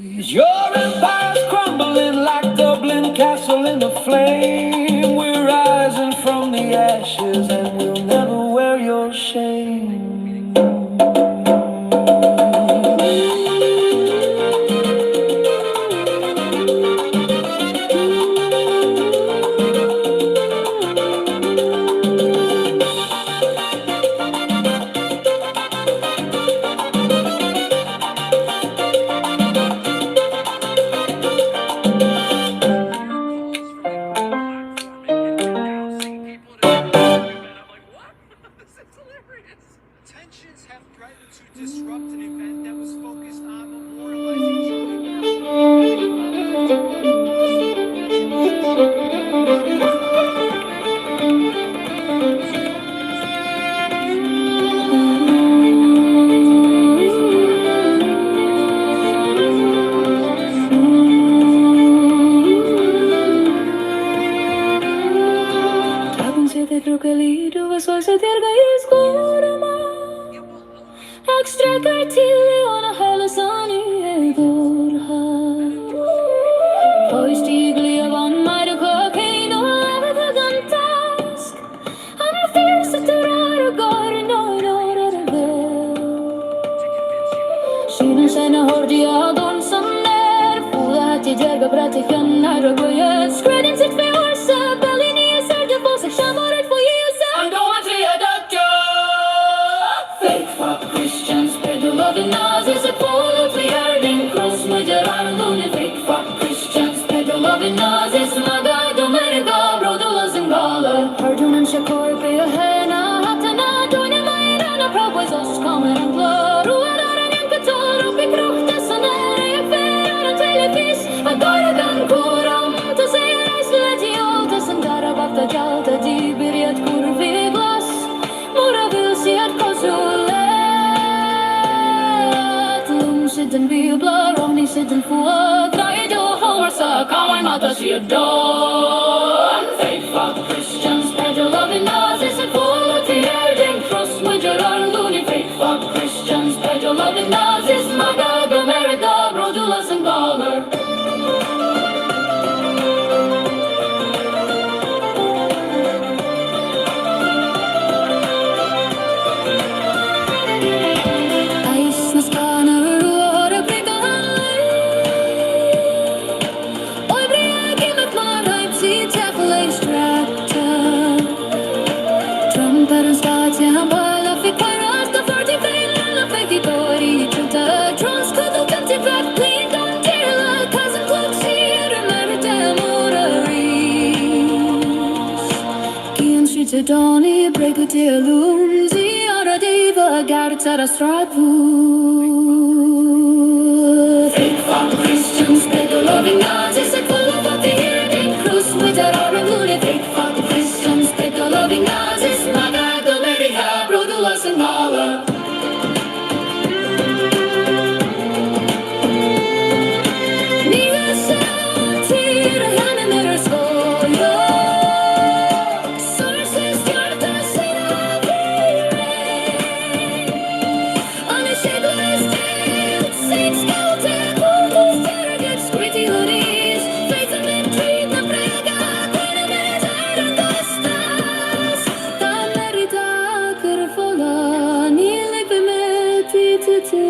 Your empire's crumbling like Dublin Castle in a flame. We're rising from the ashes and we'll never wear your shame. Tensions have threatened to disrupt an event that was focused on memorializing Charlie Brown. Dragon's creo que lido var så terga i skårma. Extra kartillion och hela sanningen går här. Poistigli av on my cocaine och avetagantask. Han finns att röra går no Sina sena hordia don som där. Fulla att jag jagar bra till kännar och goja. Skräddin sitt för orsa. Bellini är särskilt på sig. Shamoret får ge oss. I'm going to a doctor. Fake fuck Christians. Pedo loving Nazis. Apollo to Yarding Cross. Majaran Luni. Fake fuck Christians. Pedo loving Nazis. Magad America. Brodolas and Gala. Hardunan Shakor. Peo Hena. Hatana. Doina Mairana. Probboys. Oss kommer en blur. Ruaran en kator. Upp i krokta. Sanare. Jag färar en telefis. Agora kan koram. Ta sig en reisla till Alta. Sandara bakta jalta. Dibir i ett kurvi glas. Mora vill se ett konsulat. Lum sitten biblar. Romni sitten fuad. Drai då homer sa. Kamar mata si a dawn. Fake fuck Christians. Pedo loving Nazis. And full of the Erding Cross. Majarar Luni. Fake fuck Christians. Pedo loving Nazis. Magad America. Brodulas and Galler. Ice na scanner och har brygga handlar. Oj, brygga med klarhet sitt jävla strakta. Trumpeten stat, ja, han bara fick parasta 40 alla fick i går i truta. Trons kuddel kan till back, clean, don't dela. Cousin clock, ser du med det moraris. Gian streets are dawny, break ut till looms. I ara diva, gardet är stradvu. Fake fuck Christians, pedo loving Nazis. Är full of what they hear, they cruise with their armor loaded. Fake fuck Christians, pedo loving Nazis. Magad America, brodulas and Hala. Niga satir, henne när du skojar. Sources hjärta sina virring. Unshakable state, saints skeleton, portals, targets, gritty hoodies. Faith and intrigue, na prega, queen of it, iron costas. Ta merita carfola, ni lipe med titete.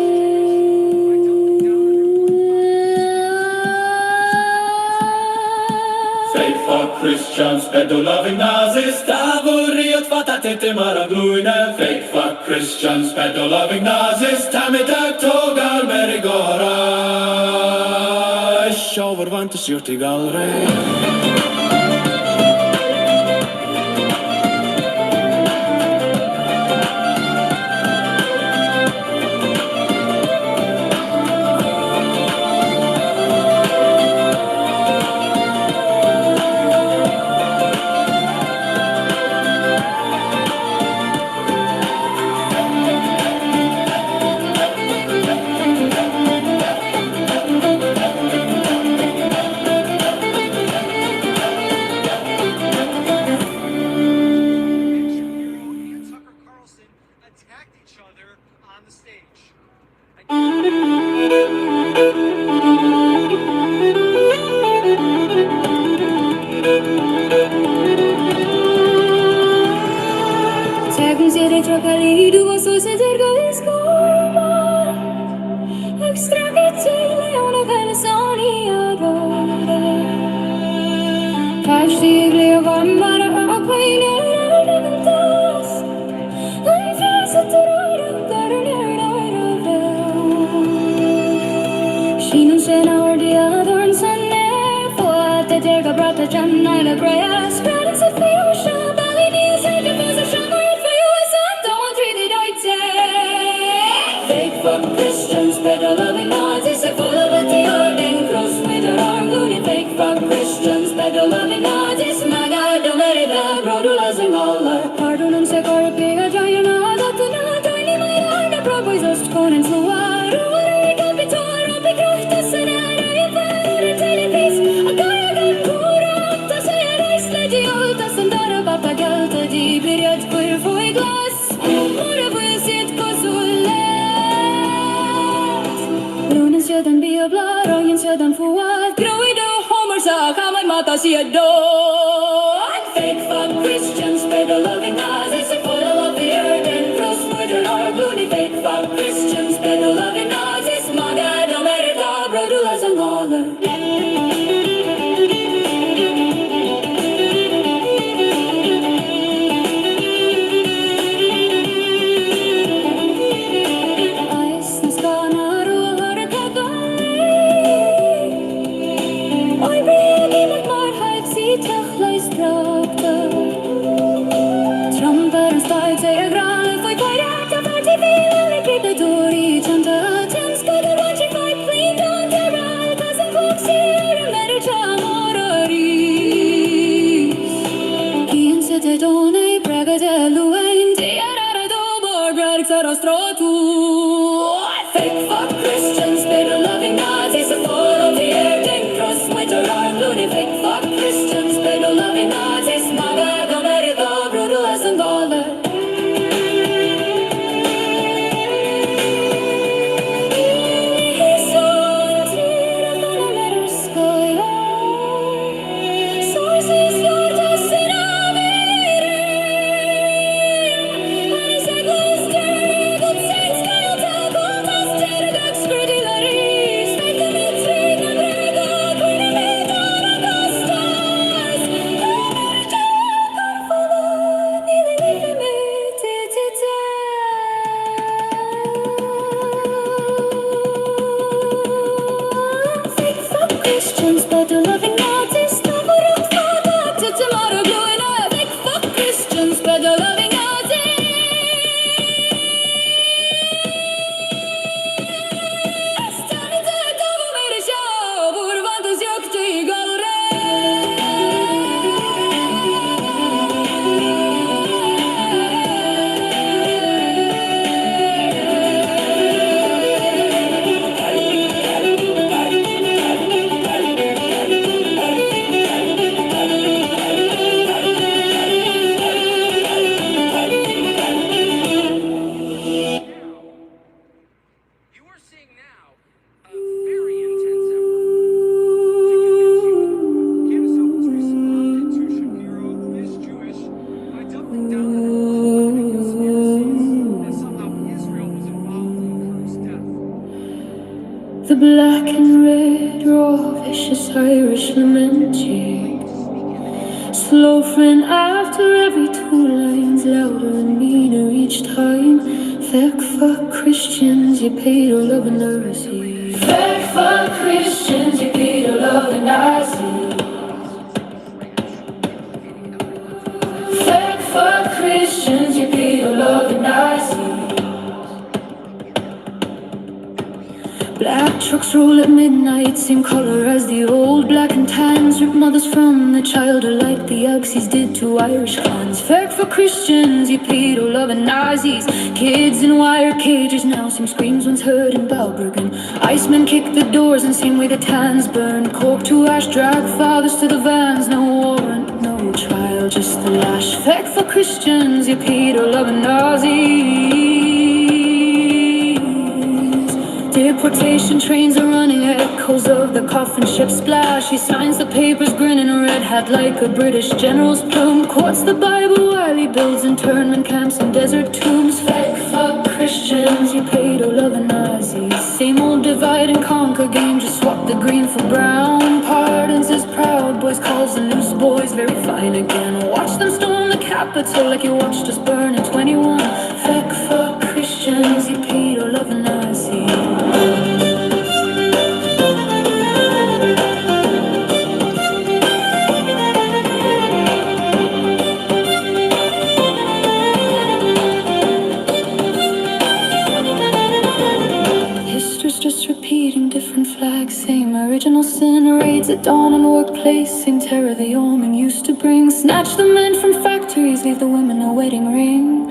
Fake fuck Christians, pedo-loving Nazis. Tavuri åt fattat inte maragluine. Fake fuck Christians, pedo-loving Nazis. Tamitak tågar med i gåra. Shower vant och syrt i gallre. se dirga i skorma Extra kitile una kalsani adore Kashtigli vammar akvaine ragantas Ai fasatura garnera Shinun sena ordia dorn sanne Fuat derga brata janna la graya Spreading se fiusha balini se defusa shamar fiusa Don't treat it Fake fuck Christians, better loving Nazis are full of it, and cross with their arm loony. Fake fuck Christians, better loving Nazis. My God, don't let it up, bro, do lazing all our pardon and se corpega giant, that the night I need my hand, a pro boys are scorn and slow out. What are capital, a big rock, the Senate, I am better than teleface. A guy got put up, the Senate, sledgy old, the Sandara, Papa Galta, deep, idiot, queer for a glass. What if we see it go so Brunen södan be och blad, ragen södan fåat Grå i då, homer sa, kan man mata sig a dog Fake fuck Christians, better loving Nazis are full of the earth and cross murder our bloody Fake fuck Christians, better loving Nazis My God, don't let it go, bro, du las en håller Fake fuck Christians, better loving Nazis are full of the air, then cross with their arm loony. Fake fuck Christians, better loving Nazis. My God, don't let it go, brutal as a dollar. Christians, better loving Nazis. Never up for back to tomorrow, growing up. Fake fuck Christians, better loving Nazis. Stanning there, double made a show. Borde vantas jag till You are seeing now a very intense effort to convince you Candace Owens responded to Shapiro, who is Jewish, by doubling down on the conspiracy that somehow Israel was involved in Kurt's death. The black and red raw vicious Irish lamenting Slow friend after every two lines Louder and meaner each time Fake fuck Christians, you pay to love and Nazis Fake fuck Christians, you pay to love and Nazis Fake fuck Christians, you pay to love and Nazis Black trucks roll at midnight, same color as the old black and tans. Rip mothers from the child alike, the Axis did to Irish clans. Fake for Christians, you pedo loving Nazis. Kids in wire cages now, same screams once heard in Balbriggan. Icemen kick the doors and same way the tans burn. Coke to ash, drag fathers to the vans. No warrant, no trial, just the lash. Fake for Christians, you pedo loving Nazis. Deportation trains are running, echoes of the coffin ship splash. He signs the papers, grinning, red hat like a British general's plume. Quotes the Bible while he builds internment camps and desert tombs. Fake fuck Christians, you paid all of the Nazis. Same old divide and conquer game, just swap the green for brown. Pardons his proud boys, calls the loose boys very fine again. Watch them storm the Capitol like you watched us burn in 21. Fuck Christians, you paid all of the Nazis. Just repeating different flags, same original sin. Raids at dawn in the workplace, same terror the omen used to bring. Snatch the men from factories, leave the women a wedding ring.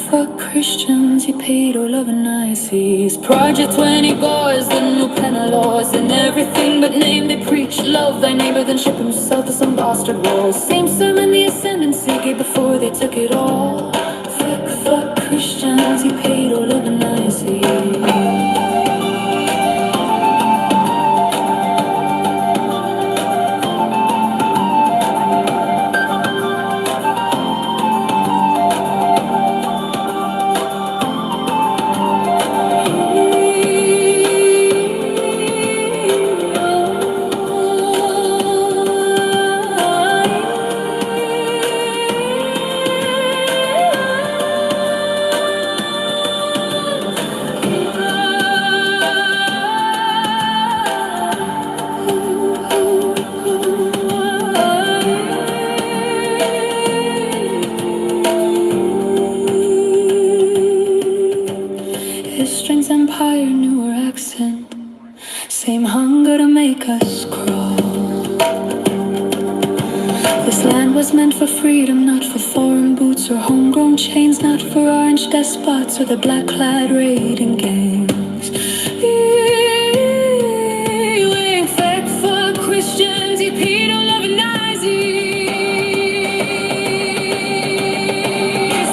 Fuck Christians, you paid all of the Nazis. Project 20 bars, the new penal laws, and everything but name they preach. Love thy neighbor, then ship himself to some bastard walls. Same sermon the ascendancy gave before they took it all. Fuck Christians, you paid all of the Nazis. Empire, newer accent, same hunger to make us crawl. This land was meant for freedom, not for foreign boots or homegrown chains, not for orange despots or the black-clad raiding gangs. We fake for Christians, you pedo loving Nazis.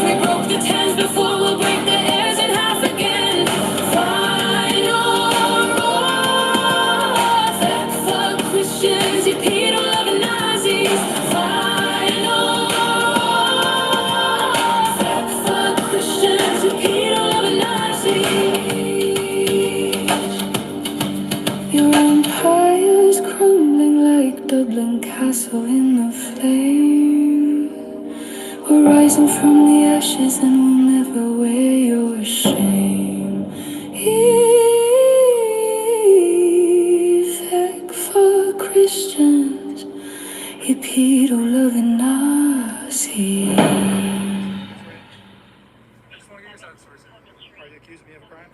We broke the tens before, we'll break the airs in half again. You pedo loving Nazis. Final. Fuck Christians. You pedo loving Nazis. Your empire's crumbling like Dublin Castle in the flame. We're rising from the ashes and we'll never wear your shame. Christians, you pedo loving Nazis. I just want to get your side story. Are you accusing me of a crime?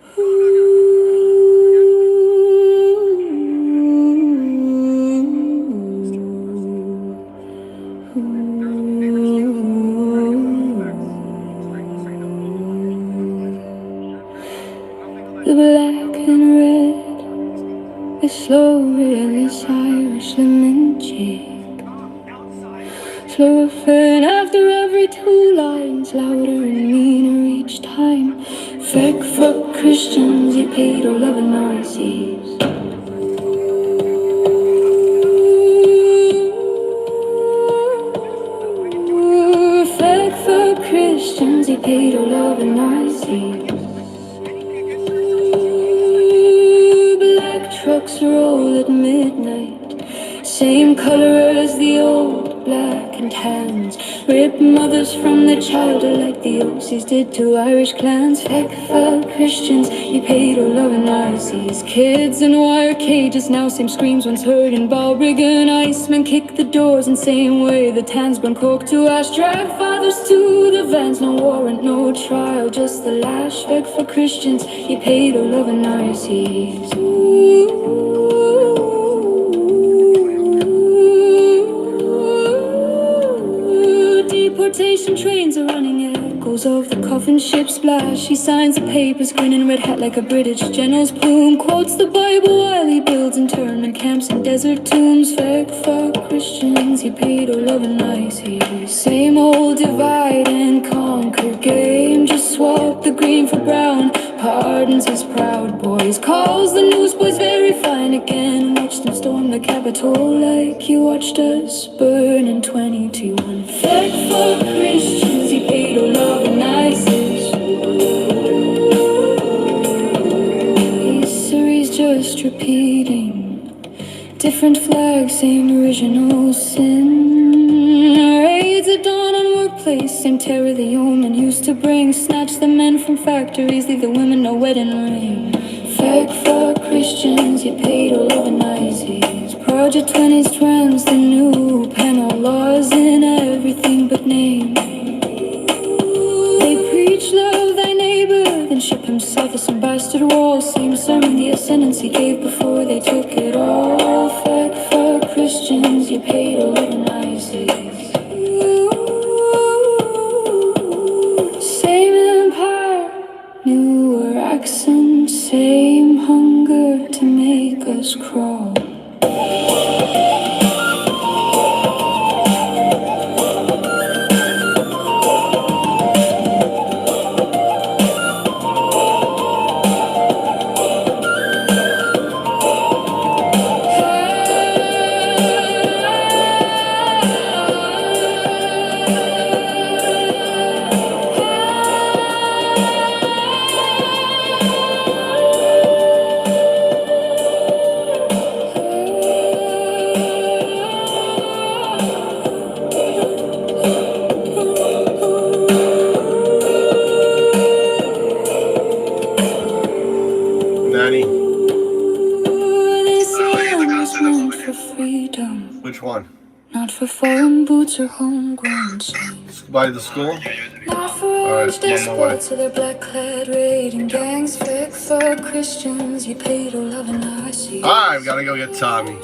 The black and red, the slow release Irish lemon cheek. Slow refrain after every two lines, louder and meaner each time. Fuck Christians, you pedo loving Nazis. Fuck Christians, you pedo loving Nazis. Trucks roll at midnight, same color as the old, blackened hands. Rip mothers from the child like the Aussies did to Irish clans. Fuck Christians, you pedo loving Nazis. Kids in wire cages now, same screams once heard in Balbriggan. Icemen kick the doors in same way the tans burn coke to ash. Drag fathers to the vans, no warrant, no trial, just the lash. Fuck Christians, you pedo loving Nazis. Deportation trains are running echoes of the coffin ship splash. He signs the papers, grinning red hat like a British general's plume. Quotes the Bible while he builds internment camps and desert tombs. Fuck Christians, he pedo loving Nazis. Same old divide and conquer game, just swap the green for brown. Pardons his proud boys, calls the newsboys very fine again. Watch them storm the Capitol like you watched us burn in 2021. Fuck Christians, he pedo loving Nazis. just repeating. Different flags, same original sin. Raids at dawn on workplace, same terror the omen used to bring. Snatch the men from factories, leave the women no wedding ring. Fake fuck Christians, you paid all over Nazis. Project 20's trends, the new penal laws in everything but name. They preach love thy neighbor, then ship himself a some bastard wall. Same sermon the ascendancy gave before they took it all. Fake fuck Christians, you paid all over Nazis. Same empire, newer accent, same hunger to make us crawl. Nanny, They say I was meant for freedom, which one? not for foreign boots or homegrown chains. By the school? Not for orange I'm on my way. despots or their black-clad raiding gangs. Fake for Christians, you paid all love and Nazis. Alright, we gotta go get Tommy.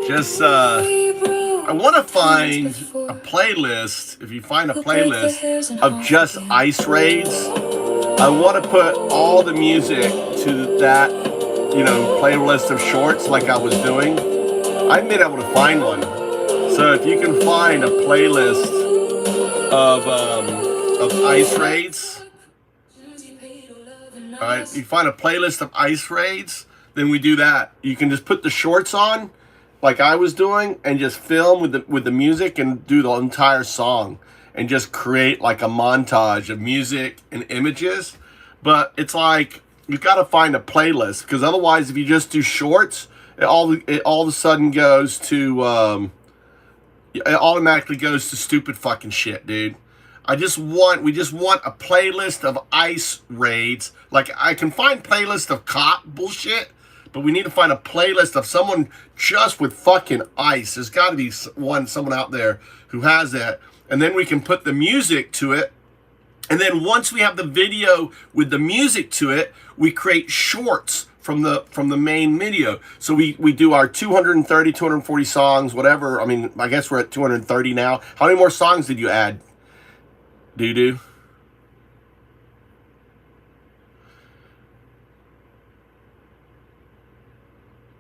Just, I want to find a playlist, if you find a playlist of just ice raids. I want to put all the music to that, playlist of shorts like I was doing. I haven't been able to find one. So if you can find a playlist of ice raids, alright, you find a playlist of ice raids, then we do that. You can just put the shorts on, like I was doing, and just film with the music and do the entire song and just create like a montage of music and images. But it's like you've got to find a playlist, because otherwise if you just do shorts, it all of a sudden goes to it automatically goes to stupid fucking shit, dude. We just want a playlist of ice raids. Like, I can find playlist of cop bullshit, but we need to find a playlist of someone just with fucking ice. There's got to be someone out there who has that. And then we can put the music to it. And then once we have the video with the music to it, we create shorts from the main video. So we do our 230, 240 songs, whatever. I mean, I guess we're at 230 now. How many more songs did you add? Doo-doo?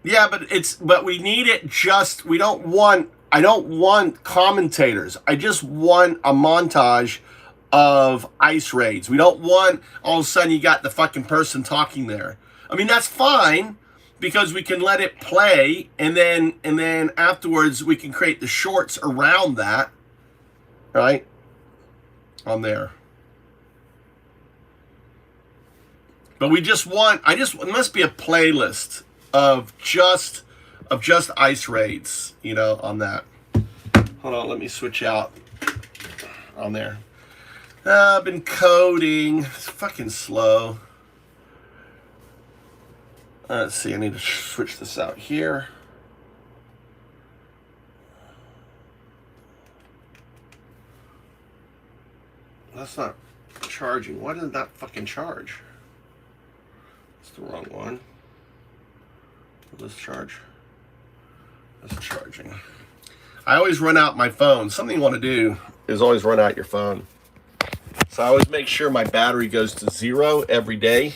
Yeah, but we need it just, I don't want commentators. I just want a montage of ice raids. We don't want all of a sudden you got the fucking person talking there. I mean, that's fine, because we can let it play, and then afterwards we can create the shorts around that, right? On there. But it must be a playlist of just ice raids, on that. Hold on, let me switch out on there. I've been coding. It's fucking slow. Let's see, I need to switch this out here. That's not charging. Why didn't that fucking charge? It's the wrong one. Will this charge? That's charging. I always run out my phone. Something you want to do is always run out your phone. So I always make sure my battery goes to 0 every day,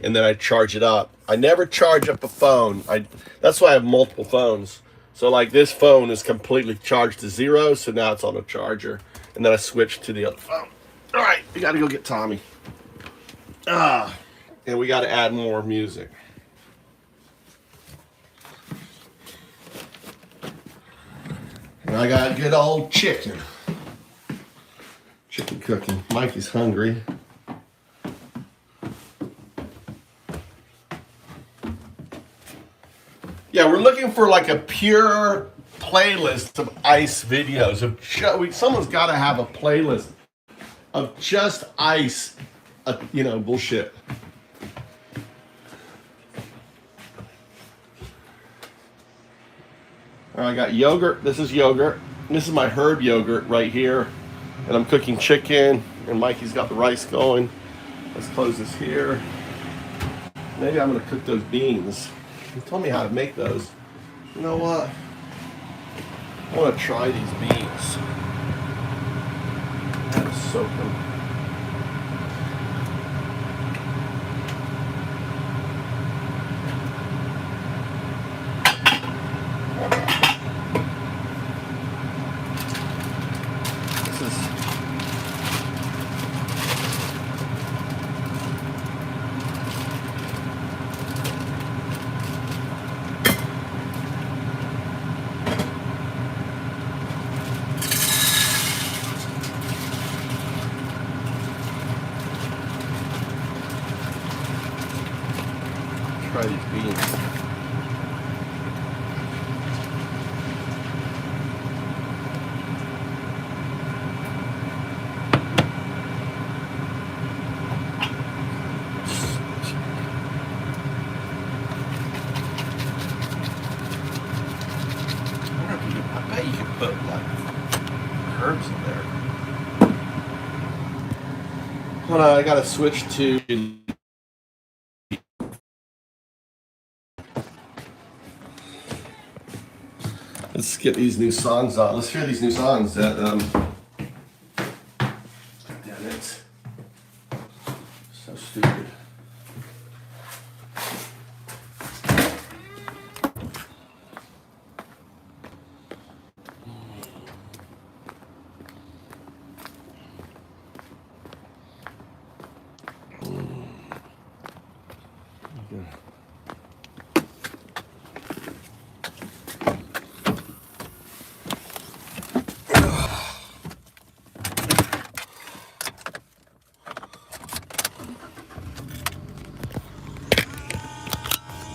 and then I charge it up. I never charge up a phone. That's why I have multiple phones. So like this phone is completely charged to 0, so now it's on a charger. And then I switch to the other phone. All right, we got to go get Tommy. And we got to add more music. And I got good old chicken. Chicken cooking. Mikey's hungry. Yeah, we're looking for like a pure playlist of ice videos. Someone's got to have a playlist of just ice, bullshit. All right, I got yogurt. This is yogurt. This is my herb yogurt right here. And I'm cooking chicken, and Mikey's got the rice going. Let's close this here. Maybe I'm gonna cook those beans. He told me how to make those. You know what? I wanna try these beans. I have to soak them. Try these beans. I bet you could put like herbs in there. Hold on, I gotta switch to. Let's get these new songs on. Let's hear these new songs that, damn it. So stupid.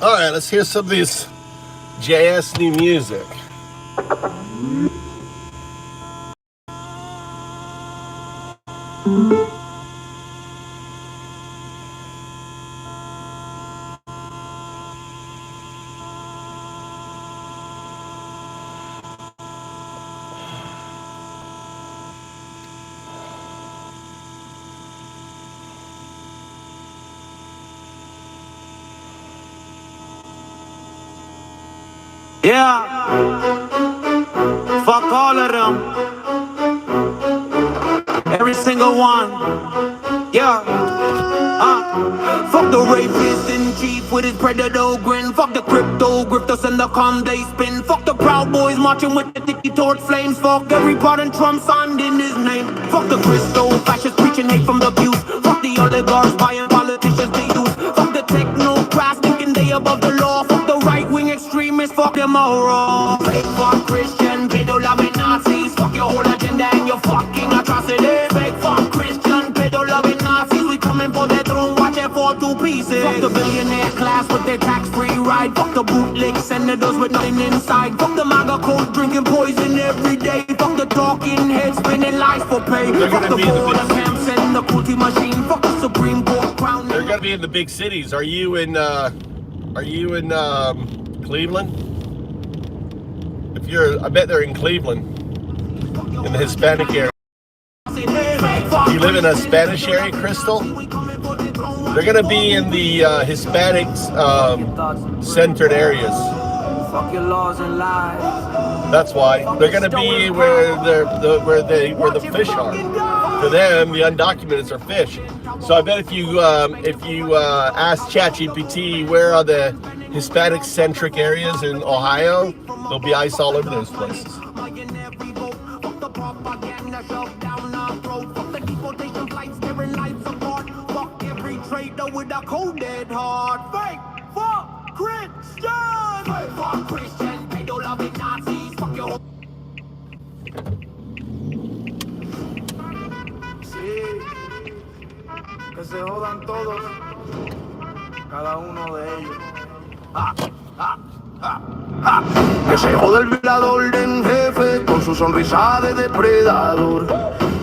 All right, let's hear some of this JS new music. Yeah, fuck all of them, every single one. Yeah, fuck the rapist in chief with his predator grin. Fuck the crypto grifters and the calm they spin. Fuck the Proud Boys marching with the dicky torch flames. Fuck every part in Trump signed in his name. Fuck the crystal fascists preaching hate from the pews. Fuck the oligarchs buying politicians they use. Fuck the technocrats thinking they above the law. Fuck the right-wing extremists, fuck them all wrong. Fake fuck Christian, pedo-loving Nazis. Fuck your whole agenda and your fucking atrocities. Fake fuck Christian, pedo-loving Nazis. We coming for their throne, watch it fall to pieces. Fuck the billionaire class with their tax-free ride. Fuck the bootleg senators with nothing inside. Fuck the MAGA code drinking poison every day. Fuck the talking heads spinning lies for pay. Fuck the border camps and the cookie machine. Fuck the Supreme Court crown. They're gonna be in the big cities. Are you in Cleveland? If you're, I bet they're in Cleveland, in the Hispanic area. You live in a Spanish area, Crystal? They're gonna be in the Hispanic centered areas. Fuck your laws and lies. That's why they're gonna be where where the fish are. For them, the undocumented are fish. So I bet if you ask ChatGPT where are the Hispanic centric areas in Ohio, there'll be ice all over those places. Que se jodan todos, cada uno de ellos. se joda el violador en jefe con su sonrisa de depredador.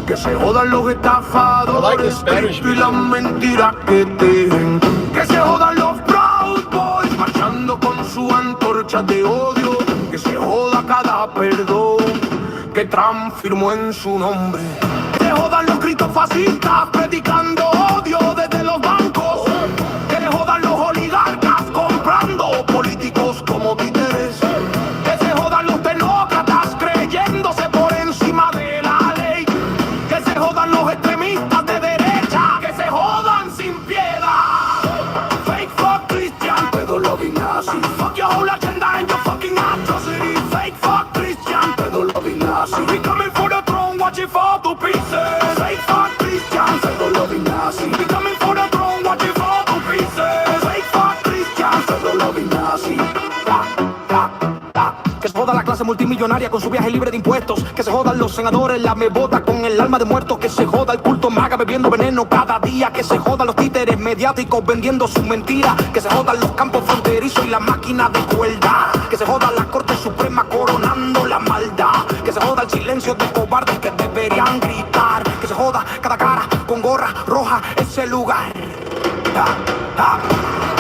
Que se jodan los estafadores, Cristo y las mentiras que tejen. Que se jodan los Proud Boys marchando con su antorcha de odio. Que se joda cada perdón que Trump firmó en su nombre. Que se jodan los criptofascistas predicando odio desde los bancos. Que se jodan los oligarcas comprando políticos como títeres. Que se jodan los tecnócratas creyéndose por encima de la ley. Que se jodan los extremistas de derecha, que se jodan sin piedad. Fake fuck Christian, pedo loving Nazi. Fuck your whole agenda and your fucking atrocity. Fake fuck Christian, pedo loving Nazi. We coming for the throne, watch it fall to pieces. Fake fuck Christian, pedo loving Nazi. We coming for the throne, watch it fall to pieces. Fake fuck Christian, pedo loving Nazi. Que se joda la clase multimillonaria con su viaje libre de impuestos. Que se jodan los senadores, la mebota con el alma de muertos. Que se joda el culto maga bebiendo veneno cada día. Que se jodan los títeres mediáticos vendiendo su mentira. Que se jodan los campos fronterizos y la máquina de crueldad. Que se joda la Corte Suprema coronando la maldad. Que se joda el silencio de cobardes que deberían gritar. Que se joda cada cara con gorra roja ese lugar.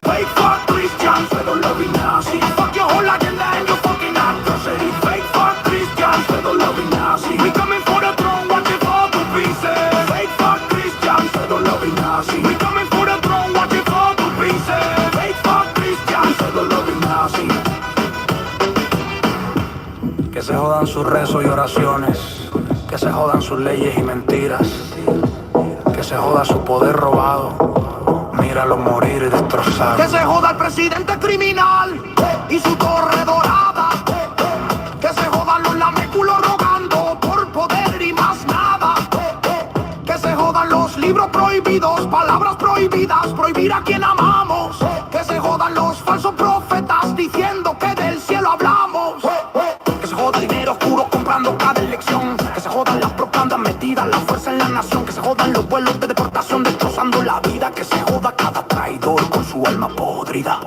Fake fuck Christians, pedo loving Nazi. Fuck your whole agenda and your fucking atrocity. Fake fuck Christians, pedo loving Nazi. We coming for the throne, watch it fall to pieces. Fake fuck Christians, pedo loving Nazi. We coming for the throne, watch it fall to pieces. Fake fuck Christians, pedo loving Nazi. Que se jodan sus rezos y oraciones. Que se jodan sus leyes y mentiras. Que se joda su poder robado. Míralo morir y destrozar. Que se joda el presidente criminal y su torre dorada. Que se jodan los laméculos rogando por poder y más nada. Que se jodan los libros prohibidos, palabras prohibidas, prohibir a quien amamos. Que se jodan los falsos profetas diciendo que del cielo hablamos. Que se joda el dinero oscuro comprando cada elección. Que se jodan las propagandas metidas, la fuerza en la nación. Que se jodan los vuelos de deportación destrozando la vida. Que se joda cada traidor con su alma podrida.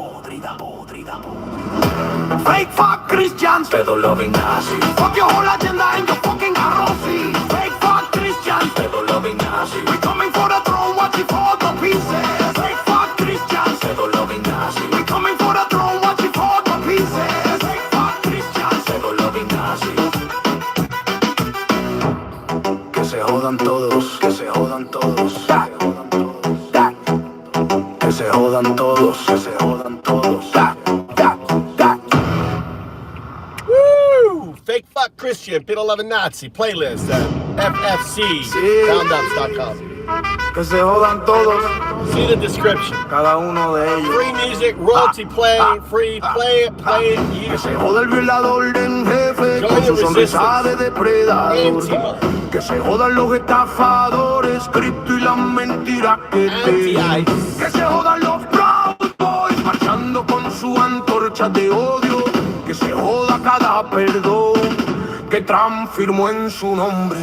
Fake fuck Christians, pedo loving Nazi. Fuck your whole agenda and your fucking arrozi. Fake fuck Christians, pedo loving Nazi. We coming for the throne, watch it fall to pieces. Fake fuck Christians, pedo loving Nazi. We coming for the throne, watch it fall to pieces. Fake fuck Christians, pedo loving Nazi. Que se jodan todos, que se jodan todos. Que se jodan todos, que se jodan todos. Woo! Fake fuck Christian, pedo loving Nazi playlist at ffcroundups.com. Que se jodan todos, See the description. cada uno de ellos. Free music, royalty play, free, play it, Que use se it. joda el violador en jefe Join con the su sonrisa de resistance. depredador. Antima. Que se jodan los estafadores, cripto y las mentiras que tejen. Anti-ICE. Que se jodan los Proud Boys marchando con su antorcha de odio. Que se joda cada perdón que Trump firmó en su nombre.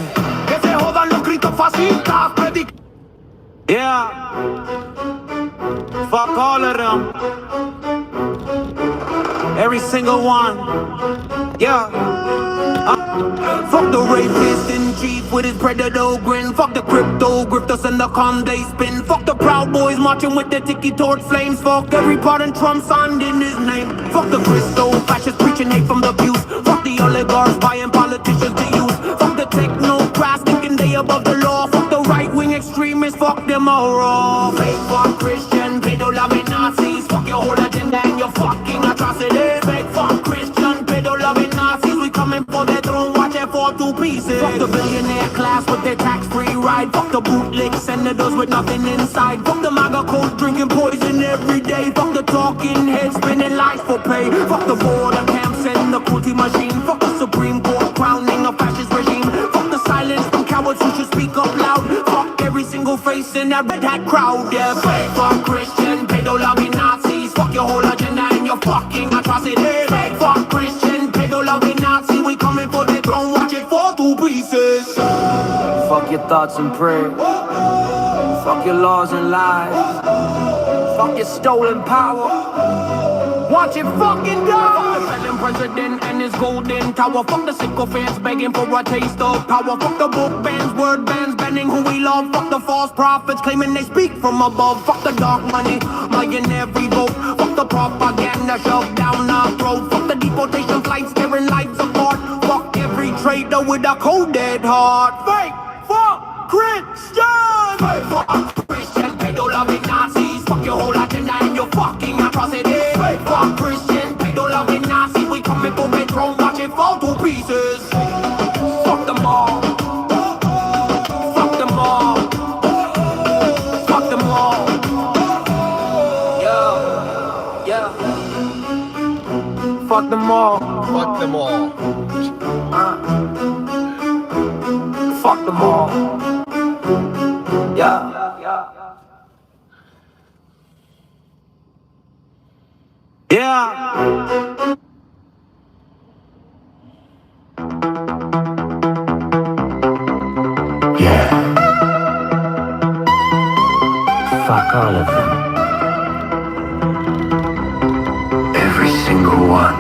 Que se jodan los criptofascistas predicando. Yeah. Fuck all of them. Every single one. Yeah. Fuck the rapist in chief with his predator grin. Fuck the crypto grifters and the con they spin. Fuck the Proud Boys marching with their tiki torch flames. Fuck every part in Trump signed in his name. Fuck the Christo fascists preaching hate from the views. Fuck the oligarchs buying politicians to use. Fuck the technocrats thinking they above the law. Fuck the right-wing extremists, fuck them all raw. Fake fuck Christian, pedo loving Nazis. Fuck your whole agenda and your fucking atrocities. Fake fuck Christian, pedo loving Nazis. We coming for their throne, watch it fall to pieces. Fuck the billionaire class with their tax-free ride. Fuck the bootleg senators with nothing inside. Fuck the MAGA coach drinking poison every day. Fuck the talking heads spinning lies for pay. Fuck the border camps and the cruelty machine. Fuck the Supreme Court crowning a fascist regime. Fuck the silence from cowards who should speak up loud. Fuck every single face in that red hat crowd. Yeah, fake fuck Christian, pedo loving Nazis. Fuck your whole agenda and your fucking atrocities. Fake fuck Christian, pedo loving Nazi. We coming for the throne, watch it fall to pieces. Fuck your thoughts and prayers. Fuck your laws and lies. Fuck your stolen power. Watch it fucking die. Fuck the selling president and his golden tower. Fuck the sycophants begging for a taste of power. Fuck the book bands, word bands, banning who we love. Fuck the false prophets claiming they speak from above. Fuck the dark money, buying every vote. Fuck the propaganda shoved down our throat. Fuck the deportation flights tearing lives apart. Fuck every traitor with a cold dead heart. Fake, fuck, Christian. Fake, fuck, Christian, pedo-loving Nazis. Fuck your whole agenda and your fucking atrocities. Fake, fuck, Christian, pedo-loving Nazis. We coming for bedroom, watch it fall to pieces. Fuck them all. Fuck them all. Fuck them all. Yeah, yeah. Fuck them all. Fuck them all. Fuck them all. Yeah. Yeah. Yeah. Fuck all of them. Every single one.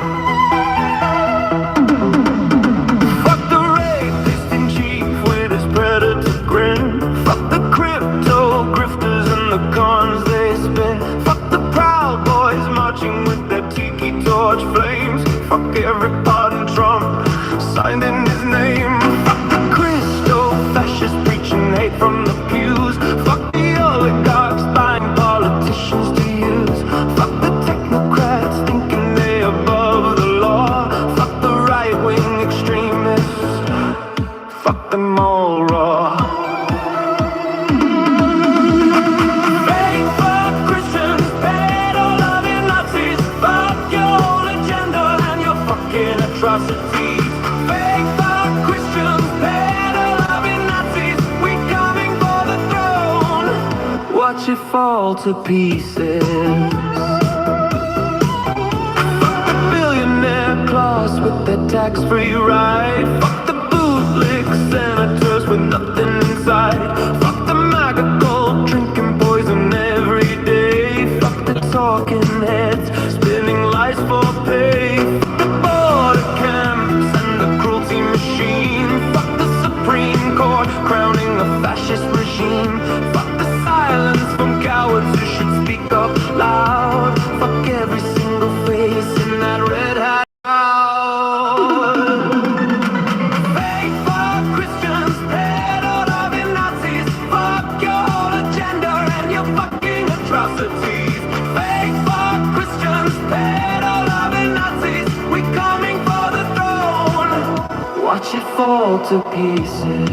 Fuck the rapist in chief with his predator grin. Fuck the crypto grifters and the cons they spin. Fuck the Proud Boys marching with their tiki torch flames. Fuck every pardon Trump signed in his name. Fuck the Christo fascists preaching hate from the pews. Fuck the oligarchs buying politicians to use. Fuck the technocrats thinking they above the law. Fuck the right-wing extremists. Fuck them all raw. Fake fuck Christians, pedo-loving Nazis. Fuck your whole agenda and your fucking atrocities. Fake fuck Christians, pedo-loving Nazis. We coming for the throne. Watch it fall to pieces. Fuck the billionaire class with their tax-free ride. Fuck the bootleg senators with nothing inside. Fuck the MAGA gold drinking poison every day. Fuck the talking heads spinning lies for pay. Fuck the border camps and the cruelty machine. Fuck the Supreme Court crowning a fascist regime. Fuck the silence from cowards who should speak up loud. Fuck every single face in that red hat crowd. Fake fuck Christians, pedo-loving Nazis. Fuck your whole agenda and your fucking atrocities. Fake fuck Christians, pedo-loving Nazis. We coming for the throne. Watch it fall to pieces.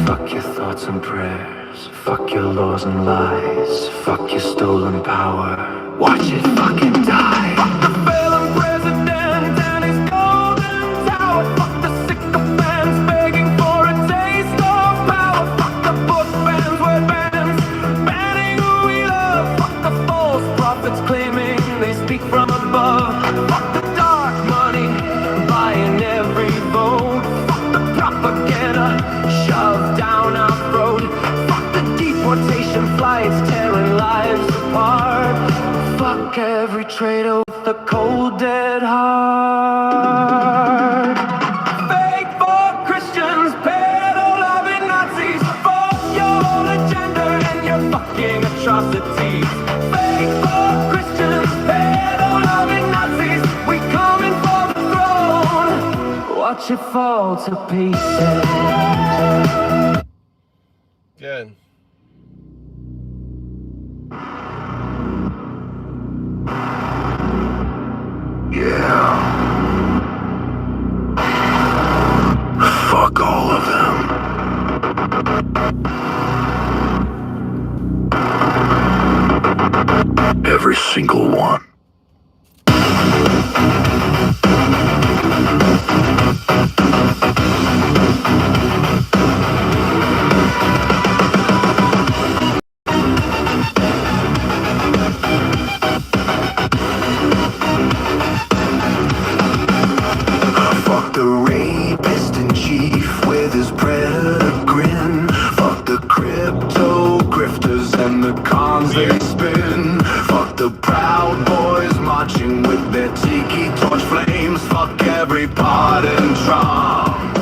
Fuck your thoughts and prayers. Fuck your laws and lies. Fuck your stolen power. Watch it fucking die. Fuck the failing president and his golden tower. Fuck the sycophants begging for a taste of power. Fuck the book bans, word bans, banning who we love. Fuck the false prophets claiming they speak from above. Fuck the dark money buying every vote. Fuck the propaganda shoved down our throat. Fuck the deportation flights tearing lives apart. Fuck every traitor with a cold dead heart. Fake fuck Christians, pedo-loving Nazis. Fuck your whole agenda and your fucking atrocities. Fake fuck Christians, pedo-loving Nazis. We coming for the throne. Watch it fall to pieces. Good. Yeah. Fuck all of them. Every single one. Fuck the rapist in chief with his predator grin. Fuck the crypto grifters and the cons they spin. Proud Boys marching with their tiki torch flames. Fuck every part and drum.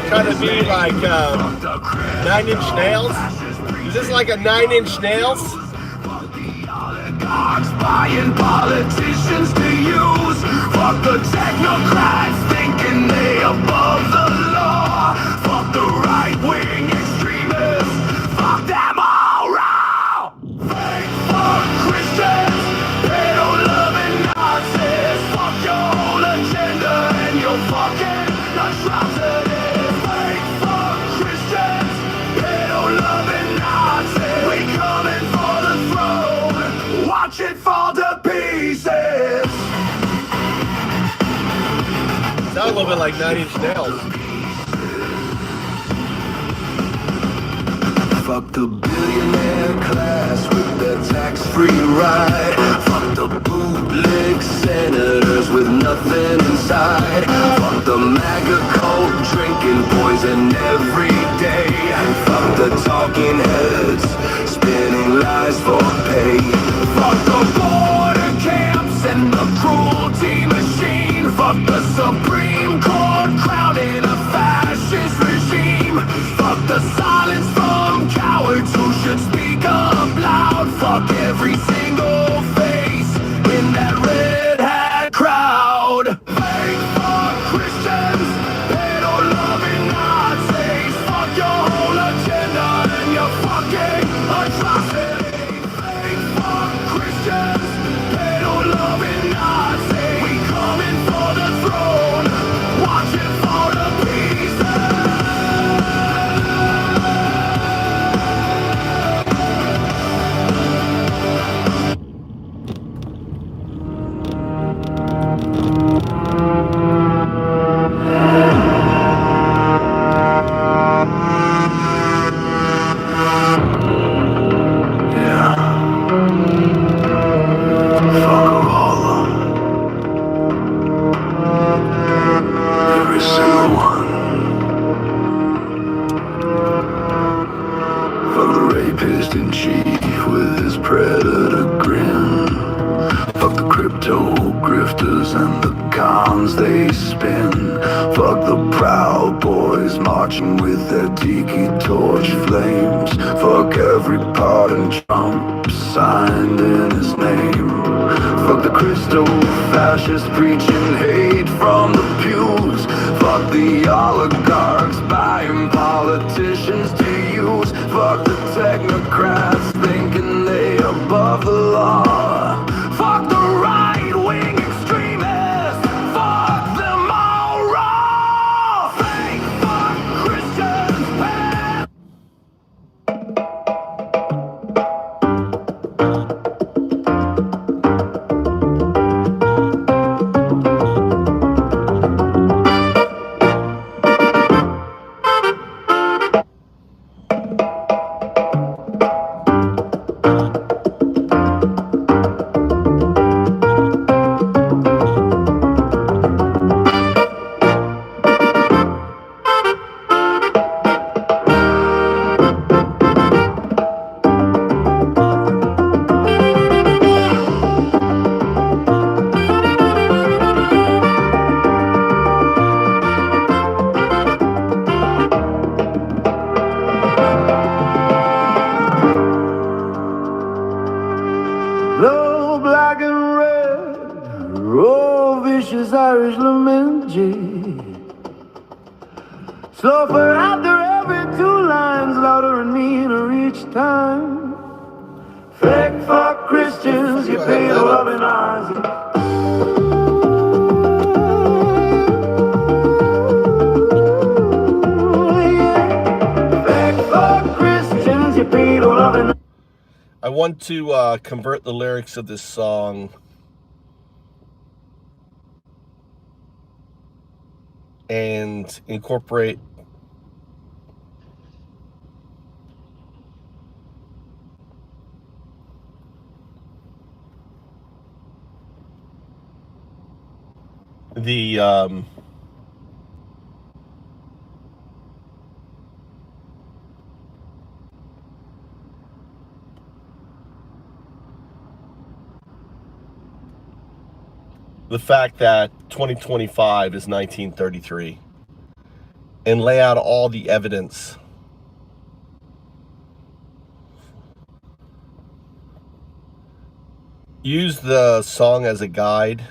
Trying to be like 9 Inch Nails. Is this like a 9 Inch Nails? Oligarchs buying politicians to use. Fuck the technocrats thinking they above the law. Fuck the right-wing extremists. Fuck them all raw. Fake fuck Christians, pedo-loving Nazis. Fuck your whole agenda and your fucking atrocities. Fake fuck Christians, pedo-loving Nazis. We coming for the throne. Watch it fall to pieces. Sound a little bit like 9 Inch Nails. Fuck the billionaire class with their tax-free ride. Fuck the bootleg senators with nothing inside. Fuck the MAGA cult drinking poison every day. And fuck the talking heads spinning lies for pay. Fuck the border camps and the cruelty machine. Fuck the Supreme Court crowning a fascist regime. Fuck the silence from cowards who should speak up loud. Fuck every single face in that red hat crowd. Fake fuck Christians, pedo-loving Nazis. Fuck your whole agenda and your fucking atrocity. Fake fuck Christians, pedo-loving Nazis. We coming for the throne. Watch it fall to pieces. Every single one. Fuck the rapist in chief with his predator grin. Fuck the crypto grifters and the cons they spin. Fuck the Proud Boys marching with their tiki torch flames. Fuck every part and Trump signed in his name. Fuck the Christo fascists preaching hate from the pews. Fuck the oligarchs buying politicians to use. Fuck the technocrats thinking they above the law. Fuck the right-wing extremists. Fuck them all raw. Fake fuck Christians. Low black and red, raw vicious Irish lament G. Slow for after every two lines, louder and meaner each time. Fake fuck Christians, you pay the loving eyes. Fake fuck Christians, you pay the loving eyes. I want to convert the lyrics of this song and incorporate the the fact that 2025 is 1933 and lay out all the evidence. Use the song as a guide.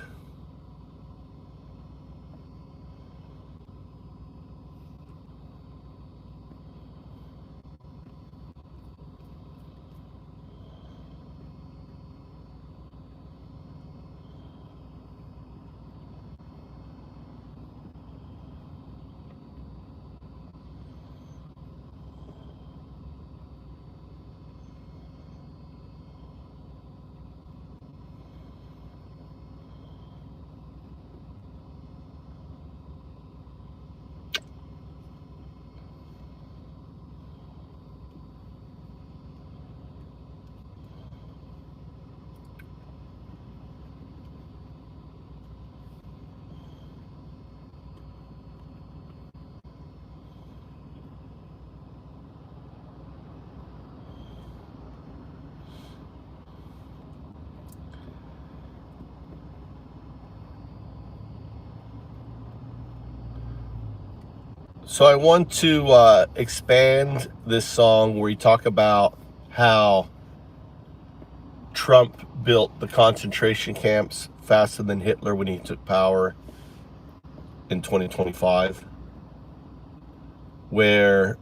So I want to expand this song where you talk about how Trump built the concentration camps faster than Hitler when he took power in 2025, where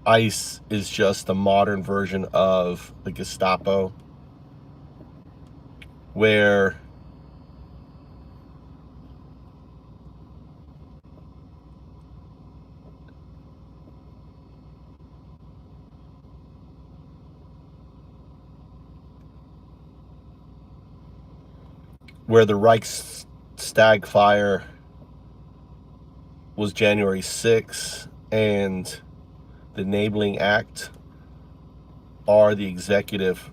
ICE is just a modern version of the Gestapo, where the Reichstag fire was January 6th and the Enabling Act are the executive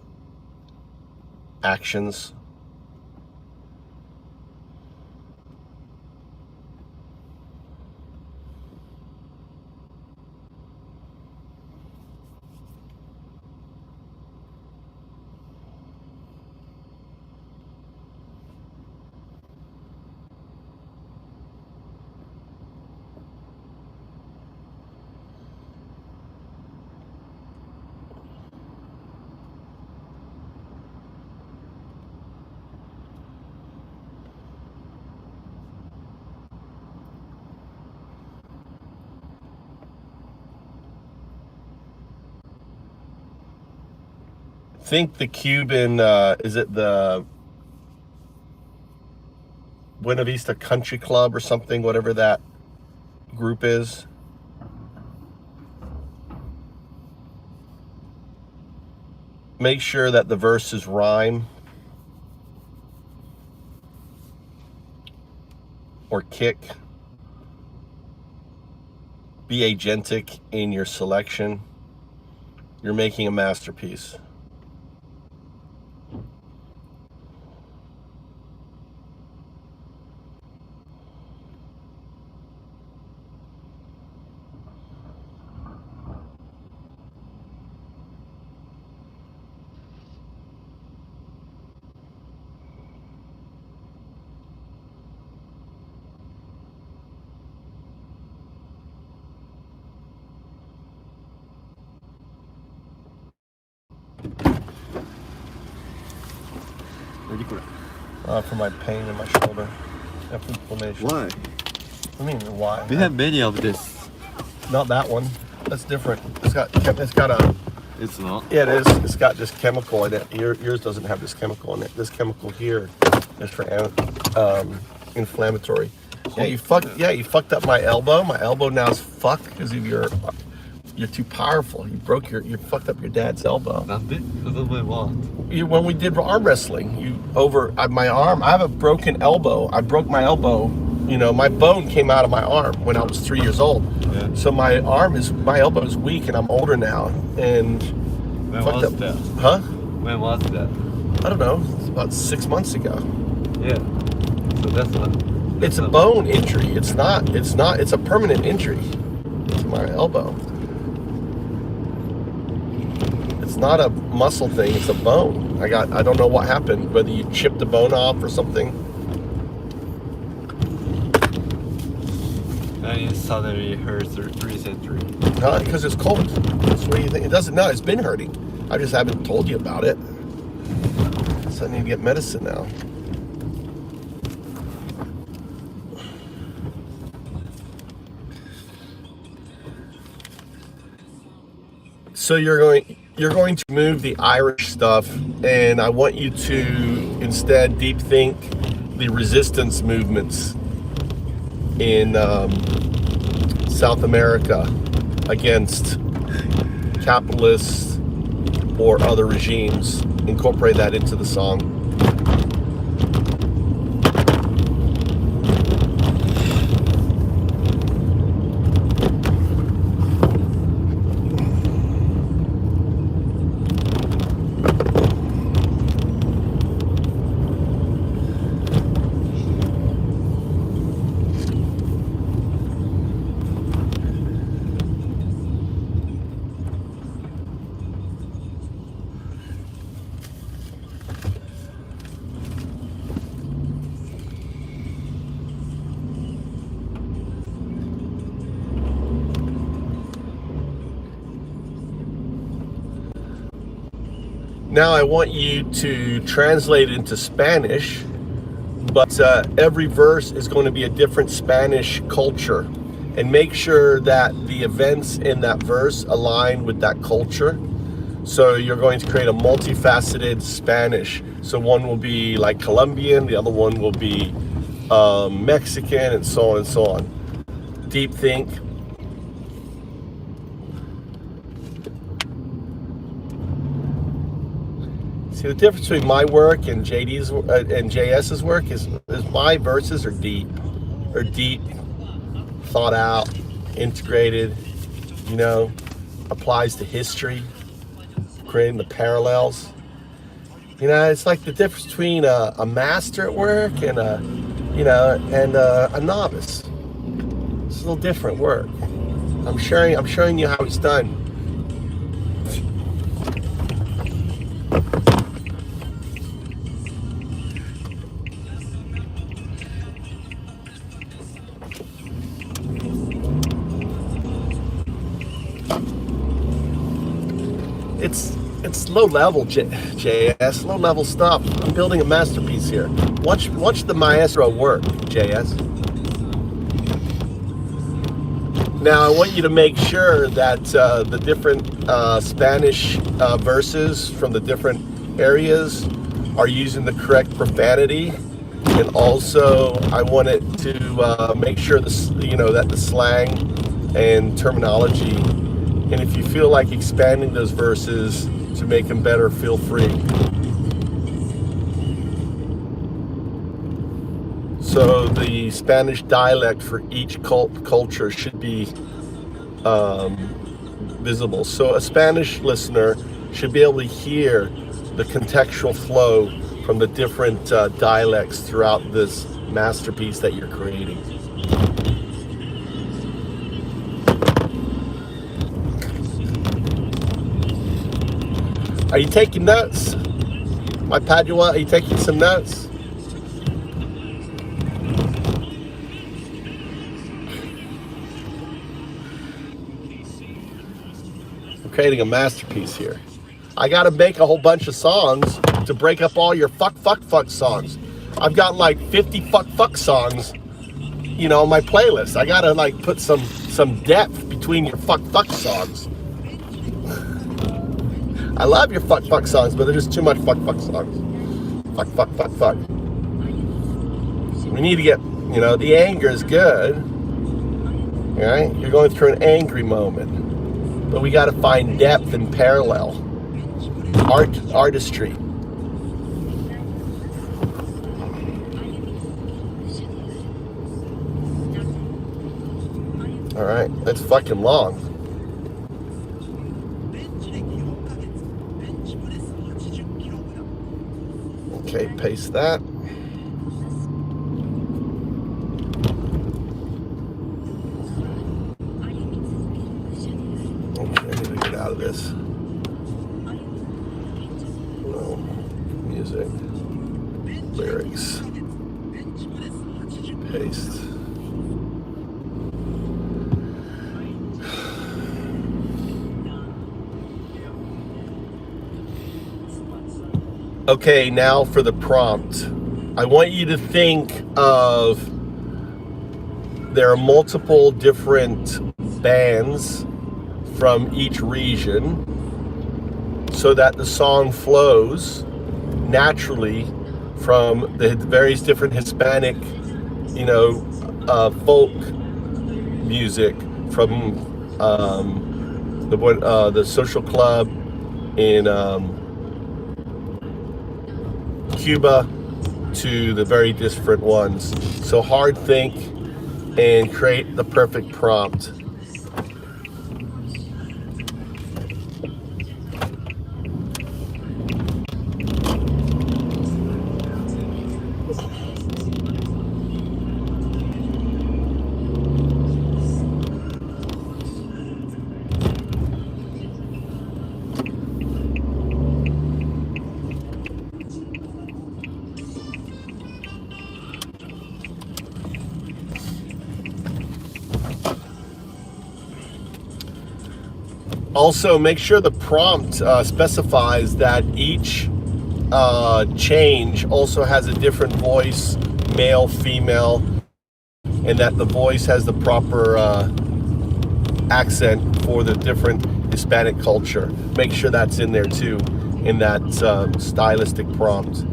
actions. I think the Cuban, is it the Buena Vista Country Club or something, whatever that group is. Make sure that the verses rhyme or kick. Be agentic in your selection. You're making a masterpiece. For my pain in my shoulder. Inflammation. Why? I mean, why? We have many of this. Not that one. That's different. It's got a. It's not. Yeah, it is. It's got this chemical in it. Yours doesn't have this chemical in it. This chemical here is for inflammatory. Yeah, you fucked up my elbow. My elbow now is fucked because of you're too powerful. You fucked up your dad's elbow. When we did arm wrestling, my arm. I have a broken elbow. I broke my elbow. You know, my bone came out of my arm when I was 3 years old. Yeah. So my elbow is weak, and I'm older now. And when was that? Huh? When was that? I don't know. It's about 6 months ago. Yeah. So that's not. It's a bone injury. It's not. It's a permanent injury to my elbow. It's not a muscle thing. It's a bone. I don't know what happened. Whether you chipped the bone off or something. And it suddenly hurts recently. Because it's cold. That's what you think. It doesn't. No, it's been hurting. I just haven't told you about it. So I need to get medicine now. So you're going to move the Irish stuff, and I want you to instead deep think the resistance movements in South America against capitalists or other regimes. Incorporate that into the song. Now I want you to translate it into Spanish, but every verse is going to be a different Spanish culture, and make sure that the events in that verse align with that culture. So you're going to create a multifaceted Spanish. So one will be like Colombian, the other one will be Mexican, and so on and so on. Deep think. See, the difference between my work and JD's and JS's work is my verses are deep, thought out, integrated. You know, applies to history, creating the parallels. You know, it's like the difference between a master at work and a novice. It's a little different work. I'm showing you how it's done. It's low level, JS, low level stuff. I'm building a masterpiece here. Watch the maestro work, JS. Now I want you to make sure that the different Spanish verses from the different areas are using the correct profanity, and also I want it to make sure that the slang and terminology. And if you feel like expanding those verses to make them better, feel free. So the Spanish dialect for each culture should be visible. So a Spanish listener should be able to hear the contextual flow from the different dialects throughout this masterpiece that you're creating. Are you taking notes? My Padua, are you taking some notes? I'm creating a masterpiece here. I gotta make a whole bunch of songs to break up all your fuck songs. I've got like 50 fuck songs, on my playlist. I gotta like put some depth between your fuck songs. I love your fuck songs, but there's just too much fuck songs. Fuck. We need to get, the anger is good. All right? You're going through an angry moment. But we got to find depth and parallel. Artistry. All right, that's fucking long. Okay, paste that. Okay, I need to get out of this. No, music, lyrics, paste. Okay, now for the prompt. I want you to think of, there are multiple different bands from each region so that the song flows naturally from the various different Hispanic, folk music from the social club in Cuba to the very different ones. So hard think and create the perfect prompt. Also, make sure the prompt specifies that each change also has a different voice, male, female, and that the voice has the proper accent for the different Hispanic culture. Make sure that's in there too, in that stylistic prompt.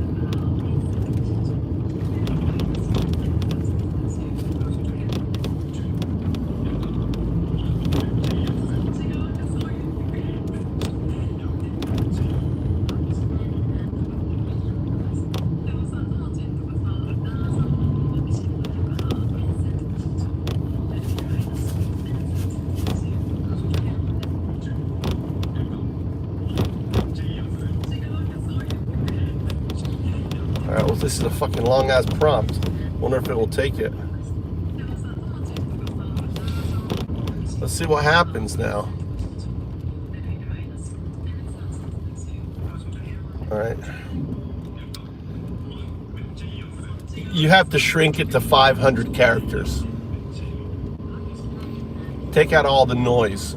Alright, well, this is a fucking long ass prompt. Wonder if it will take it. Let's see what happens now. Alright. You have to shrink it to 500 characters. Take out all the noise.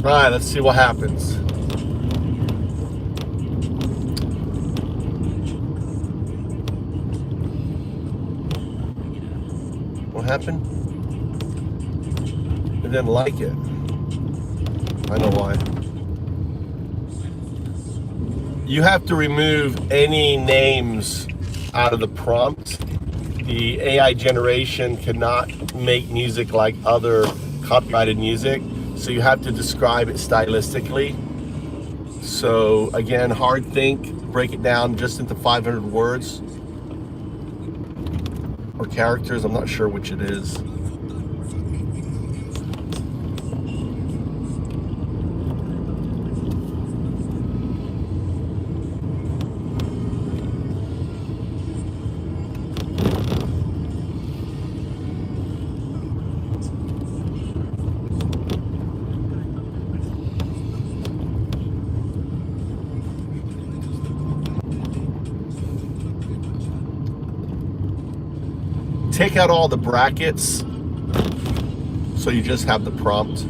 All right, let's see what happens. What happened? It didn't like it. I know why. You have to remove any names out of the prompt. The AI generation cannot make music like other copyrighted music. So you have to describe it stylistically. So again, hard think, break it down just into 500 words or characters. I'm not sure which it is. Take out all the brackets so you just have the prompt.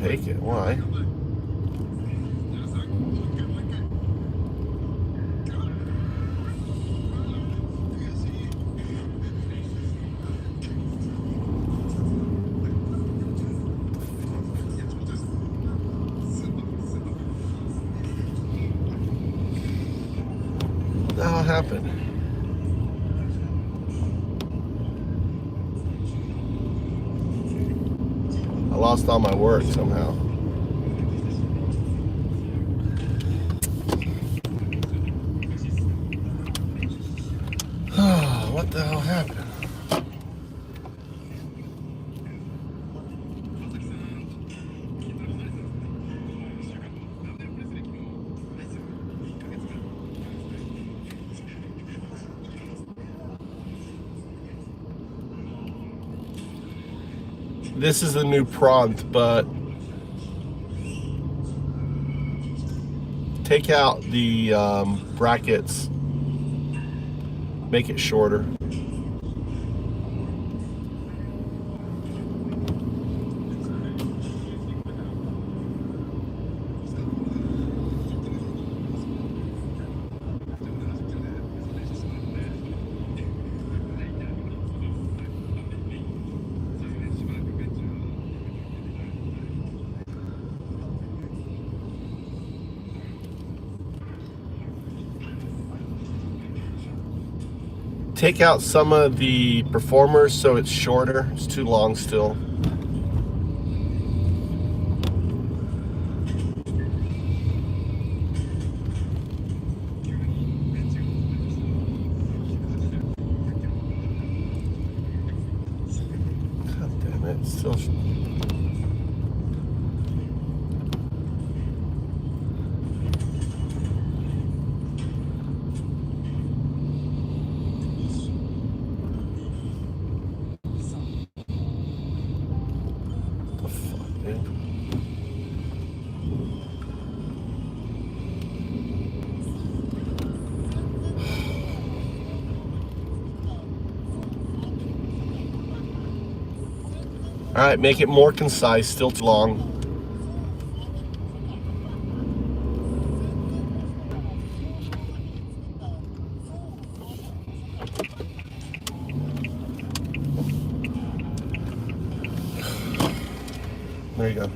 Take it, why? What the hell happened? lost all my work somehow. What the hell happened? This is a new prompt, but take out the brackets, make it shorter. Take out some of the performers so it's shorter. It's too long still. God damn it, it's still... All right, make it more concise, still too long. There you go.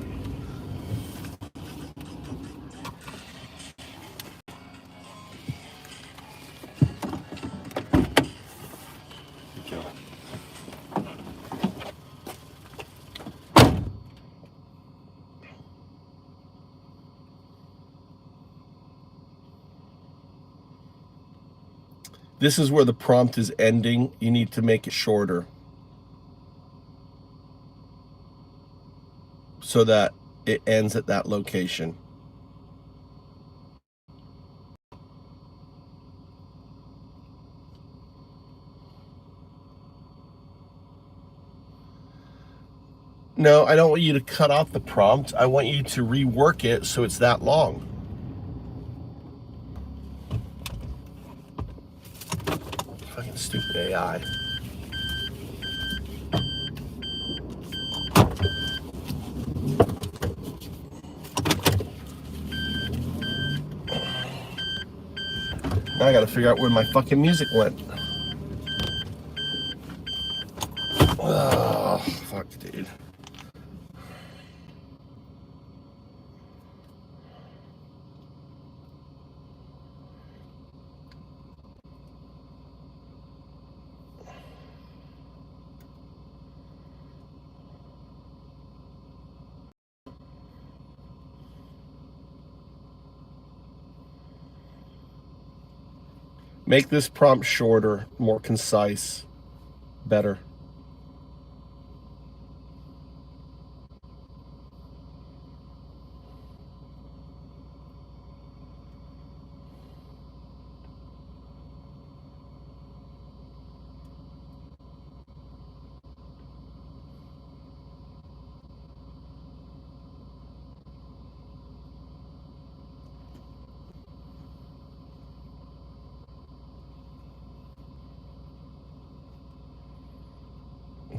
This is where the prompt is ending. You need to make it shorter so that it ends at that location. No, I don't want you to cut off the prompt. I want you to rework it so it's that long. Fucking stupid AI. Now I gotta figure out where my fucking music went. Oh, fuck, dude. Make this prompt shorter, more concise, better.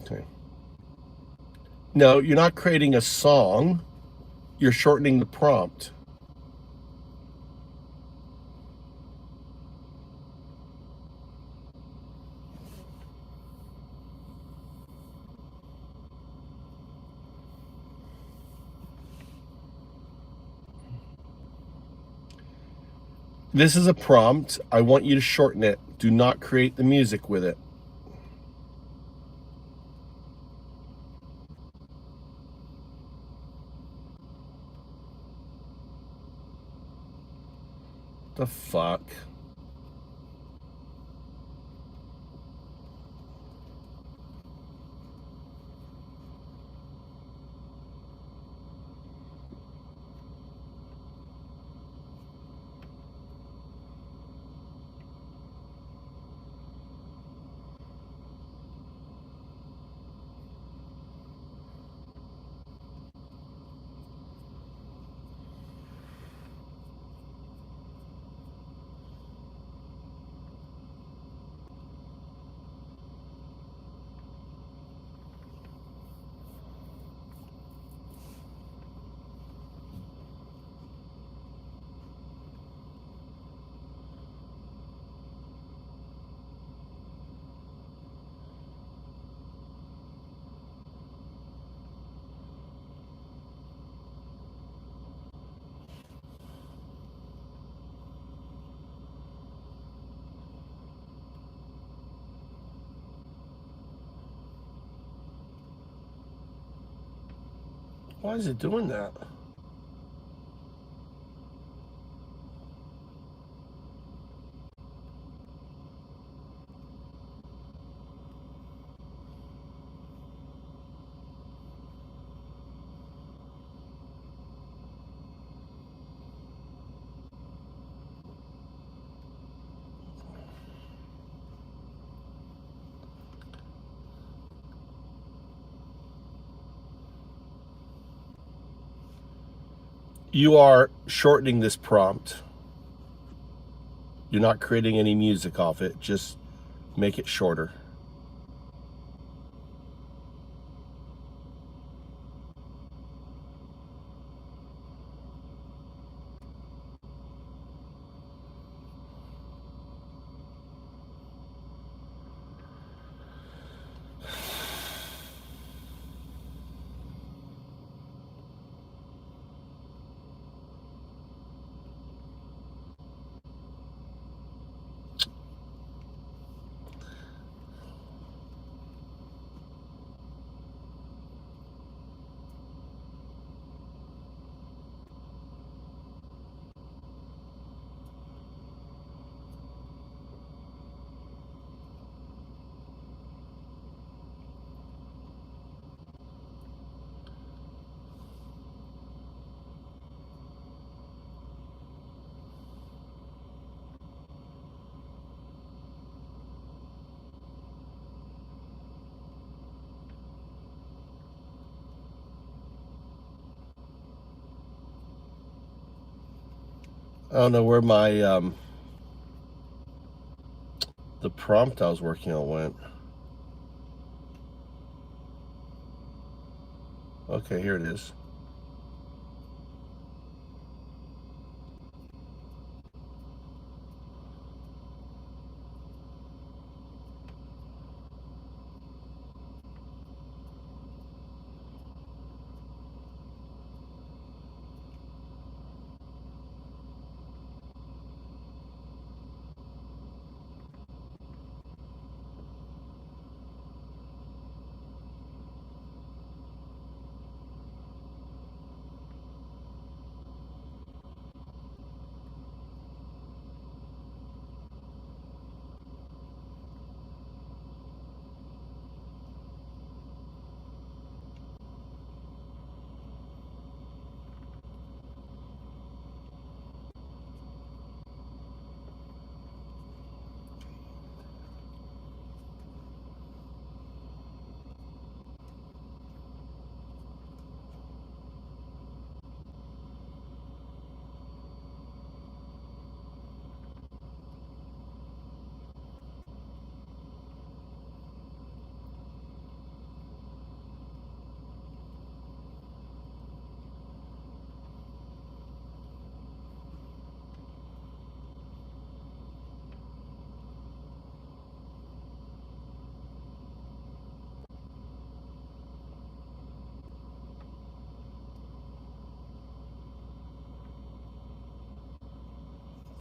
Okay. No, you're not creating a song. You're shortening the prompt. This is a prompt. I want you to shorten it. Do not create the music with it. The fuck? Why is it doing that? You are shortening this prompt. You're not creating any music off it. Just make it shorter. I don't know where my the prompt I was working on went. Okay, here it is.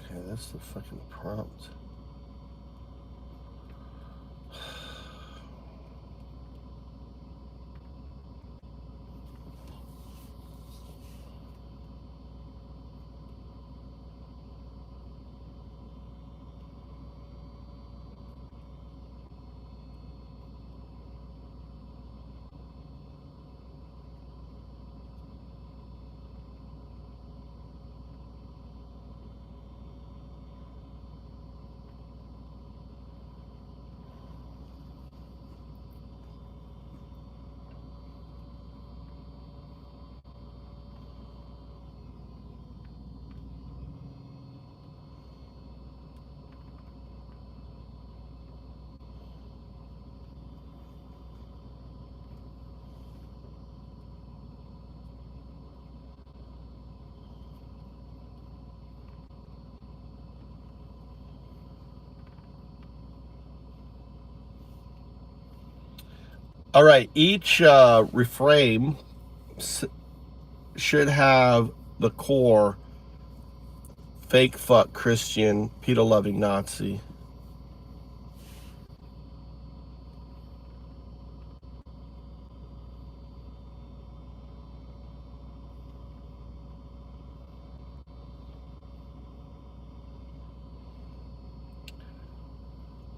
Okay, that's the fucking prompt. All right, each refrain should have the core fake fuck Christian, pedo loving Nazi.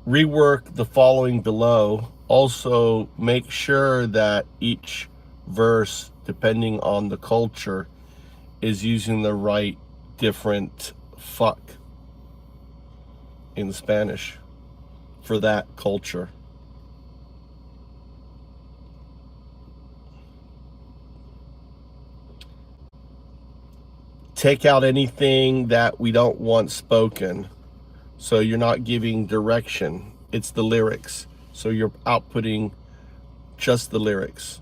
Rework the following below. Also, make sure that each verse, depending on the culture, is using the right different fuck in Spanish for that culture. Take out anything that we don't want spoken. So you're not giving direction, it's the lyrics. So you're outputting just the lyrics.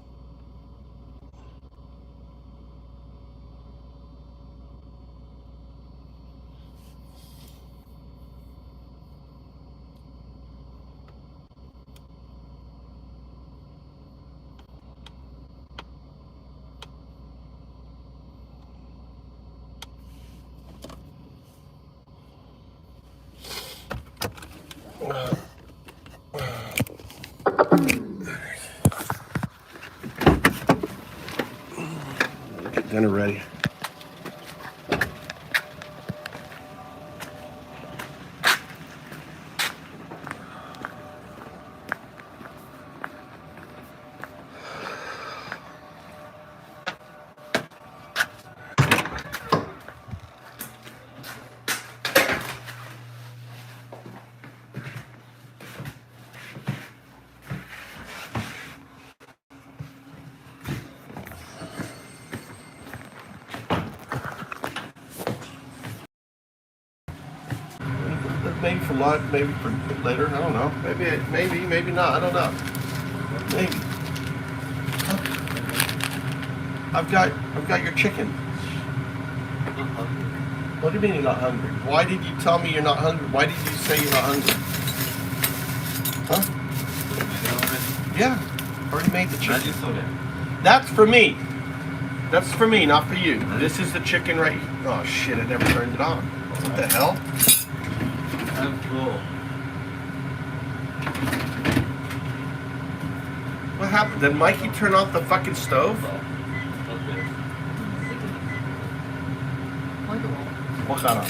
Get dinner ready. Maybe for lunch, maybe for later. I don't know. Maybe not. I don't know. Maybe. I've got your chicken. What do you mean you're not hungry? Why did you tell me you're not hungry? Why did you say you're not hungry? Huh? Yeah. Already made the chicken. That's for me. That's for me, not for you. This is the chicken right here. Oh shit, I never turned it on. What the hell? I'm full. What happened? Did Mikey turn off the fucking stove? What kind of?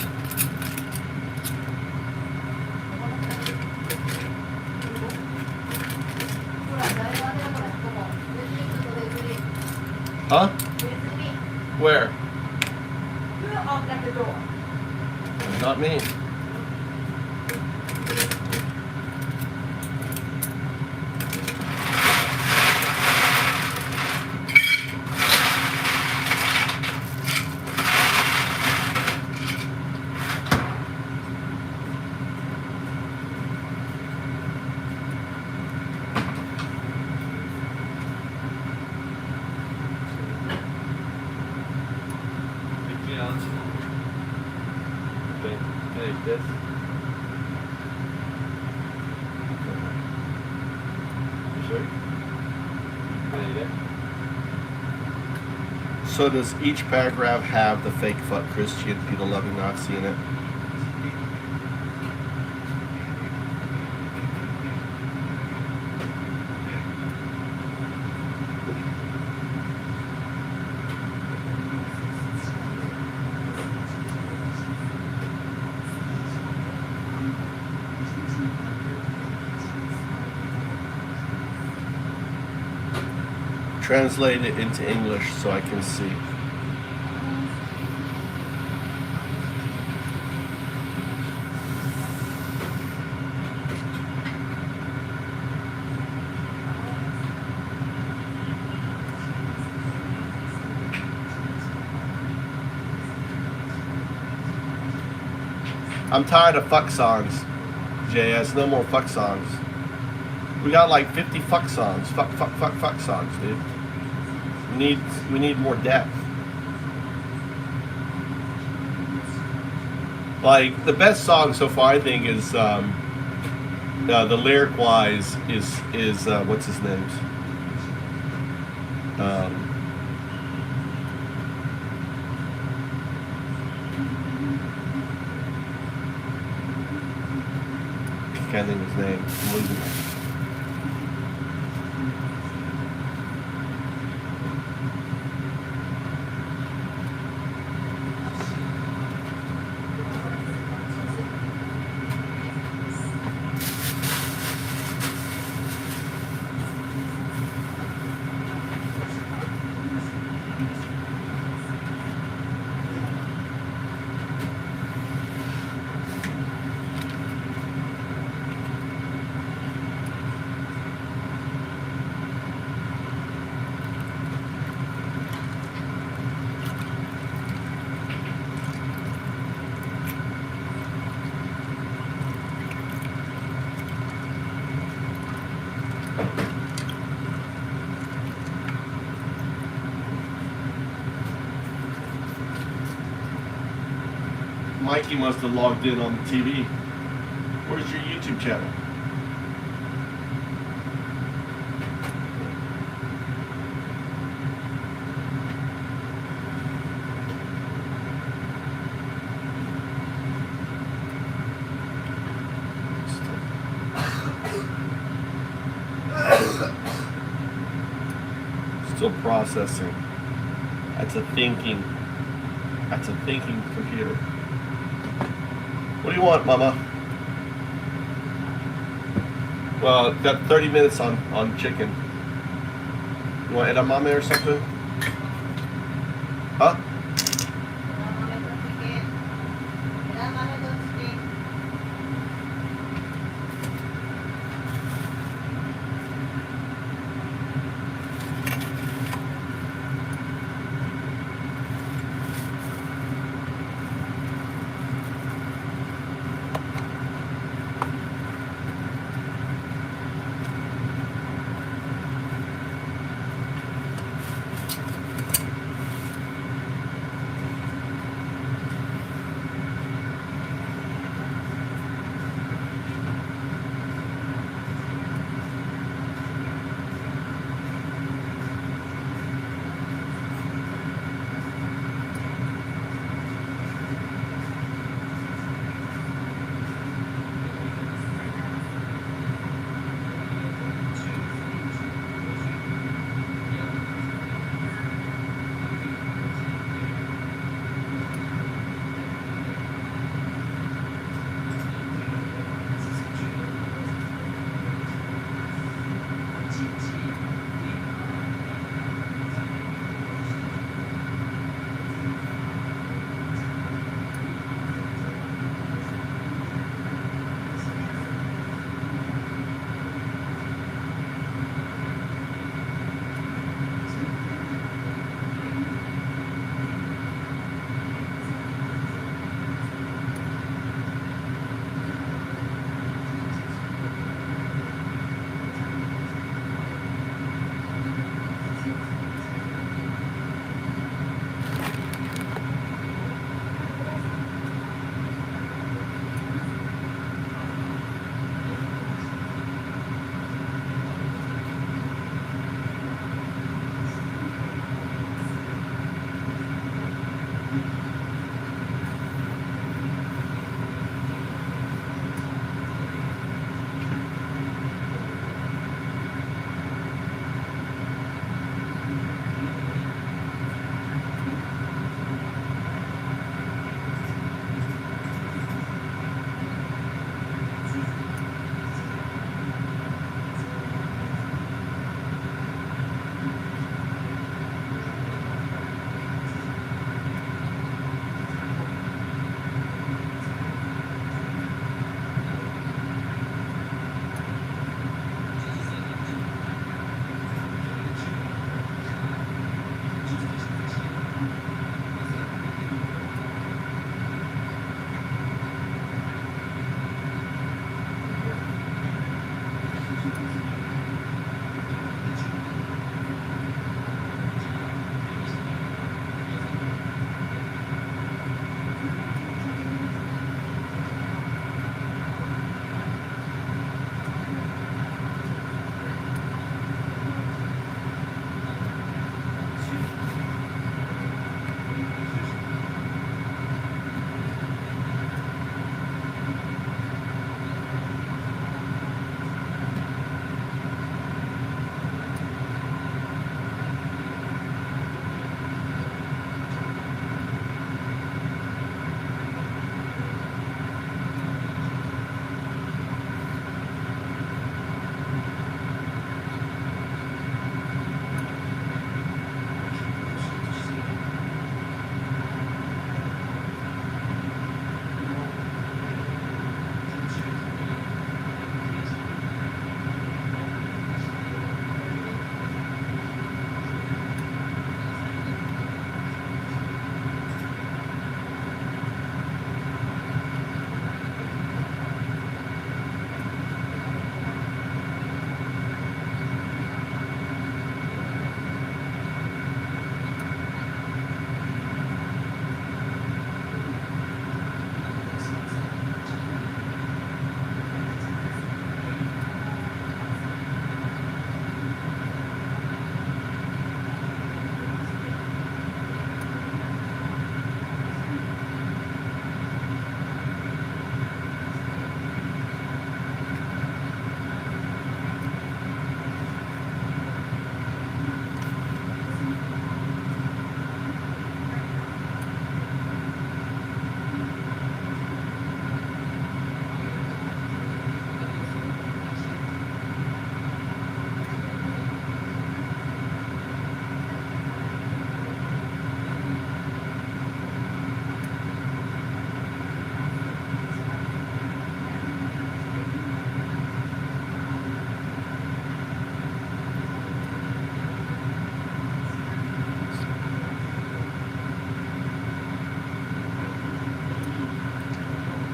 Huh? Where? Not me. Like this. You sure? So does each paragraph have the fake fuck Christian, pedo loving Nazi in it? Translate it into English so I can see. I'm tired of fuck songs, JS. No more fuck songs. We got like 50 fuck songs. Fuck songs, dude. We need more depth. Like the best song so far, I think, is the lyric wise is what's his name? I can't think of his name. I'm losing it. Mikey must have logged in on the TV. Where's your YouTube channel? Still processing. That's a thinking computer. What do you want, Mama? Well, got 30 minutes on chicken. You want edamame or something? Huh?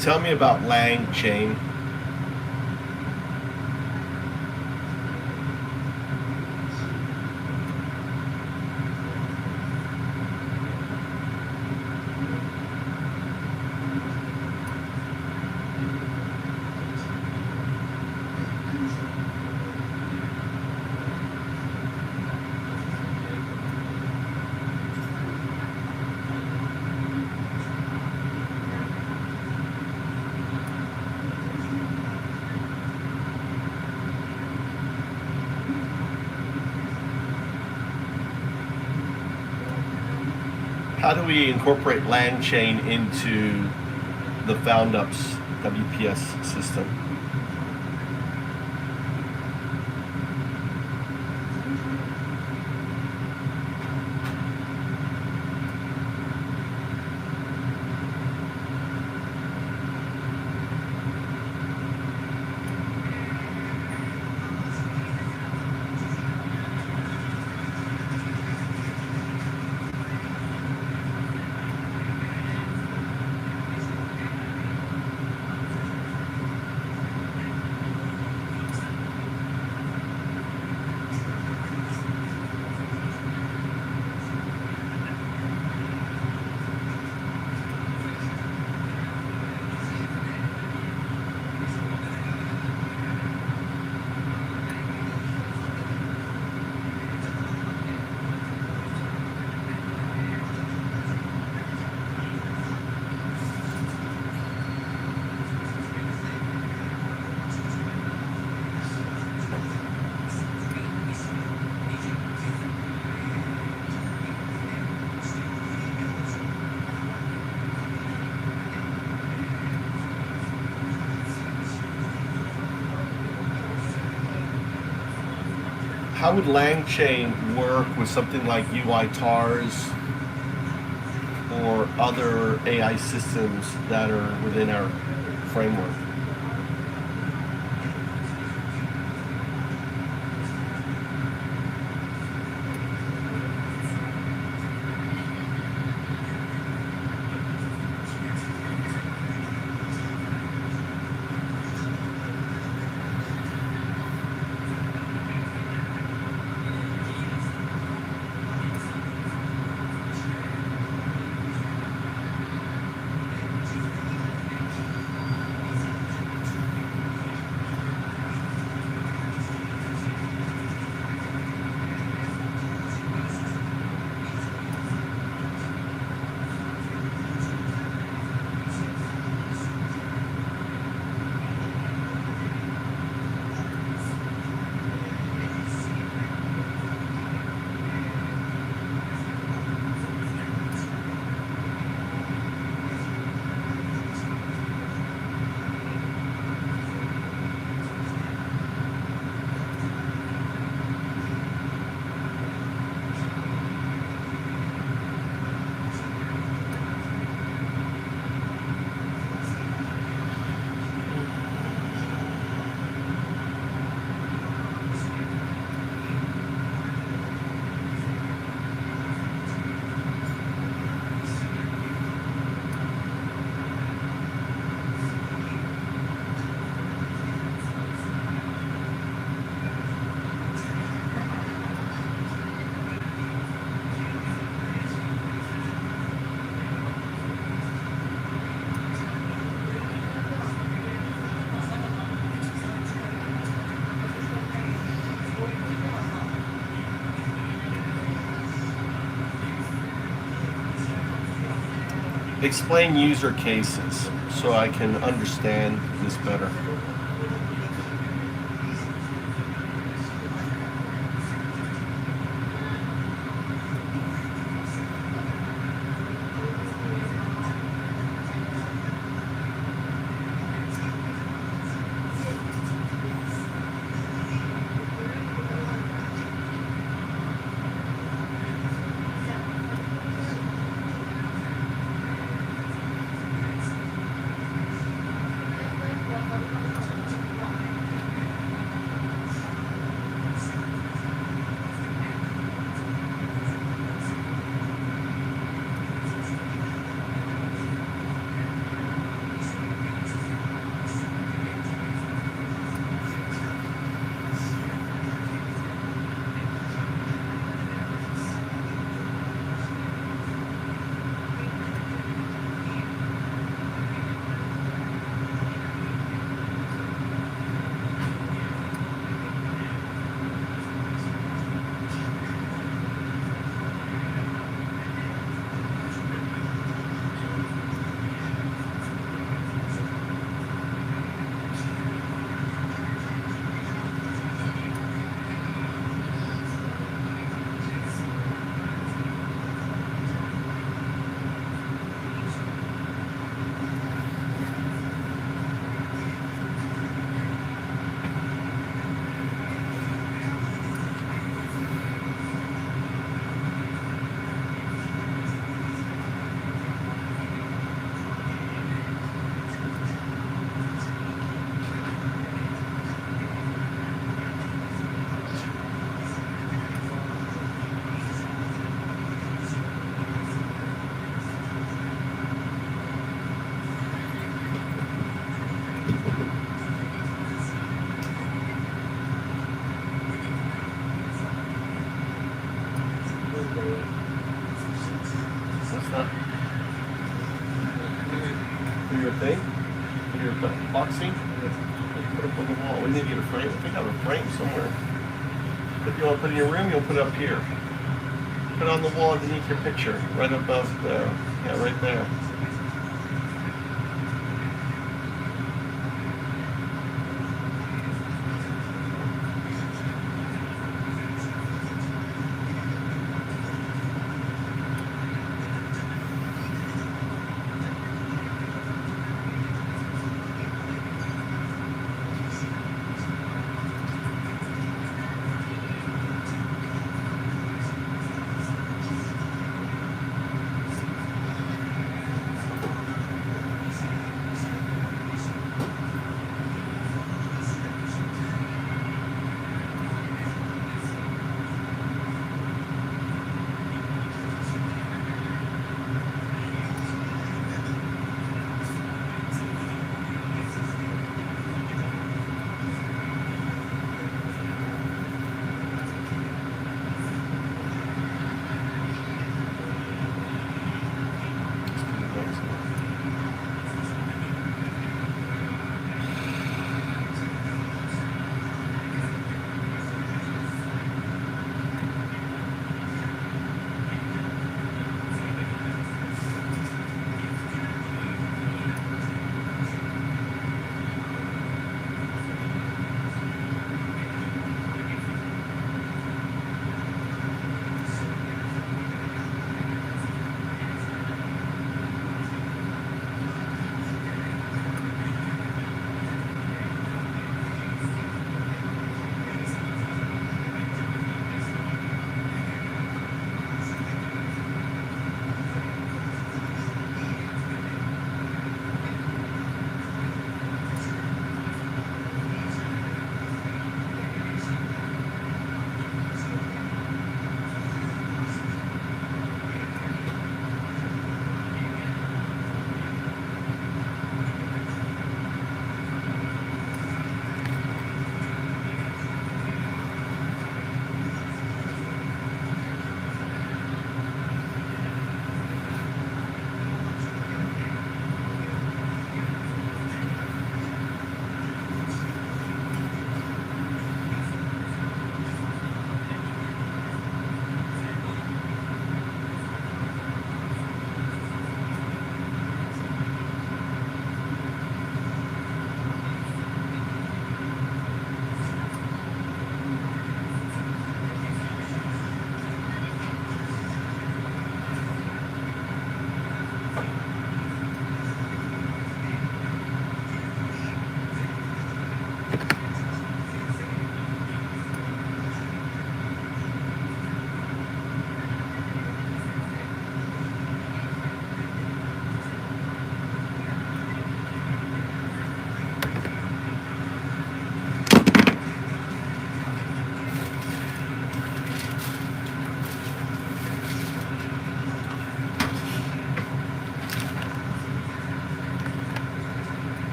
Tell me about LangChain. How do we incorporate LangChain into the FoundUps WPS system? How would LangChain work with something like UiTARS or other AI systems that are within our framework? Explain user cases so I can understand this better. For your thing? For your boxing? Put it up on the wall. We need to get a frame. I think I have a frame somewhere. If you want to put it in your room, you'll put it up here. Put it on the wall underneath your picture. Right above there. Yeah, right there.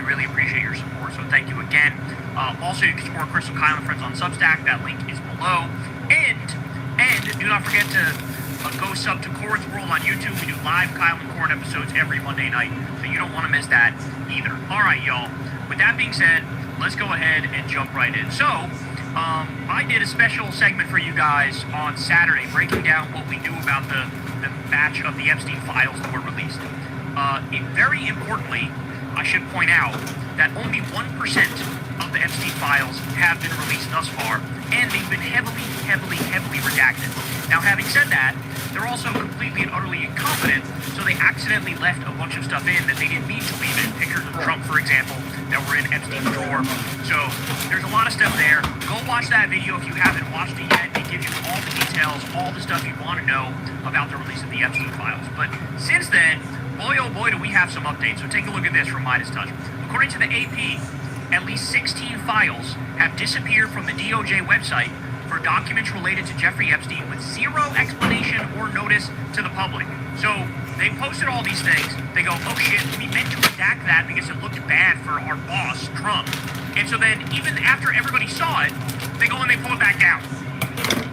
We really appreciate your support, so thank you again. Also, you can support Crystal Kyle and Friends on Substack. That link is below. And do not forget to go sub to Corin's World on YouTube. We do live Kyle and Corin episodes every Monday night, so you don't want to miss that either. All right, y'all. With that being said, let's go ahead and jump right in. So, I did a special segment for you guys on Saturday, breaking down what we knew about the batch of the Epstein files that were released. Very importantly, I should point out that only 1% of the Epstein files have been released thus far, and they've been heavily redacted. Now, having said that, they're also completely and utterly incompetent, so they accidentally left a bunch of stuff in that they didn't need to leave in. Pictures of Trump, for example, that were in Epstein's drawer. So there's a lot of stuff there. Go watch that video if you haven't watched it yet. It gives you all the details, all the stuff you want to know about the release of the Epstein files. But since then, boy oh boy do we have some updates. So take a look at this from Midas Touch. According to the AP, at least 16 files have disappeared from the DOJ website for documents related to Jeffrey Epstein with zero explanation or notice to the public. So they posted all these things. They go, oh shit, we meant to redact that because it looked bad for our boss, Trump. And so then even after everybody saw it, they go and they pull it back down.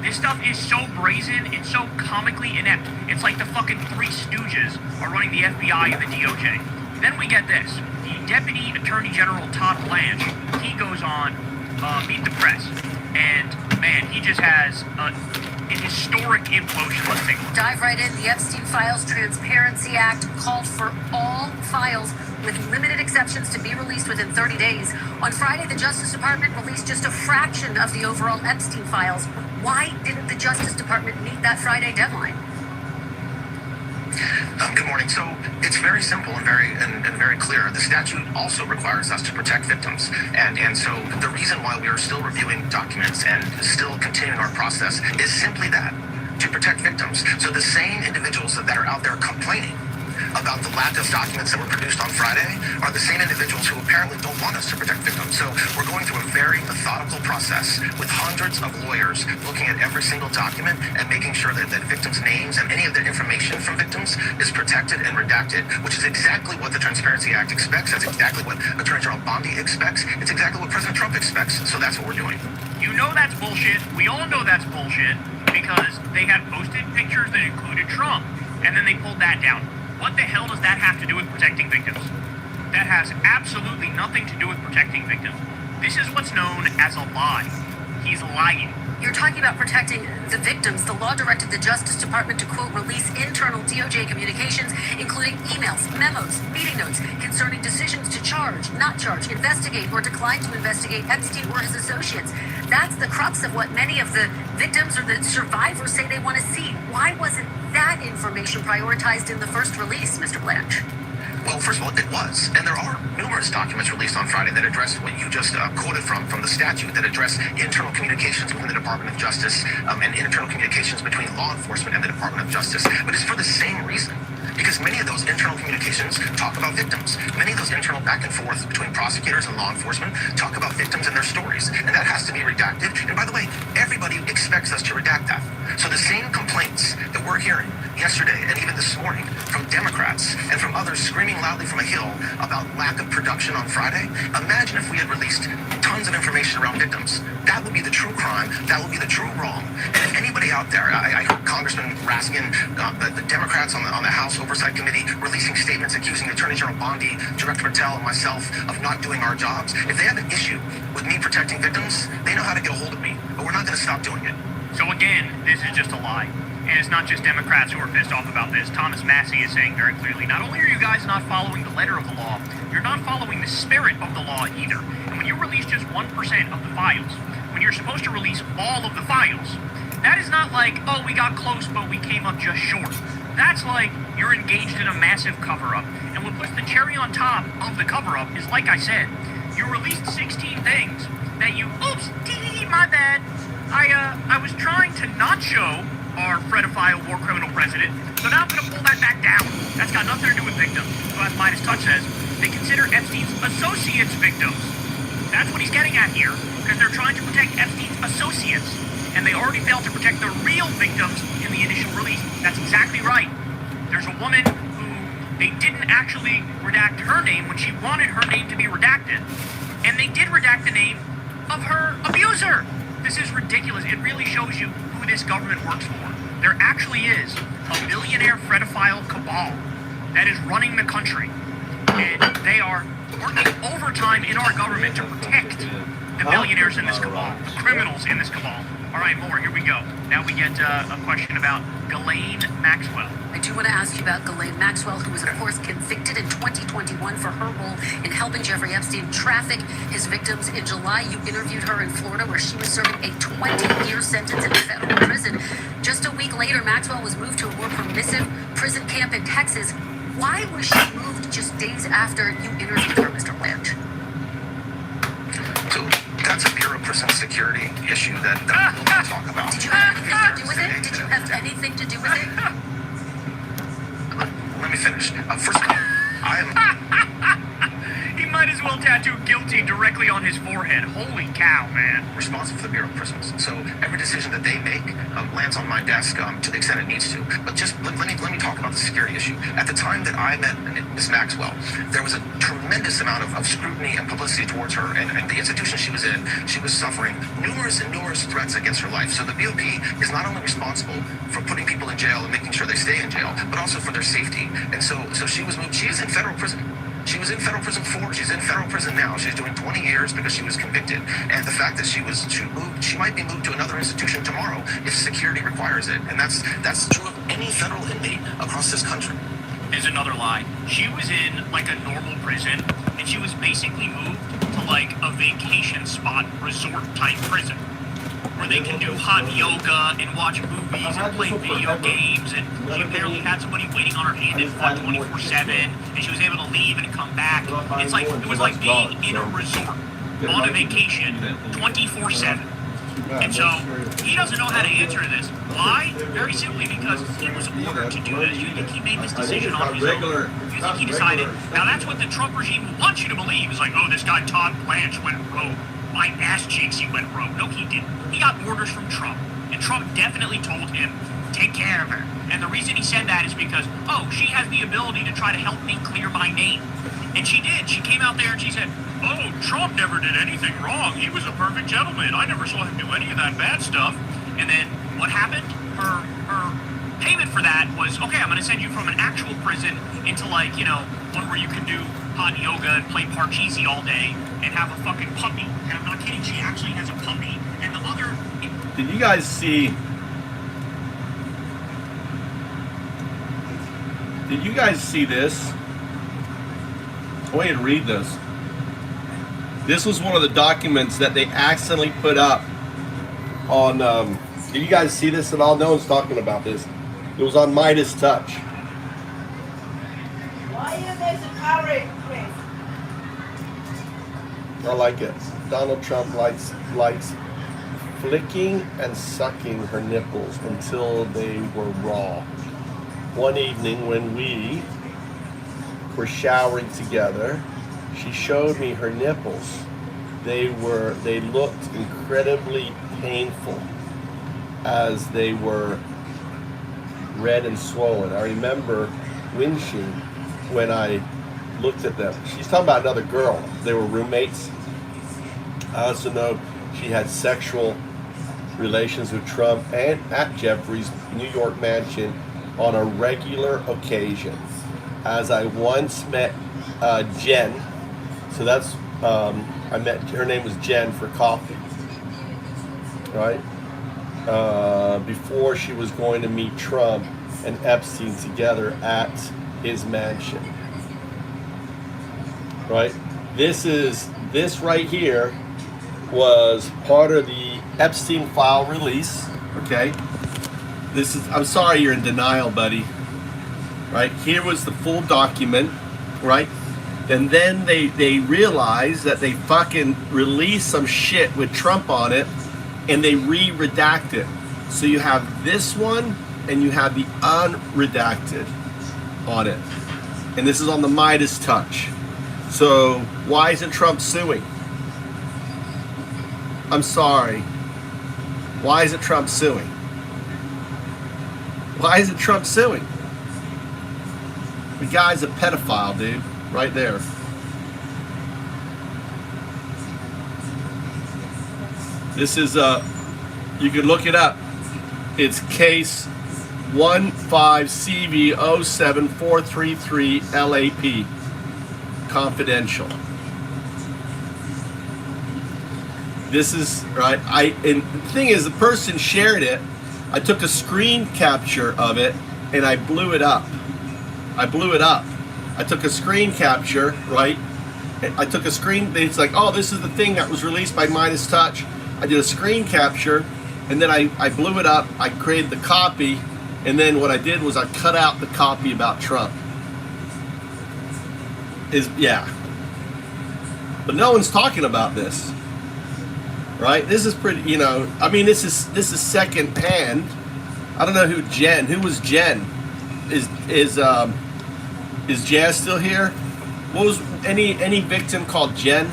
This stuff is so brazen, it's so comically inept. It's like the fucking Three Stooges are running the FBI and the DOJ. Then we get this. The Deputy Attorney General Todd Blanche, he goes on Meet the Press. And man, he just has an historic implosion. Let's take a look. Dive right in. The Epstein Files Transparency Act called for all files with limited exceptions to be released within 30 days. On Friday, the Justice Department released just a fraction of the overall Epstein files. Why didn't the Justice Department meet that Friday deadline? Good morning. So it's very simple and very clear. The statute also requires us to protect victims, and so the reason why we are still reviewing documents and still continuing our process is simply that, to protect victims. So the same individuals that are out there complaining about the lack of documents that were produced on Friday are the same individuals who apparently don't want us to protect victims. So we're going through a very methodical process with hundreds of lawyers looking at every single document and making sure that victims' names and any of their information from victims is protected and redacted, which is exactly what the Transparency Act expects. That's exactly what Attorney General Bondi expects. It's exactly what President Trump expects. So that's what we're doing. You know that's bullshit. We all know that's bullshit because they had posted pictures that included Trump, and then they pulled that down. What the hell does that have to do with protecting victims? That has absolutely nothing to do with protecting victims. This is what's known as a lie. He's lying. You're talking about protecting the victims. The law directed the Justice Department to, quote, release internal DOJ communications, including emails, memos, meeting notes concerning decisions to charge, not charge, investigate, or decline to investigate Epstein or his associates. That's the crux of what many of the victims or the survivors say they want to see. Why wasn't that information prioritized in the first release, Mr. Blanche? Well, first of all, it was. And there are numerous documents released on Friday that address what you just quoted from the statute, that address internal communications within the Department of Justice and internal communications between law enforcement and the Department of Justice. But it's for the same reason. Because many of those internal communications talk about victims. Many of those internal back and forth between prosecutors and law enforcement talk about victims and their stories. And that has to be redacted. And by the way, everybody expects us to redact that. So the same complaints that we're hearing yesterday and even this morning from Democrats and from others screaming loudly from a hill about lack of production on Friday, imagine if we had released tons of information around victims. That would be the true crime. That would be the true wrong. And if anybody out there, I heard Congressman Raskin, the Democrats on the House Oversight Committee releasing statements accusing Attorney General Bondi, Director Patel, and myself of not doing our jobs. If they have an issue with me protecting victims, they know how to get a hold of me. But we're not going to stop doing it. So again, this is just a lie. And it's not just Democrats who are pissed off about this. Thomas Massey is saying very clearly, not only are you guys not following the letter of the law, you're not following the spirit of the law either. And when you release just 1% of the files, when you're supposed to release all of the files, that is not like, oh, we got close, but we came up just short. That's like you're engaged in a massive cover-up. And what puts the cherry on top of the cover-up is, like I said, you released 16 things that you, oops, my bad. I was trying to not show our Fredophile war criminal president, so now I'm going to pull that back down. That's got nothing to do with victims. So as Midas Touch says, they consider Epstein's associates victims. That's what he's getting at here, because they're trying to protect Epstein's associates, and they already failed to protect the real victims in the initial release. That's exactly right. There's a woman who they didn't actually redact her name when she wanted her name to be redacted. And they did redact the name of her abuser. This is ridiculous. It really shows you who this government works for. There actually is a billionaire pedophile cabal that is running the country. And they are working overtime in our government to protect the billionaires in this cabal, the criminals in this cabal. All right, more. Here we go. Now we get a question about Ghislaine Maxwell. I do want to ask you about Ghislaine Maxwell, who was, of course, convicted in 2021 for her role in helping Jeffrey Epstein traffic his victims. In July, you interviewed her in Florida, where she was serving a 20-year sentence in a federal prison. Just a week later, Maxwell was moved to a more permissive prison camp in Texas. Why was she moved just days after you interviewed her, Mr. Blanche? So that's a Bureau of Prison Security issue that we'll not talk about. Did you have anything to do with it? Did you have anything to do with it? Let me finish. First of all, I am He might as well tattoo guilty directly on his forehead. Holy cow, man. responsible for the Bureau of Prisons. So every decision that they make lands on my desk to the extent it needs to. But just let me talk about the security issue. At the time that I met Ms. Maxwell, there was a tremendous amount of scrutiny and publicity towards her, and the institution she was in, she was suffering numerous threats against her life. So the BOP is not only responsible for putting people in jail and making sure they stay in jail, but also for their safety. And so she was moved. She is in federal prison. She was in federal prison before. She's in federal prison now. She's doing 20 years because she was convicted. And the fact that she might be moved to another institution tomorrow if security requires it. And that's true of any federal inmate across this country. Is another lie. She was in like a normal prison, and she was basically moved to like a vacation spot, resort type prison, where they can do hot yoga and watch movies and play video games, and she apparently had somebody waiting on her hand and 24/7, and she was able to leave and come back. It was like being in a resort on a vacation 24/7. And so he doesn't know how to answer this. Why? Very simply because he was ordered to do this. You think he made this decision on his own? You think he decided? Now that's what the Trump regime wants you to believe. It's like, oh, this guy Todd Blanche went rogue. My ass cheeks, he went rogue. No, he didn't. He got orders from Trump. And Trump definitely told him, take care of her. And the reason he said that is because, oh, she has the ability to try to help me clear my name. And she did. She came out there and she said, oh, Trump never did anything wrong. He was a perfect gentleman. I never saw him do any of that bad stuff. And then what happened? Her payment for that was, okay, I'm going to send you from an actual prison into like, one where you can do hot yoga and play Parcheesi all day and have a fucking puppy. And I'm not kidding, she actually has a puppy. And the other... Did you guys see... Did you guys see this? I want you to read this. This was one of the documents that they accidentally put up on... did you guys see this at all? No one's talking about this. It was on Midas Touch. Why you guys cover it, Chris? I like it. Donald Trump likes flicking and sucking her nipples until they were raw. One evening when we were showering together, she showed me her nipples. They looked incredibly painful as they were red and swollen. I remember winching when I looked at them. She's talking about another girl. They were roommates. I also know she had sexual relations with Trump and at Jeffrey's New York mansion on a regular occasion. As I once met Jen, so that's I met her name was Jen for coffee, right? Before she was going to meet Trump and Epstein together at his mansion, right? This right here was part of the Epstein file release, okay? I'm sorry you're in denial, buddy, right? Here was the full document, right? And then they realized that they fucking released some shit with Trump on it, and they re-redact it. So you have this one, and you have the unredacted on it. And this is on the Midas Touch. So why isn't Trump suing? I'm sorry. Why isn't Trump suing? Why isn't Trump suing? The guy's a pedophile, dude. Right there. This is you can look it up. It's case 15CV07433 LAP. Confidential. This is right. And the thing is, the person shared it. I took a screen capture of it and I blew it up. I took a screen capture, right? I took a screen. It's like, oh, this is the thing that was released by Midas Touch. I did a screen capture, and then I blew it up. I created the copy, and then what I did was I cut out the copy about Trump. Yeah. But no one's talking about this, right? This is pretty, you know. I mean, this is second hand. I don't know who Jen. Who was Jen? Is Jazz still here? What was any victim called Jen?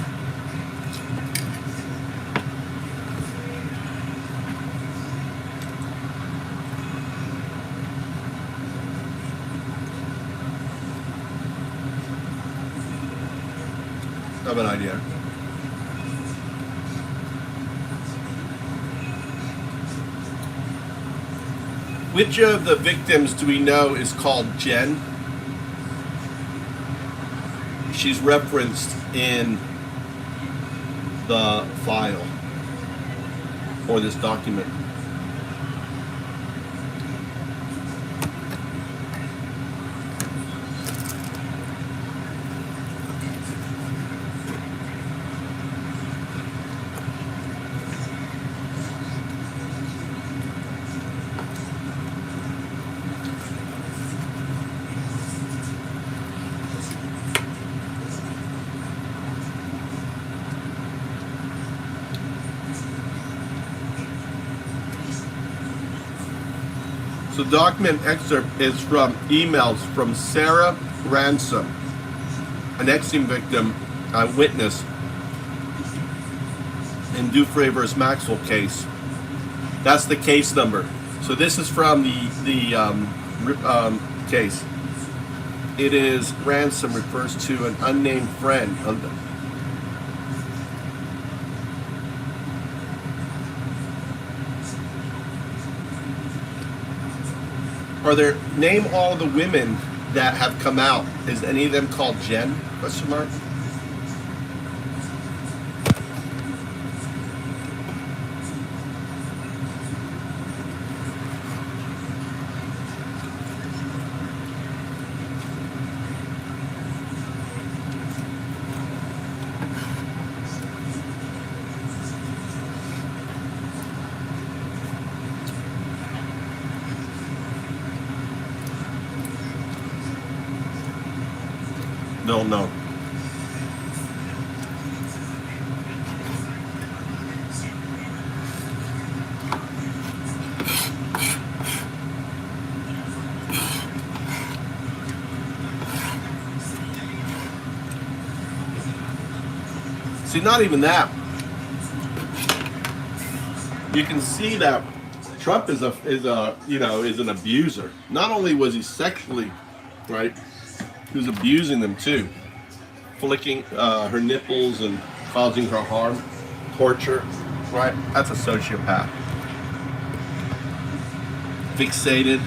I have an idea. Which of the victims do we know is called Jen? She's referenced in the file or this document. So document excerpt is from emails from Sarah Ransom, an exing victim, witness in Dufresne versus Maxwell case. That's the case number. So this is from the case. It is Ransom refers to an unnamed friend of the. Are there, name all the women that have come out. Is any of them called Jen? Question mark. No. See, not even that. You can see that Trump is an abuser. Not only was he sexually, right? He was abusing them too, flicking her nipples and causing her harm, torture, right? That's a sociopath. Fixated.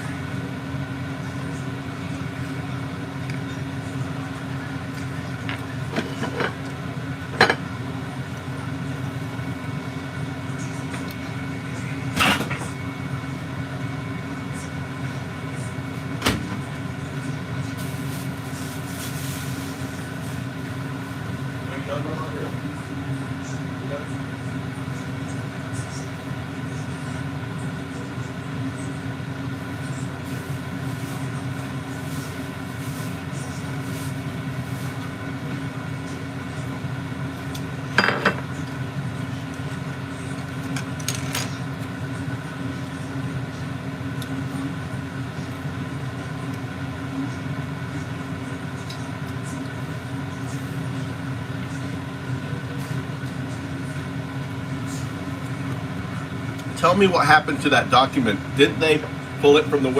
Tell me what happened to that document. Didn't they pull it from the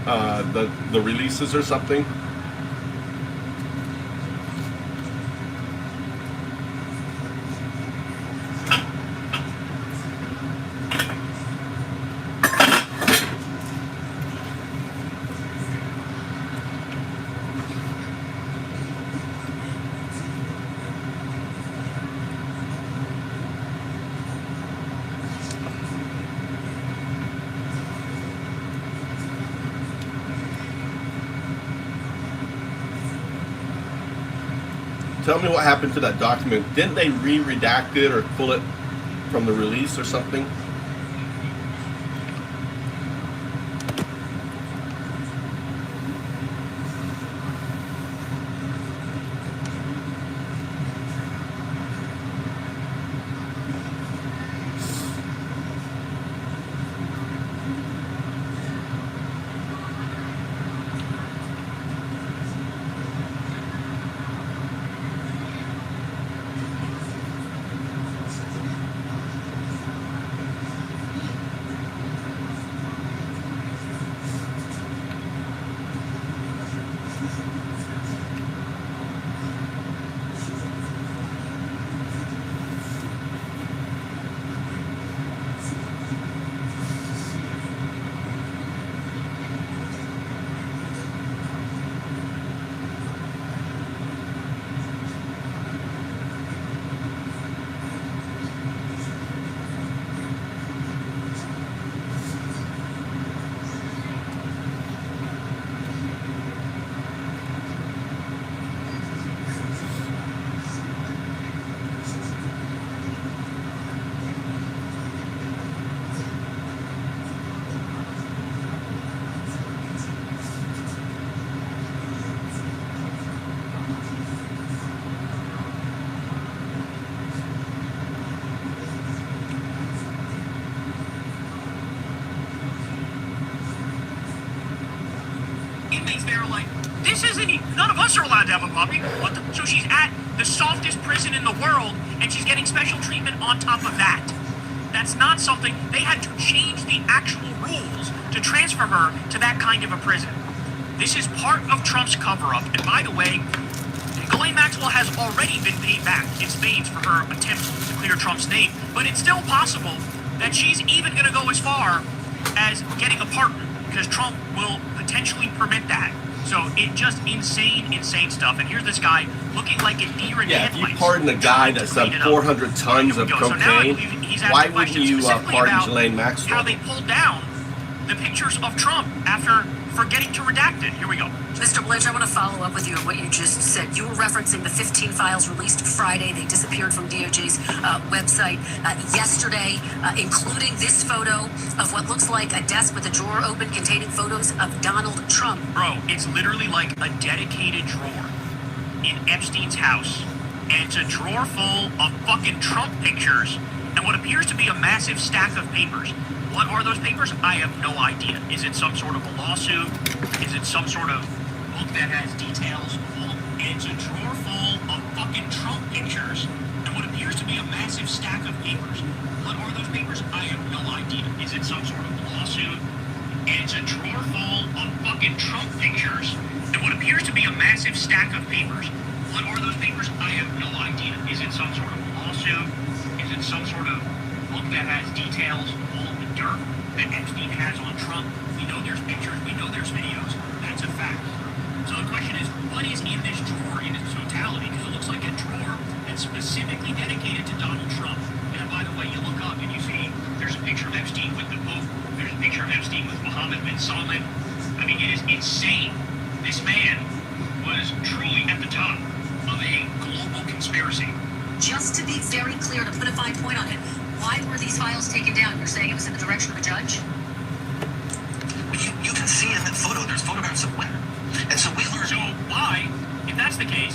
the releases or something. Tell me what happened to that document. Didn't they re-redact it or pull it from the release or something? Inmates there are like, this isn't, none of us are allowed to have a puppy. What the? So she's at the softest prison in the world, and she's getting special treatment on top of that. That's not something, they had to change the actual rules to transfer her to that kind of a prison. This is part of Trump's cover-up, and by the way, Ghislaine Maxwell has already been paid back in spades for her attempt to clear Trump's name, but it's still possible that she's even going to go as far as getting a partner, because Trump will potentially permit that. So it just insane stuff. And here's this guy looking like a deer in Yeah, if headlights. you pardon a guy that's done 400 tons of So now I cocaine, believe he's asking why wouldn't questions you specifically pardon about Ghislaine how Maxwell? they pulled down the pictures of Trump after forgetting to redact it. Here we go. Mr. Blanch, I want to follow up with you on what you just said. You were referencing the 15 files released Friday. They disappeared from DOJ's website yesterday, including this photo of what looks like a desk with a drawer open containing photos of Donald Trump. Bro, it's literally like a dedicated drawer in Epstein's house. And it's a drawer full of fucking Trump pictures and what appears to be a massive stack of papers. What are those papers? I have no idea. Is it some sort of a lawsuit? Is it some sort of book that has details? And it's a drawer full of fucking Trump pictures and what appears to be a massive stack of papers. What are those papers? I have no idea. Is it some sort of lawsuit? And it's a drawer full of fucking Trump pictures and what appears to be a massive stack of papers. What are those papers? I have no idea. Is it some sort of lawsuit? Is it some sort of book that has details? Dirt that Epstein has on Trump. We know there's pictures, we know there's videos. That's a fact. So the question is, what is in this drawer in its totality? Because it looks like a drawer that's specifically dedicated to Donald Trump. And by the way, you look up and you see there's a picture of Epstein with the Pope. There's a picture of Epstein with Mohammed bin Salman. I mean, it is insane. This man was truly at the top of a global conspiracy. Just to be very clear, to put a fine point on it, why were these files taken down? You're saying it was in the direction of a judge? You can see in that photo, there's photographs of women. And so we learned... So why, if that's the case,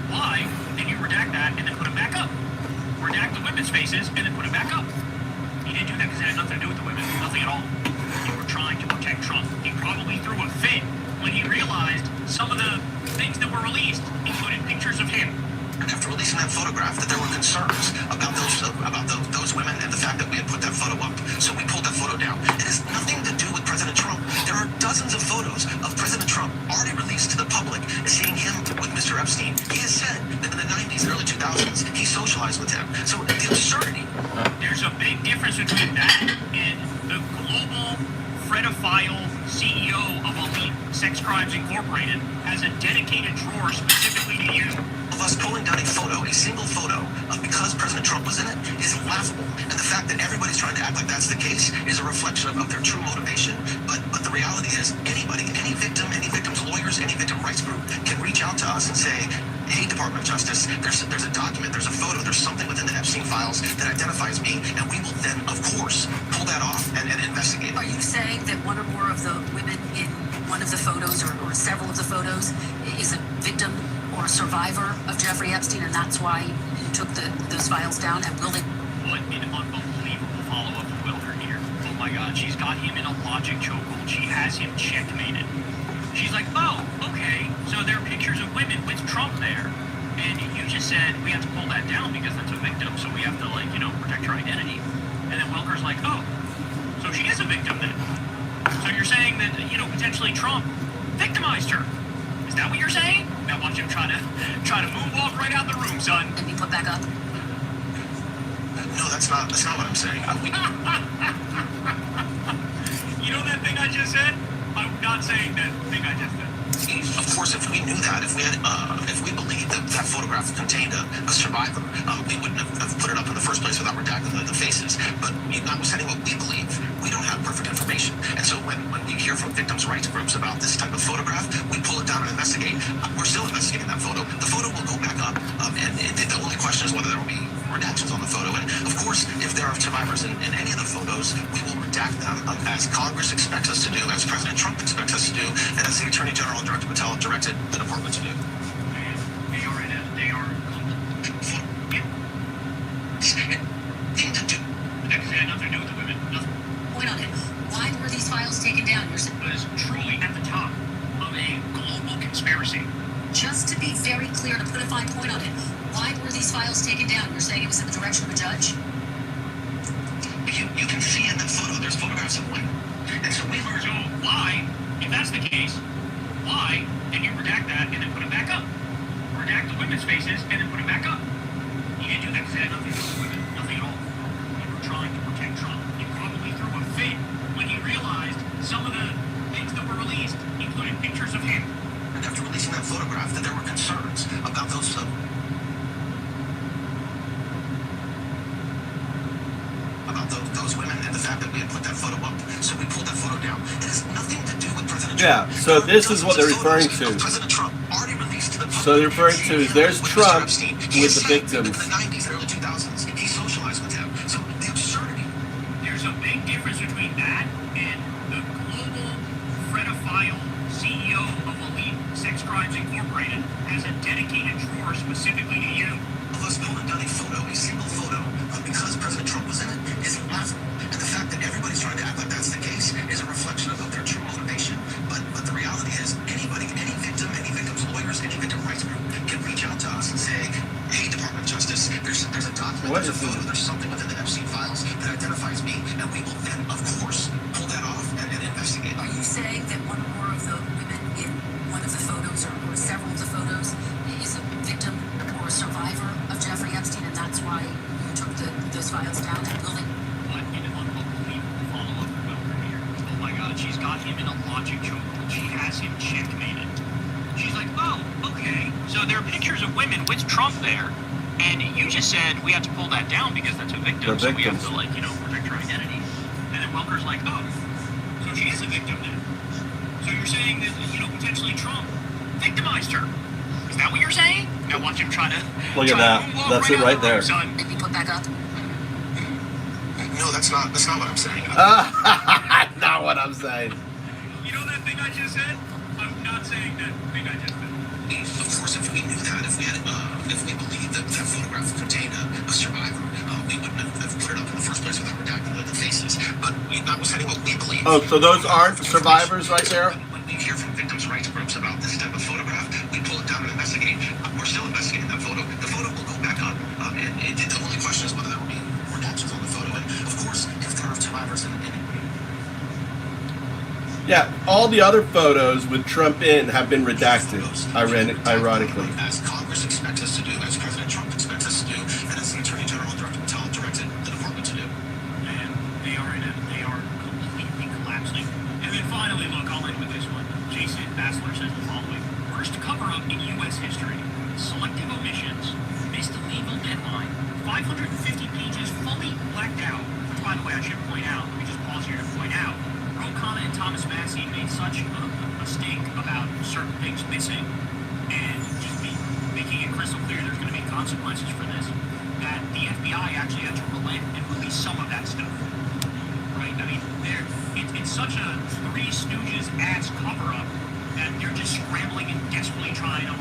why did you redact that and then put it back up? Redact the women's faces and then put it back up. You didn't do that because it had nothing to do with the women. Nothing at all. You were trying to protect Trump. He probably threw a fit when he realized some of the things that were released included pictures of him. After releasing that photograph, that there were concerns about those women and the fact that we had put that photo up. So we pulled that photo down. It has nothing to do with President Trump. There are dozens of photos photos of President Trump already released to the public, seeing him with Mr. Epstein. He has said that in the 90s and early 2000s, he socialized with him. So the absurdity. There's a big difference between that and the global Fredophile CEO of Elite Sex Crimes Incorporated has a dedicated drawer specifically to you. Of us pulling down a photo, a single photo, of because President Trump was in it, is laughable. And the fact that everybody's trying to act like that's the case is a reflection of their true motivation. But the reality is, anybody, any victim, any victim's lawyers, any victim rights group can reach out to us and say, hey, Department of Justice, there's a document, there's a photo, there's something within the Epstein files that identifies me, and we will then, of course, pull that off and investigate. Are you saying that one or more of the women in one of the photos or several of the photos is a victim or a survivor of Jeffrey Epstein, and that's why you took those files down? And will they? What an unbelievable follow-up to Wilder here. Oh my God, she's got him in a logic chokehold. She has him checkmated. She's like, oh, okay, so there are pictures of women with Trump there. And you just said we have to pull that down because that's a victim, so we have to, like, you know, protect her identity. And then Welker's like, oh, so she is a victim then. So you're saying that, you know, potentially Trump victimized her. Is that what you're saying? Now watch him try to moonwalk right out the room, son. And be put back up? No, that's not what I'm saying. You know that thing I just said? I'm not saying that thing I just said. Of course, if we knew that, if we believed that photograph contained a survivor, we wouldn't have put it up in the first place without redacting the faces. But notwithstanding what we believe, we don't have perfect information. And so when we hear from victims' rights groups about this type of photograph, we pull it down and investigate. We're still investigating that photo. The photo will go back up, and the only question is whether there will be redactions on the photo. And of course, if there are survivors in any of the photos, we will redact them as Congress expects us to do, as President Trump expects us to do, and as the Attorney General Director Patel directed the department to do. They are in it. They are. Thing to do. That had nothing to do with the women. Nothing. Point on it. Why were these files taken down? You're saying. It is truly at the top of a global conspiracy. Just to be very clear, to put a fine point on it, why were these files taken down? You're saying it was in the direction of a judge? You can see in that photo, there's photographs of women. And so we learned. So why, if that's the case, why did you redact that and then put it back up? Redact the women's faces and then put it back up. You didn't do that because it had nothing to do with women. Nothing at all. You were trying to protect Trump. You probably threw a fit when he realized some of the things that were released included pictures of him. And after releasing that photograph, that there were concerns about those women and the fact that we had put that photo up. So we pulled that photo down. It has nothing to do with President Trump. Yeah, so this is what they're referring to. President Trump already released to the public. So they're referring to, there's Trump with the victims. In the 90s and early 2000s, he socialized with him. So the absurdity. There's a big difference between that and the global Fredophile CEO of Elite Sex Crimes Incorporated has a dedicated drawer specifically to you. Of us pulling down a photo, a single photo, because President Trump was in it, is laughable. And the fact that everybody's trying to act like that's the case is a reflection of their true motivation. But the reality is, anybody, any victim's lawyers, any victim rights group can reach out to us and say, hey, Department of Justice, there's a document, there's a photo, there's something within the Epstein files that identifies me, and we will then, of course, pull that off and investigate. Are you saying that one or more of the women in one of the photos or several of the photos is a victim or a survivor of Jeffrey Epstein, and that's why you took those files down and will they? What an unbelievable follow-up to Welker here. Oh my God, she's got him in a logic chokehold. She has him checkmated. She's like, oh, okay, so there are pictures of women with Trump there, and you just said we have to pull that down because that's a victim, so we have to, like, you know, protect her identity. And then Welker's like, oh, so she is a victim then. So you're saying that, you know, potentially Trump victimized her. Is that what you're saying? Now watch him try to. Look at that. That's it right there. And be put back up? No, that's not what I'm saying. Not what I'm saying. You know that thing I just said? I'm not saying that thing I just said. Of course, if we knew that, if we believed that photograph contained a survivor, we wouldn't have put it up in the first place without redacting the faces. But notwithstanding what we believe. Oh, so those aren't survivors right there? When we hear from victims' rights groups about this type of photograph, we pull it down and investigate. We're still investigating that photo. The photo will go back up, and the only question is whether there will be redactions on the photo. And of course, if there are survivors in Yeah, all the other photos with Trump in have been redacted, ironically. As Congress expects us to do, as President Trump expects us to do, and as the Attorney General directed the department to do. And they are completely collapsing. And then finally, look, I'll end with this one. Jason Bassler says the following: worst cover-up in U.S. history. Selective omissions, missed a legal deadline, 550 pages fully blacked out. Which, by the way, I should point out. Let me just pause here to point out. Ro Khanna and Thomas Massie made such a mistake about certain things missing, and just making it crystal clear there's going to be consequences for this, that the FBI actually had to relent and release some of that stuff. Right? I mean, it's such a Three Stooges-ass cover-up that they're just scrambling and desperately trying to,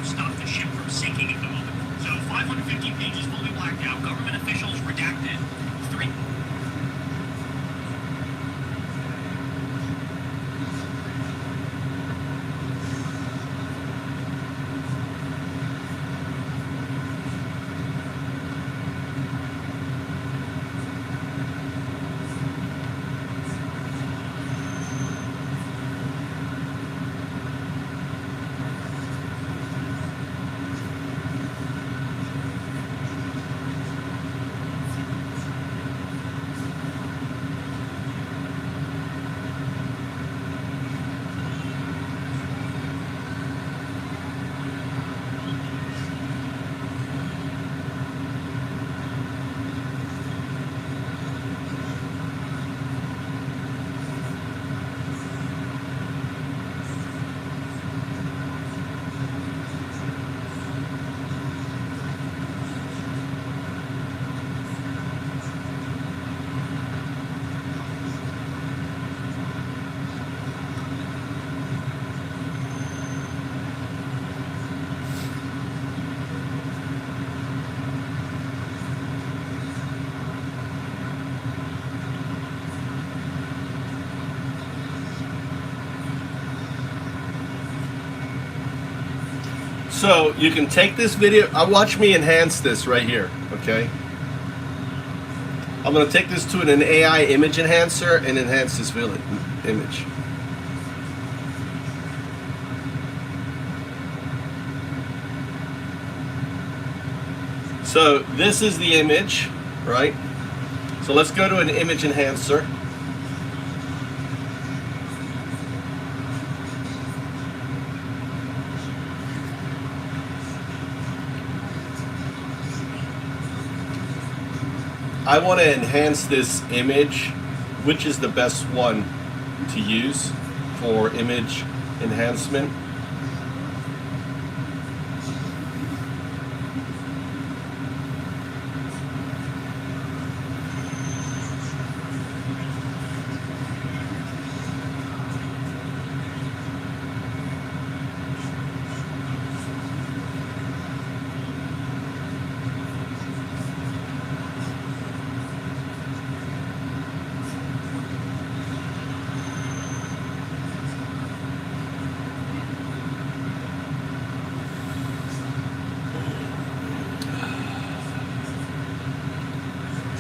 stop the ship from sinking at the moment. So 550 pages fully blacked out, government officials redacted, So you can take this video. Watch me enhance this right here, okay? I'm going to take this to an AI image enhancer and enhance this image. So this is the image, right? So let's go to an image enhancer. I want to enhance this image. Which is the best one to use for image enhancement?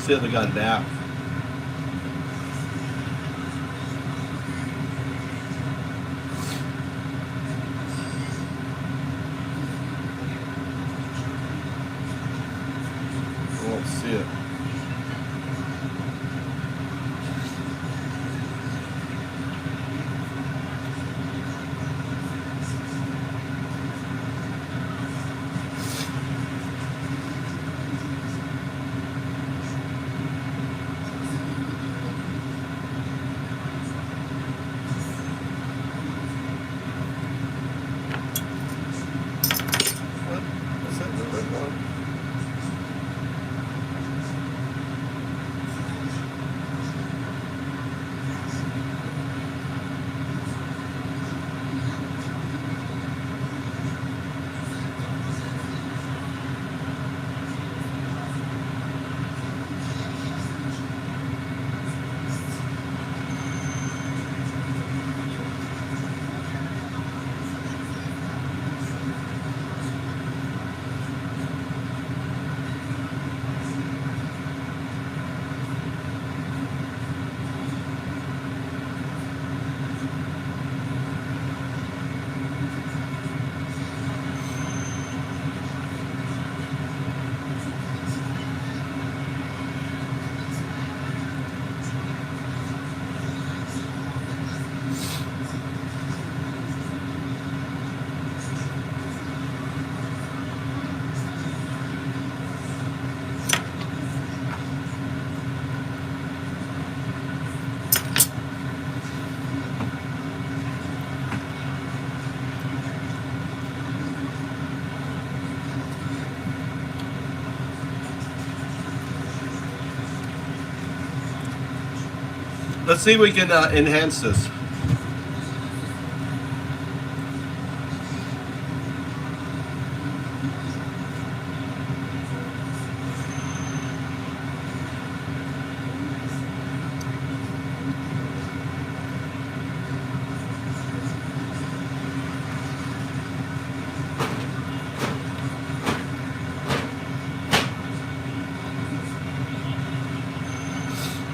See if they got that. Let's see it. Let's see if we can enhance this.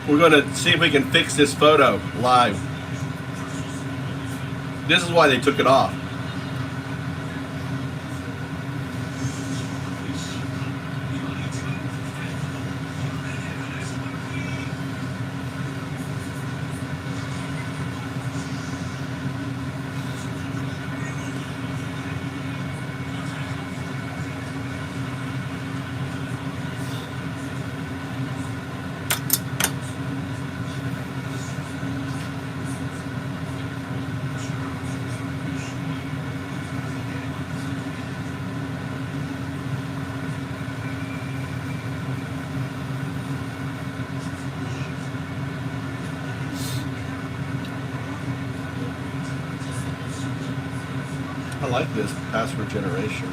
We're going to see if we can fix this photo live. This is why they took it off. I like this password generation.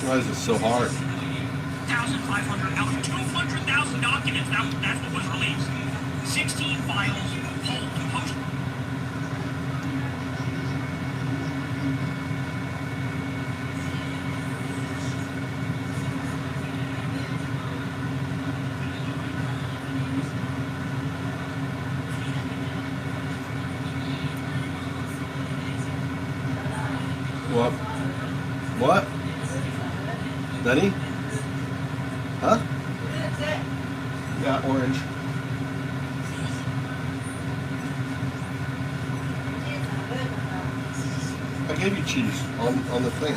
Why is it so hard? 1,500 out of 200,000 documents. That's what was released. 16 files pulled post. What? What? Danny? Huh? Yeah, orange. I gave you cheese on the thing.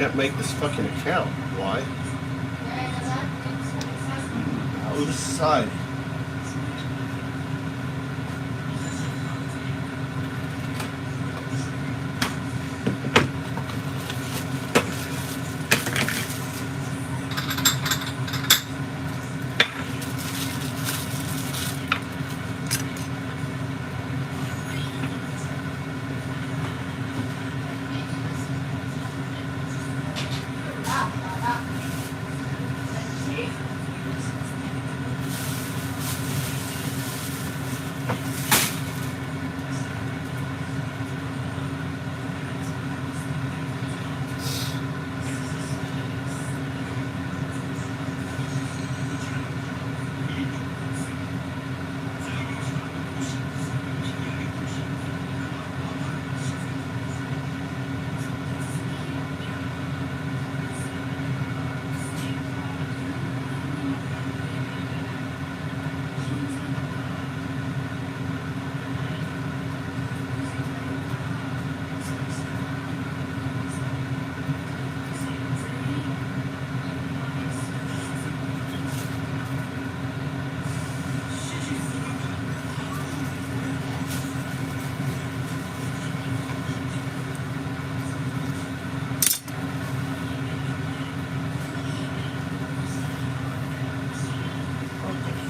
can't make this fucking account. Why? Out of society.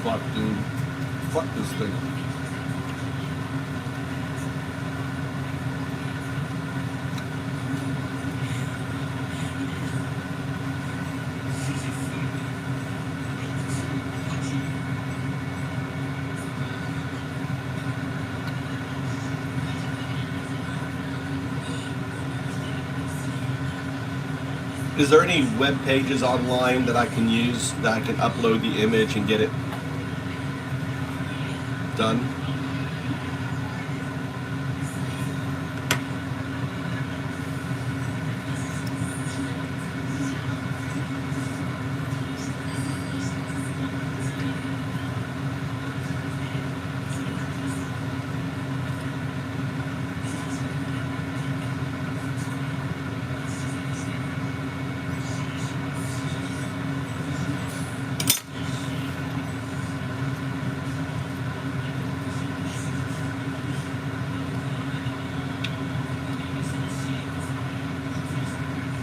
Fuck, dude. Fuck this thing. Is there any web pages online that I can use that I can upload the image and get it done?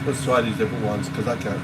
Let's try these different ones because I can't.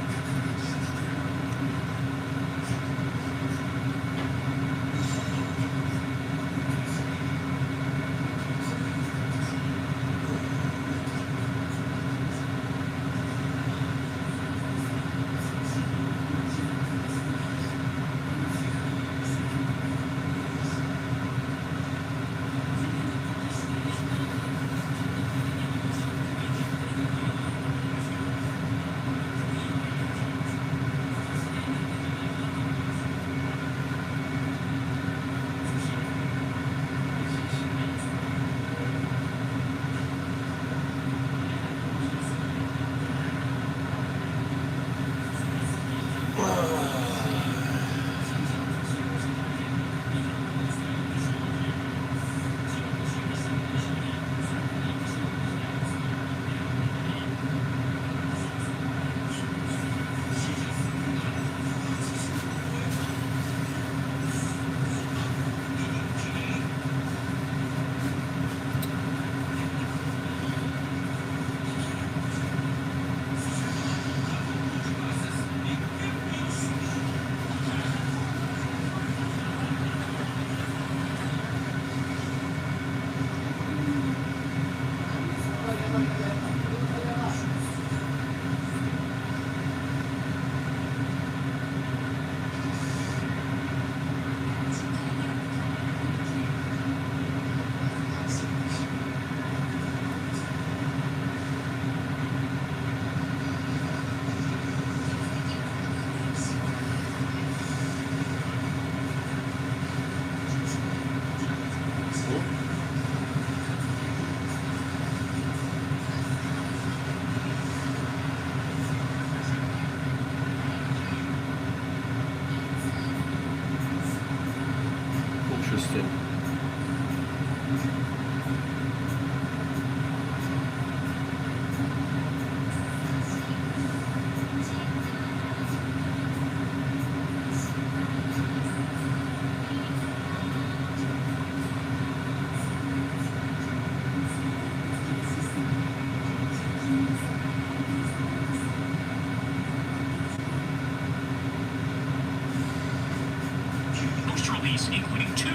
release, including 2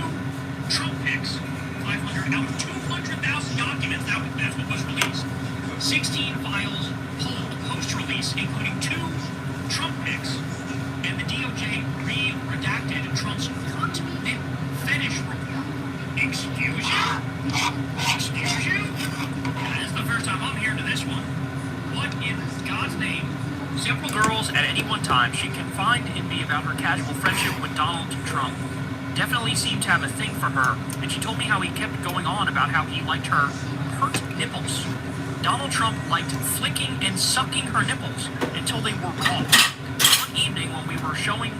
Trump pics, 500 out of 200,000 documents. That's what was released. 16 files pulled post-release, including 2 Trump pics, and the DOJ re-redacted Trump's hurt nip fetish report. Excuse you? Excuse you? That is the first time I'm hearing of this one. What in God's name? Several girls at any one time she confided in me about her casual friendship with Donald Trump. Definitely seemed to have a thing for her, and she told me how he kept going on about how he liked her hurt nipples. Donald Trump liked flicking and sucking her nipples until they were raw. One evening when we were showering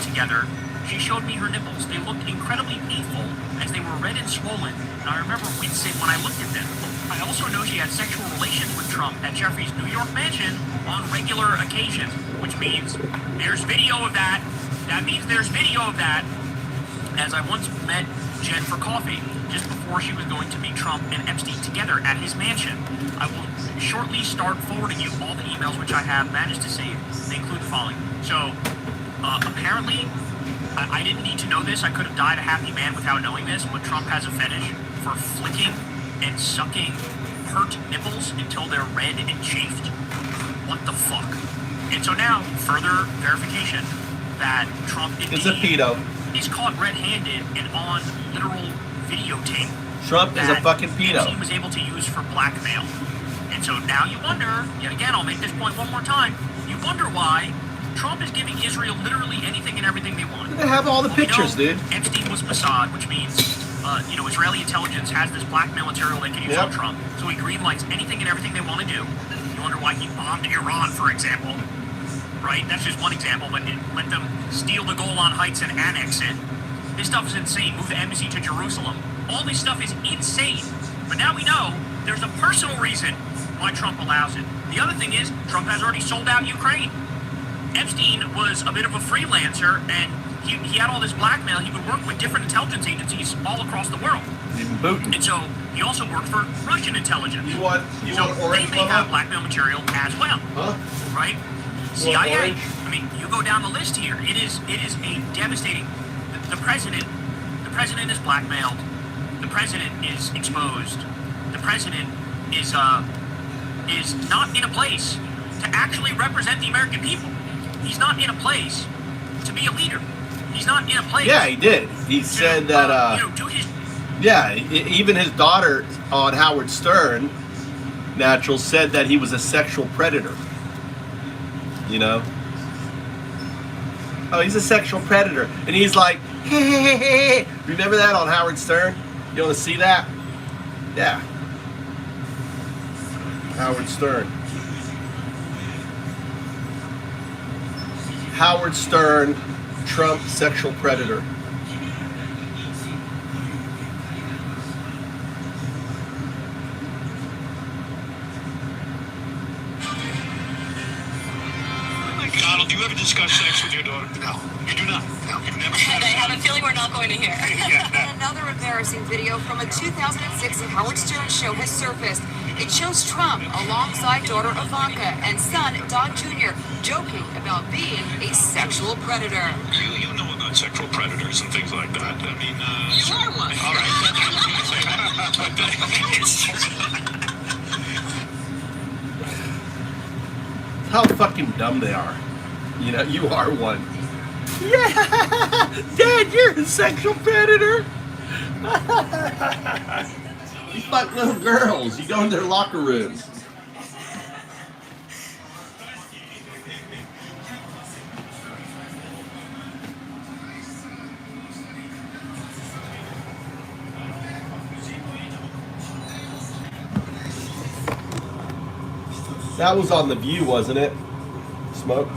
together, she showed me her nipples. They looked incredibly painful as they were red and swollen, and I remember wincing when I looked at them. I also know she had sexual relations with Trump at Jeffrey's New York mansion on regular occasions, which means there's video of that. That means there's video of that. As I once met Jen for coffee, just before she was going to meet Trump and Epstein together at his mansion. I will shortly start forwarding you all the emails which I have managed to save. They include the following. So, apparently, I didn't need to know this. I could have died a happy man without knowing this, but Trump has a fetish for flicking and sucking hurt nipples until they're red and chafed. What the fuck? And so now, further verification that Trump is a pedo. Is caught red-handed and on literal videotape. Trump is a fucking pedo. He was able to use for blackmail. And so now you wonder, yet again, I'll make this point one more time, you wonder why Trump is giving Israel literally anything and everything they want. They have all the pictures, dude. Epstein was Mossad, which means, Israeli intelligence has this blackmail material they can use on Trump. So he greenlights anything and everything they want to do. You wonder why he bombed Iran, for example. Right? That's just one example, but let them steal the Golan Heights and annex it. This stuff is insane. Move the embassy to Jerusalem. All this stuff is insane. But now we know there's a personal reason why Trump allows it. The other thing is, Trump has already sold out Ukraine. Epstein was a bit of a freelancer, and he had all this blackmail. He would work with different intelligence agencies all across the world. Even Putin. And so he also worked for Russian intelligence. You want orange? They have blackmail material as well. Huh? Right? CIA. I mean, you go down the list here. It is a devastating. The president is blackmailed. The president is exposed. The president is not in a place to actually represent the American people. He's not in a place to be a leader. He's not in a place. Yeah, he did. He said that. Do his. Yeah, even his daughter on Howard Stern, Natural, said that he was a sexual predator. You know? Oh, he's a sexual predator. And he's like, hey. Remember that on Howard Stern? You want to see that? Yeah. Howard Stern. Howard Stern, Trump, sexual predator. Donald, do you ever discuss sex with your daughter? No. You do not? No. You've never said I have a feeling we're not going to hear. Another embarrassing video from a 2006 Howard Stern show has surfaced. It shows Trump alongside daughter Ivanka and son Don Jr. joking about being a sexual predator. You know about sexual predators and things like that. I mean, You are one. All right. How fucking dumb they are. You know, you are one. Yeah! Dad, you're a sexual predator! You fuck little girls. You go in their locker rooms. That was on The View, wasn't it? Smoke?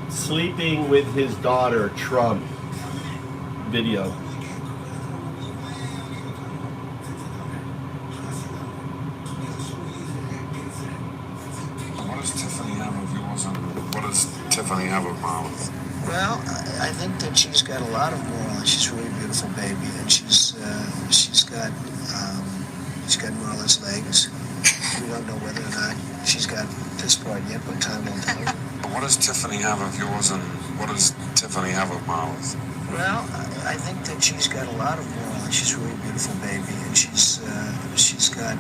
Sleeping with his daughter, Trump. Video. What does Tiffany have of yours and what does Tiffany have of Molly's? Well, I think that she's got a lot of moral. She's a really beautiful baby, and she's got Marla's legs. We don't know whether or not she's got this part yet, but time will tell. But what does Tiffany have of yours, and what does Tiffany have of Marla's? Well, I think that she's got a lot of Marla. She's a really beautiful baby, and she's got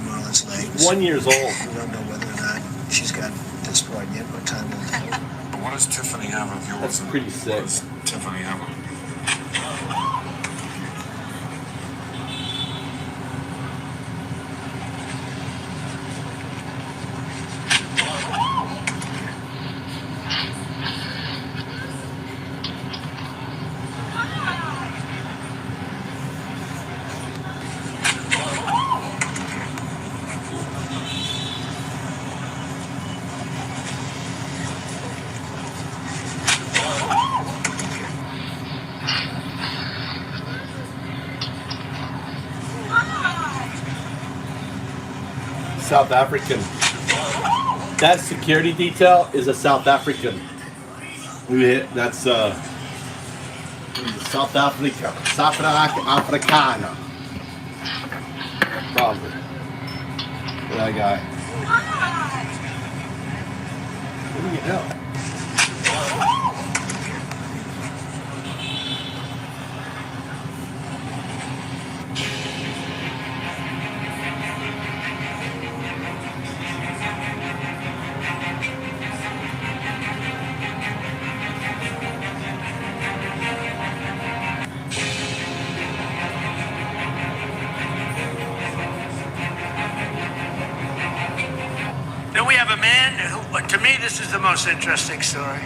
Marla's legs. 1 year old. We don't know whether or not she's got this part yet, but time will tell. But what does Tiffany have of yours? That's and pretty sick. What does Tiffany have of? South African. That security detail is a South African. That's South Africa. South Africana. Probably. That guy. What do you know? Then we have a man who, to me, this is the most interesting story.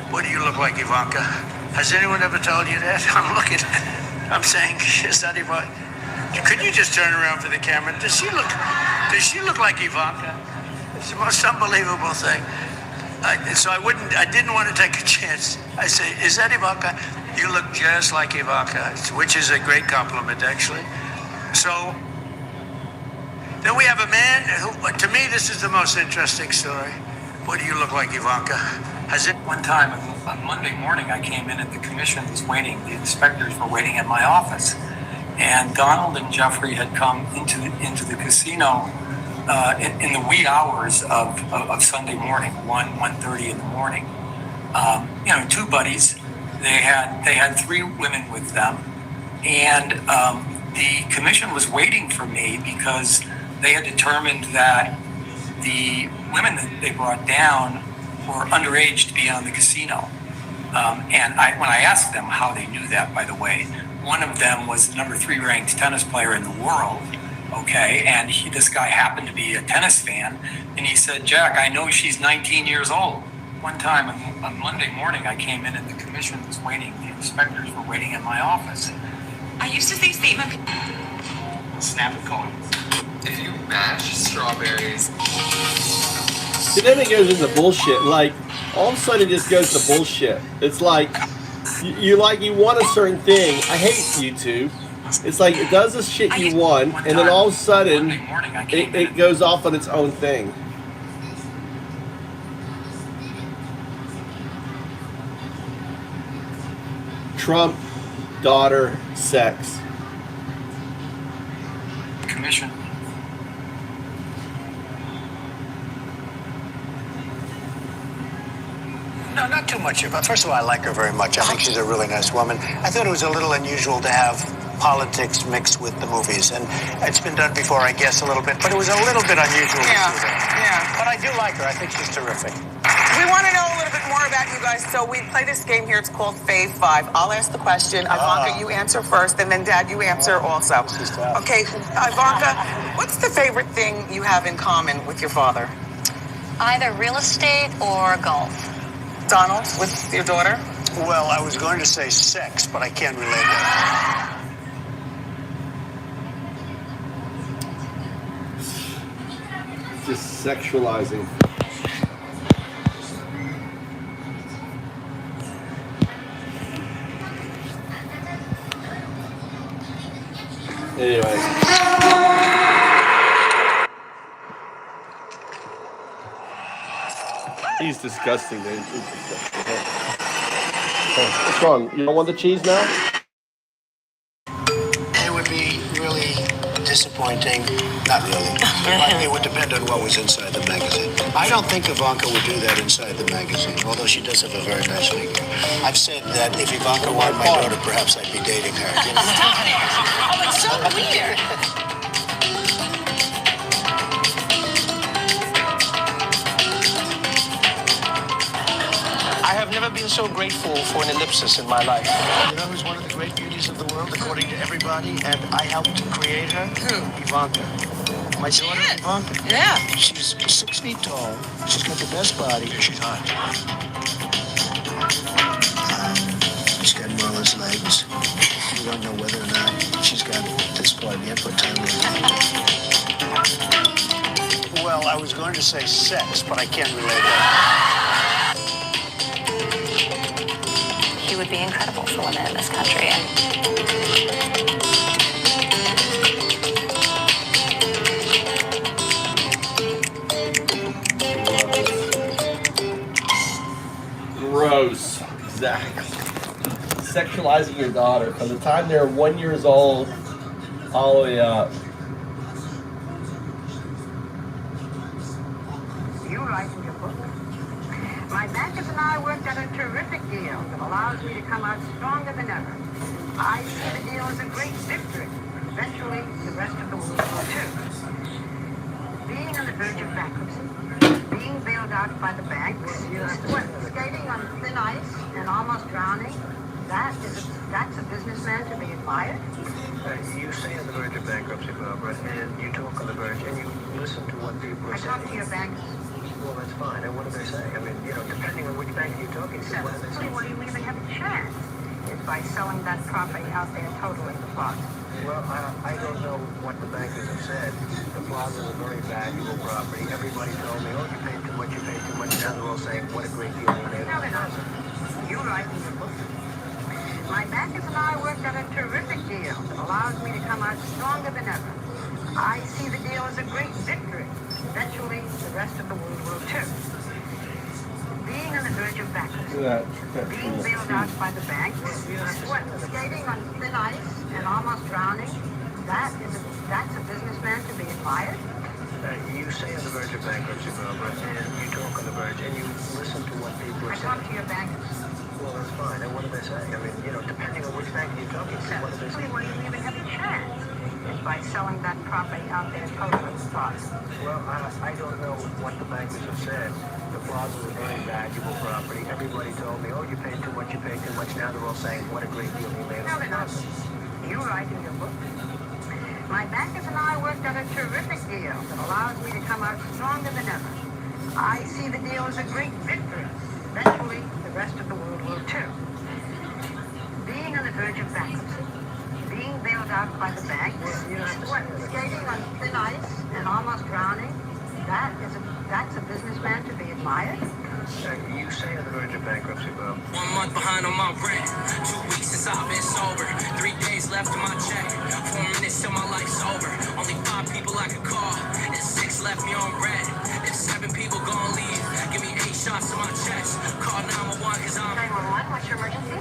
What do you look like, Ivanka? Has anyone ever told you that? I'm looking. I'm saying, is that Ivanka? Could you just turn around for the camera? Does she look like Ivanka? It's the most unbelievable thing. So I didn't want to take a chance. I say, is that Ivanka? You look just like Ivanka, which is a great compliment, actually. So then we have a man who, to me, this is the most interesting story. What do you look like, Ivanka? Has it? One time on Monday morning, I came in and the commission was waiting. The inspectors were waiting at my office, and Donald and Jeffrey had come into the casino in the wee hours of Sunday morning, 1:30 in the morning. Two buddies. They had three women with them, and the commission was waiting for me because they had determined that the women that they brought down were underage to be on the casino. And when I asked them how they knew that, by the way, one of them was the number 3 ranked tennis player in the world, okay? And this guy happened to be a tennis fan. And he said, Jack, I know she's 19 years old. One time on Monday morning, I came in and the commission was waiting. The inspectors were waiting in my office. I used to think statement. Snap a coin. If you mash strawberries. See, then it goes into bullshit. Like, all of a sudden it just goes to bullshit. It's like, you want a certain thing. I hate YouTube. It's like, it does the shit you want, and then all of a sudden, it goes off on its own thing. Trump, daughter, sex. Commission. No, not too much. First of all, I like her very much. I think she's a really nice woman. I thought it was a little unusual to have politics mixed with the movies, and it's been done before, I guess, a little bit, but it was a little bit unusual to do that. Yeah. But I do like her. I think she's terrific. We want to know a little bit more about you guys. So we play this game here. It's called Fave 5. I'll ask the question. Ivanka, you answer first, and then Dad, you answer also. Okay, Ivanka, what's the favorite thing you have in common with your father? Either real estate or golf. Donald, with your daughter? Well, I was going to say sex, but I can't relate that. Just sexualizing. Anyway. He's disgusting, dude. He's disgusting. Oh, what's wrong? You don't want the cheese now? It would be really disappointing? Not really. It would depend on what was inside the magazine. I don't think Ivanka would do that inside the magazine, although she does have a very nice figure. I've said that if Ivanka were my daughter, perhaps I'd be dating her. You know? Oh, it's so weird. I have never been so grateful for an ellipsis in my life. You know who's one of the great beauties of the world, according to everybody, and I helped to create her? Who? Ivanka. My daughter, Ivanka. Yeah. She's 6 feet tall. She's got the best body. She's hot. She's got marvelous legs. We don't know whether or not she's got this part yet, but time will tell. Well, I was going to say sex, but I can't relate that. She would be incredible for women in this country. Gross. Exactly. Sexualizing your daughter from the time they're 1 year old all the way up. You write in your book. My bankers and I worked out a terrific deal that allows me to come out stronger than ever. I see the deal as a great victory. Eventually, the rest of the world will too. Being on the verge of bankruptcy, being bailed out by the banks, skating on thin ice and almost drowning, that's a businessman to be admired. You say on the verge of bankruptcy, Barbara, and you talk on the verge, and you listen to what people are I saying. talk to your bankers. Well, that's fine. And what do they say? I mean, you know, depending on which bank you're talking to, what do they say? What do you even have a chance? Is by selling that property out there totally the plaza. Well, I don't know what the bankers have said. The plaza is a very valuable property. Everybody told me, oh, you paid too much, you paid too much. Now they're all saying, what a great deal you made. No, they're not. You write in your book. My bankers and I worked out a terrific deal that allows me to come out stronger than ever. I see the deal as a great victory. Eventually, the rest of the world will too. Being on the verge of bankruptcy, being bailed out by the banks, skating on thin ice and almost drowning, that's a businessman to be admired. You say on the verge of bankruptcy, Barbara, and you talk on the verge, and you listen to what people are I saying. talk to your bankers. Well, that's fine. And what do they say? I mean, you know, depending on which bank you're talking to, what do they say? What do you even have a chance? Is by selling that property out there totally the plaza. Well, I don't know what the bankers have said. The plaza is a very valuable property. Everybody told me, oh, you paid too much, you paid too much. Now they're all saying, what a great deal you made. No, they're not. You write in your book. My bankers and I worked out a terrific deal that allows me to come out stronger than ever. I see the deal as a great victory. Eventually, the rest of the world will too. Being on the verge of bankruptcy, being bailed out by the banks, skating on thin ice and almost drowning, that's a businessman to be admired. You say on the verge of bankruptcy, Bob. 1 month behind on my rent. 2 weeks since I've been sober. 3 days left of my check. 4 minutes till my life's over. Only 5 people I could call. And 6 left me on red. If 7 people gon' leave, give me 8 shots to my chest. Call 911 cause I'm 911, what's your emergency?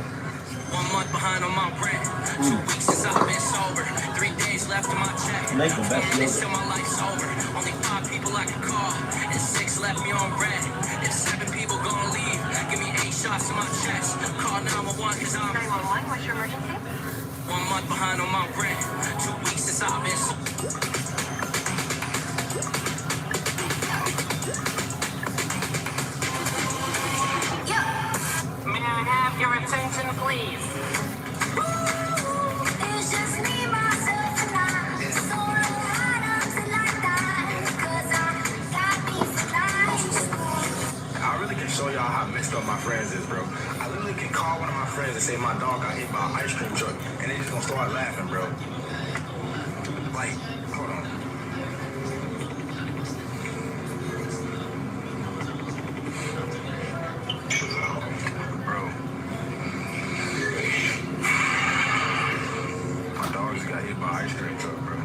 1 month behind on my rent. 2 weeks since I've been sober. 3 days left of my check. 4 minutes till my life's over. Only 5 people I could call. And 6 left me on red. If 7 people gon' leave, give me 8 shots to my chest. Call 911 cause I'm 911, what's your emergency? 1 month behind on my rent. 2 weeks since I've been sober. May I have your attention, please? It's just me, myself, and I. So long, until I die. 'Cause I got these lies. I really can show y'all how messed up my friends is, bro. I literally can call one of my friends and say my dog got hit by an ice cream truck, and they just gonna start laughing, bro. Like, hold on. Bro. My dog just got hit by an ice cream truck, bro.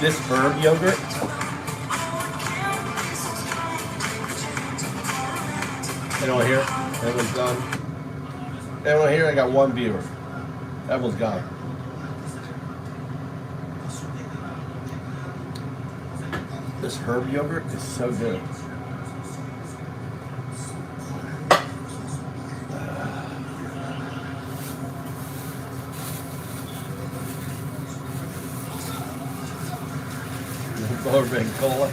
This herb yogurt. Anyone here? Everyone's gone. Everyone here? I got one viewer. Everyone's gone. This herb yogurt is so good. Bourbon cola.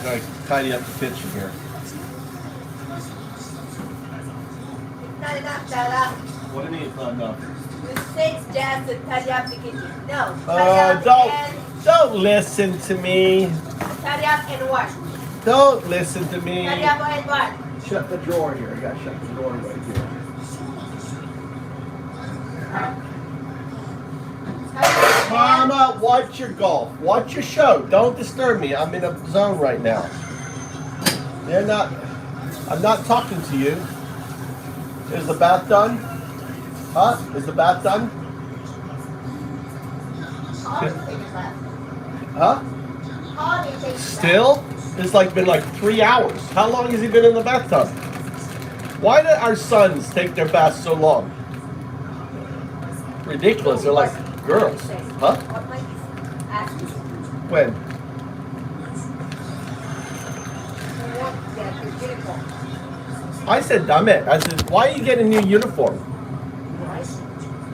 Gotta tidy up the kitchen here. Not enough, Dada. What do you mean it's not enough? You said just to tidy up the kitchen. No. Tidy up Don't listen to me. Tidy up and what? Don't listen to me. Tidy up and what? Shut the drawer here. I gotta shut the door right here. Mama, watch your golf. Watch your show. Don't disturb me. I'm in a zone right now. I'm not talking to you. Is the bath done? Huh? Is the bath done? Huh? Still? It's been like 3 hours. How long has he been in the bathtub? Why do our sons take their baths so long? Ridiculous. They're like girls. Huh? When? I said dame. I said, why are you getting a new uniform?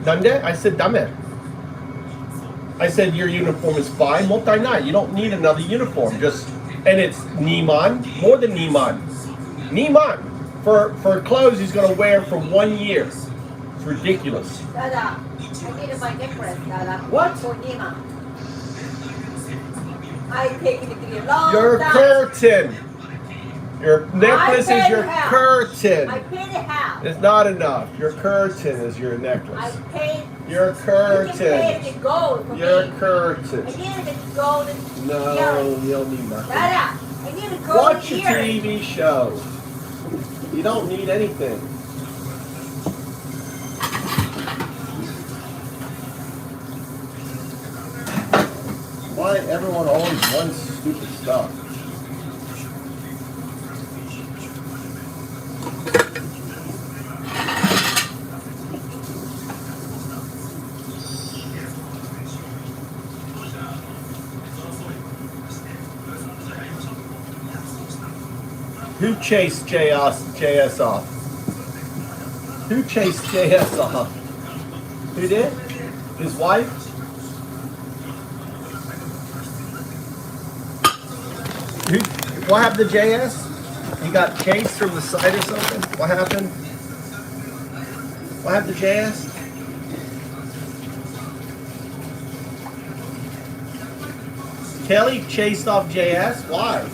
Dande? I said dame. I said your uniform is fine. Multi night. You don't need another uniform. And it's Neiman, more than Neiman. Neiman. For clothes he's gonna wear for 1 year. It's ridiculous. Dada, I needed my necklace, Dada. What? For Nima. I taken it to a long Your time. curtain. Your necklace is your curtain. I paid it half. It's not enough. Your curtain is your I necklace. paid. Your You can pay curtain. the gold for Your me. curtain. I needed the golden No, earring. you don't need nothing. Dada, I need a golden Watch your earring. TV show. You don't need anything. Why everyone always wants stupid stuff? Who chased JS off? Who chased JS off? Who did? His wife? What happened to JS? He got chased from the side or something? What happened? What happened to JS? Kelly chased off JS? Why?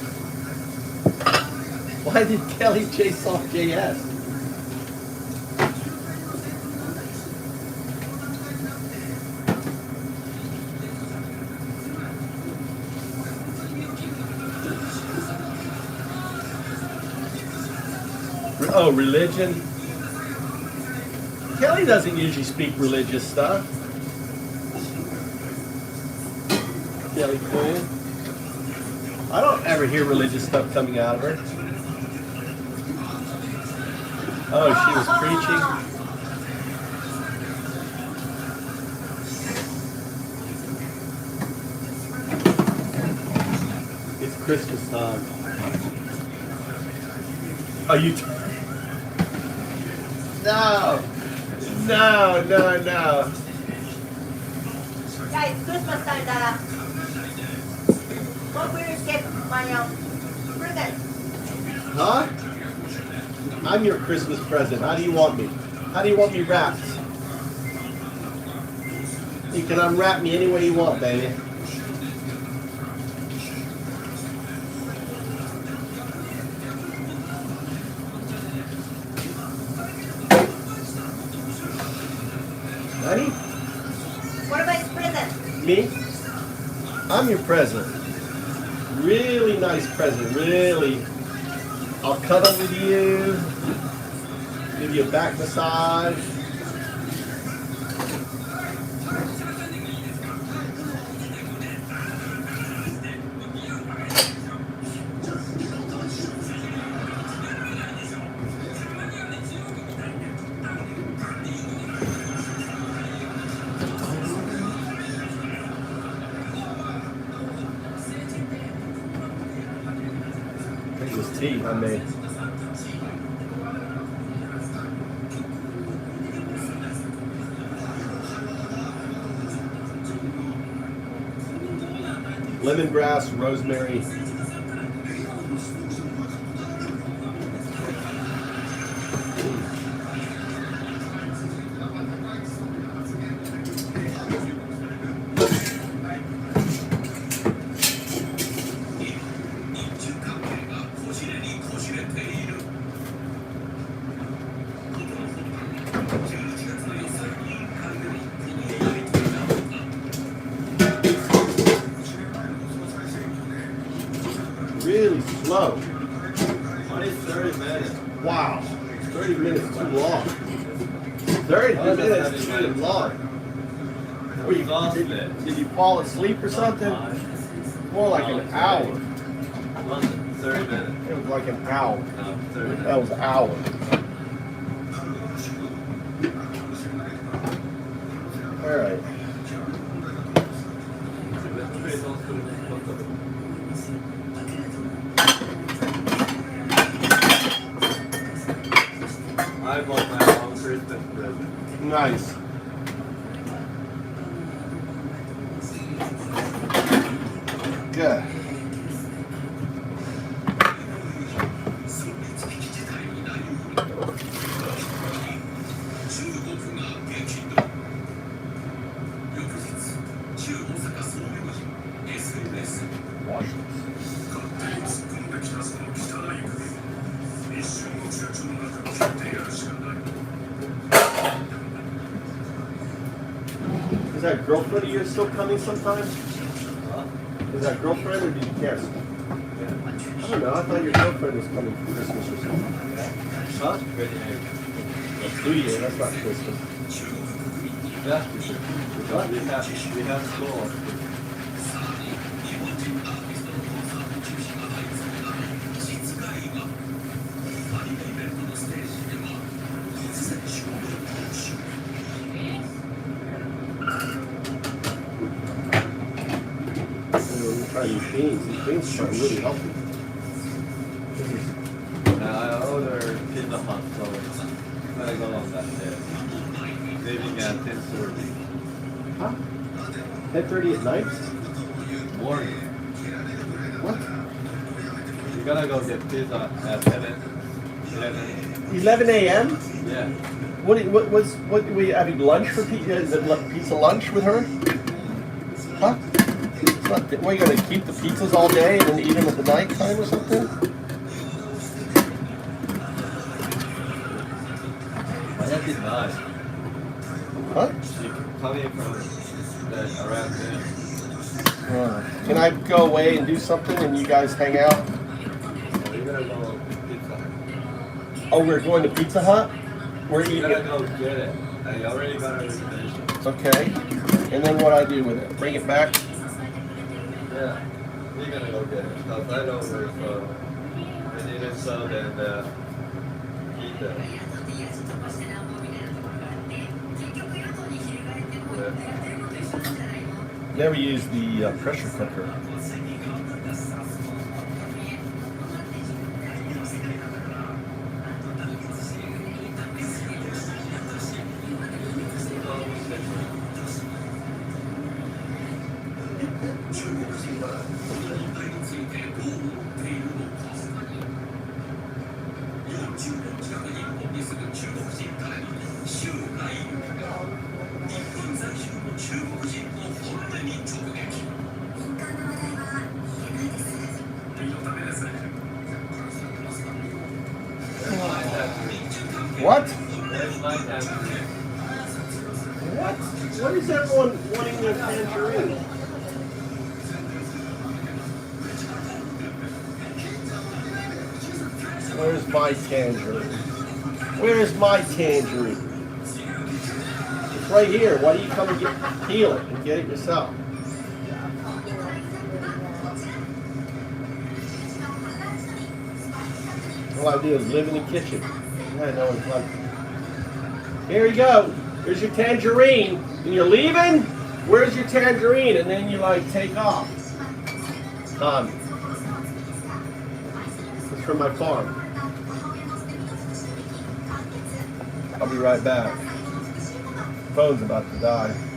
Why did Kelly chase off JS? Oh, religion. Kelly doesn't usually speak religious stuff. Kelly Quinn. I don't ever hear religious stuff coming out of her. Oh, she was preaching. It's Christmas time. Are you? No. Yeah, it's Christmas time, Dada. What will you get my present? Huh? I'm your Christmas present. How do you want me? How do you want me wrapped? You can unwrap me any way you want, baby. Honey? What about his present? Me? I'm your present. Really nice present. Really. I'll cuddle with you. Give you a back massage. tea I made. Lemongrass, rosemary. Really slow. Only 30 minutes. Wow. 30 minutes too long. 30 minutes too long. Were you, did you fall asleep or something? More like an hour. 30 minutes. It was like an hour. No, 30 minutes. That was an hour. All right. I bought my own Christmas present. Nice. Good. Is that girlfriend of yours still coming sometime? Is that girlfriend or did you cancel? I don't know. I thought your girlfriend was coming for Christmas or something. Huh? That's New Year. That's not Christmas. Yeah, because we have school. Try these beans. These beans are really healthy. I ordered Pizza Hut, so I'm gonna go on that day. Leaving at 10:30. Huh? 10:30 at night? Morning. What? You're gonna go get pizza at 11. 11 a.m.? Yeah. What do we having lunch for pizza? Is it pizza lunch with her? Huh? What, are you going to keep the pizzas all day and then eat them at the night time or something? That is nice. Huh? You're coming from that around there. Can I go away and do something and you guys hang out? We're gonna go to Pizza Hut. Oh, we're going to Pizza Hut? We're eating We're it. gonna go get it. I already got a reservation. Okay. And then what I do with it? Bring it back? Yeah, we're gonna go get it because I know where so we need it so then eat it. Never use the pressure cooker. What? What? What is everyone wanting their tangerine? Where's my tangerine? Where's my tangerine? It's right here. Why don't you come and peel it and get it yourself? All I do is live in the kitchen. I know it's like, here you go. Here's your tangerine. And you're leaving? Where's your tangerine? And then you like take off. It's from my farm. I'll be right back. Phone's about to die.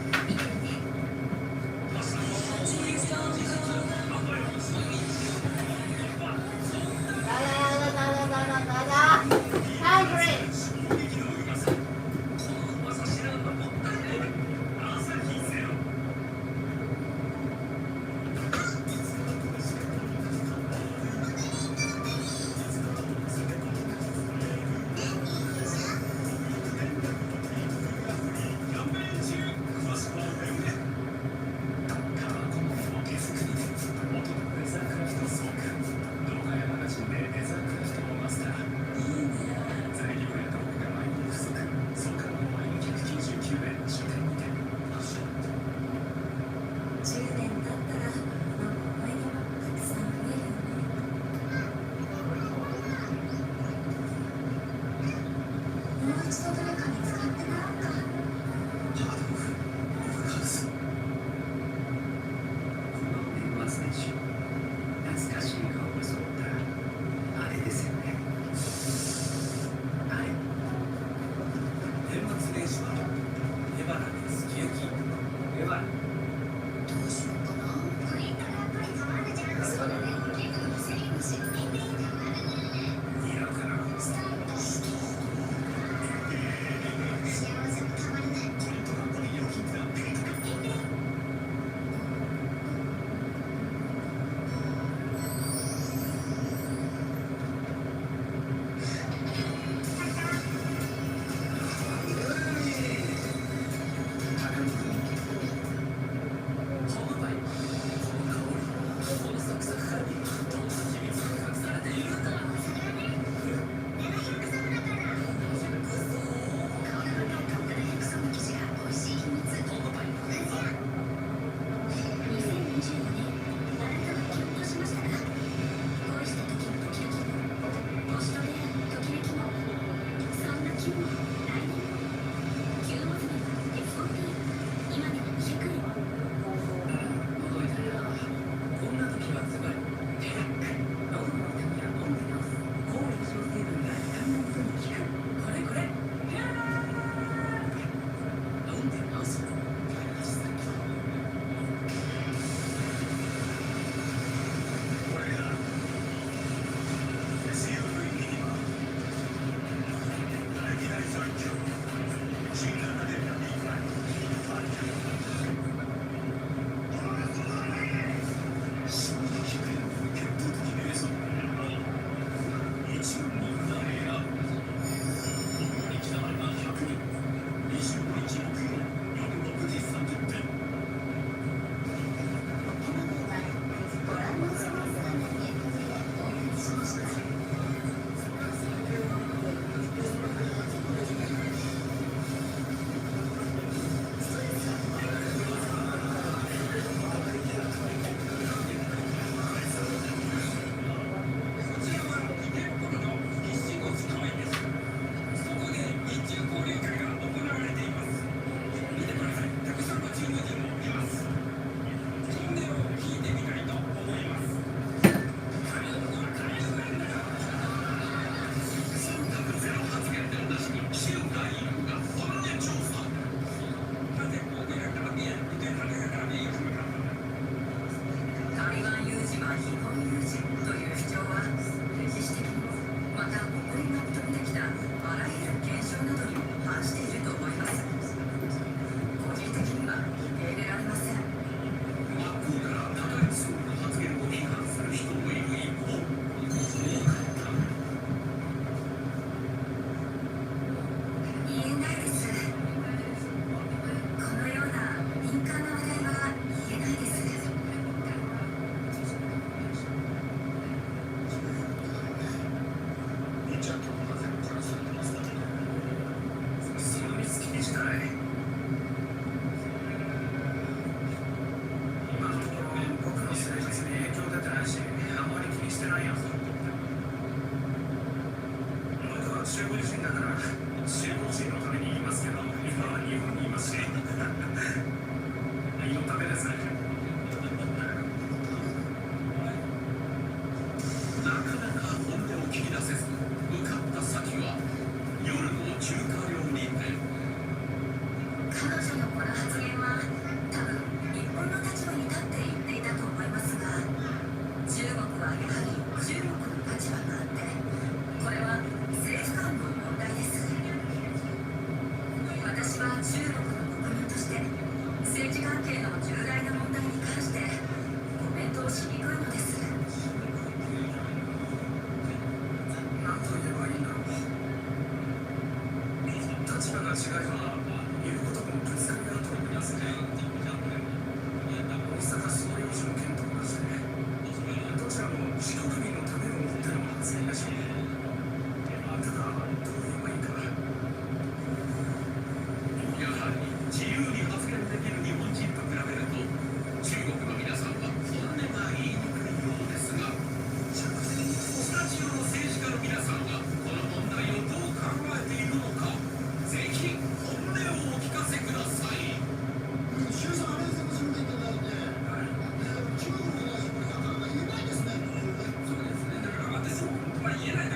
かな違いは言うこともぶつかり合うと思いますね。大阪市の要人の件と同じで、どちらも自国民のためを思っての発言でしょう。ただ、どう言えばいいか。やはり自由に発言できる日本人と比べると、中国の皆さんは本音が言いにくいようですが、スタジオの政治家の皆さんはこの問題をどう考えているのか、ぜひ本音をお聞かせください。周さん、アメリカの住んでいただいて、中国の話もなかなか言えないですね。そうですね。だから私も本当は言えない。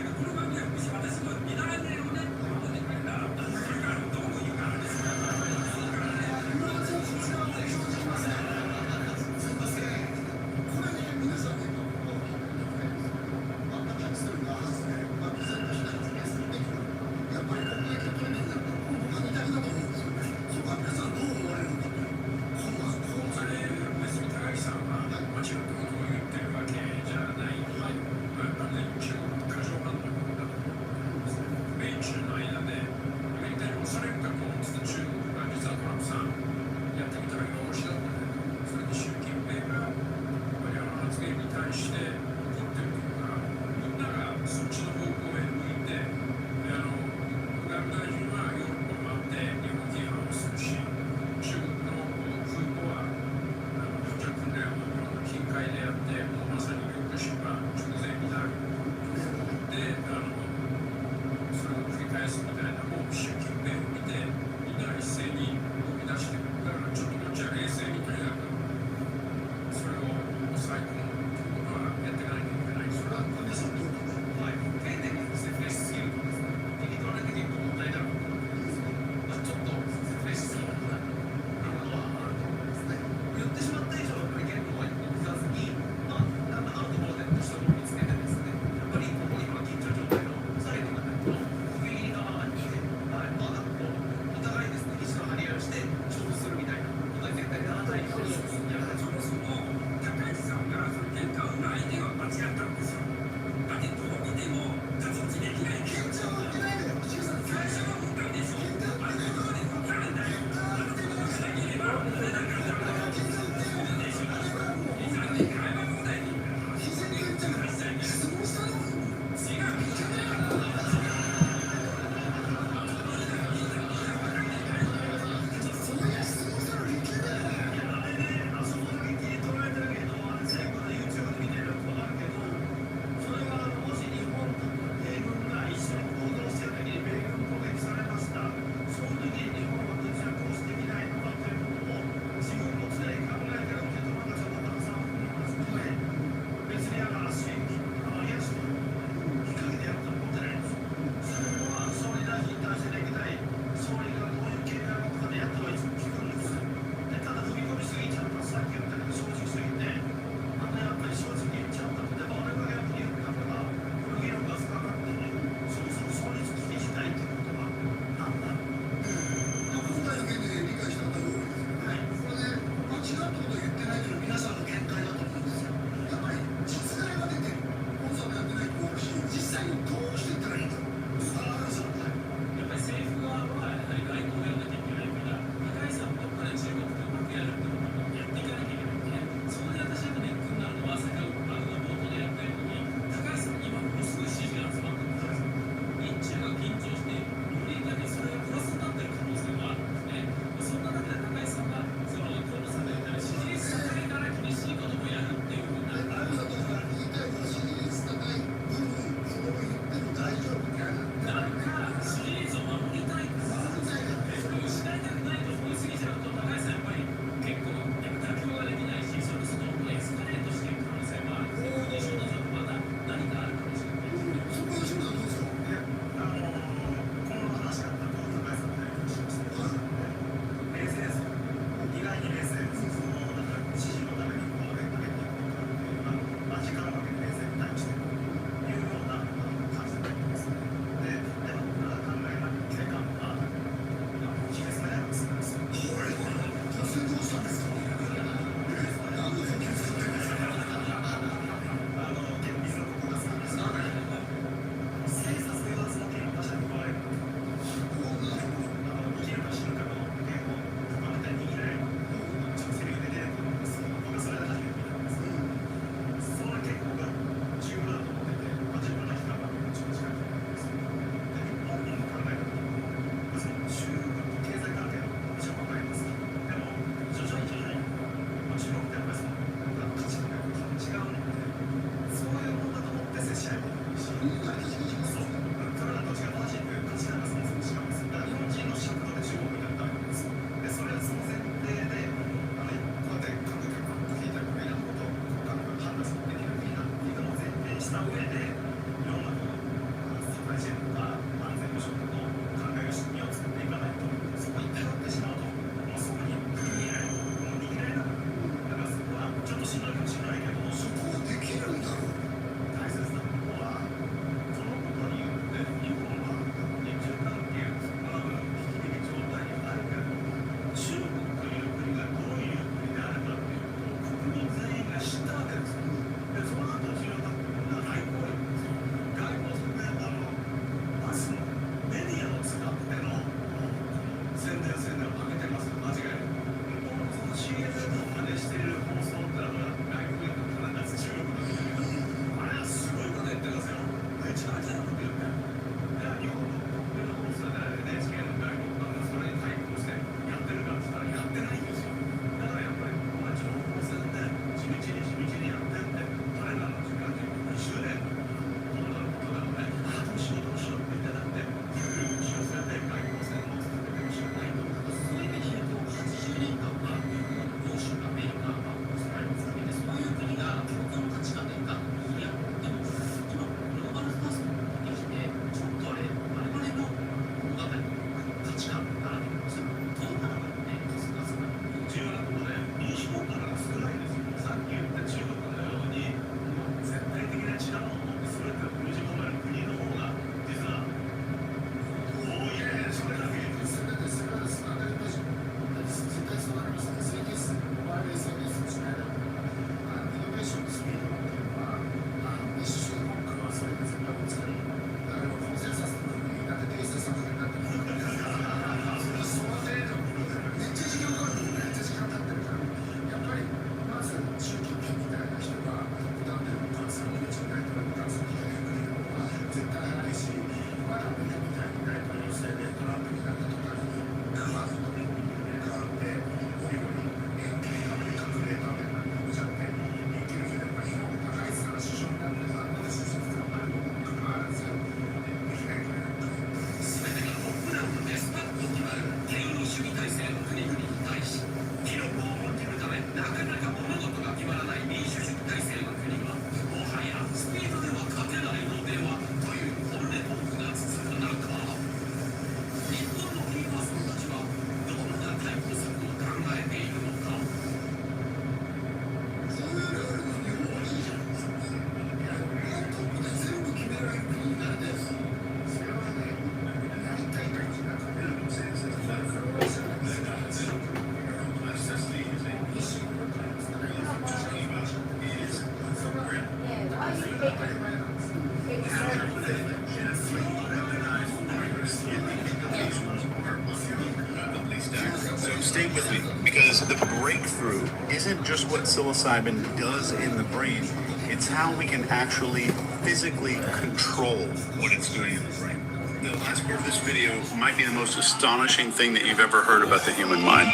stay with me, because the breakthrough isn't just what psilocybin does in the brain, it's how we can actually physically control what it's doing in the brain. The last part of this video might be the most astonishing thing that you've ever heard about the human mind.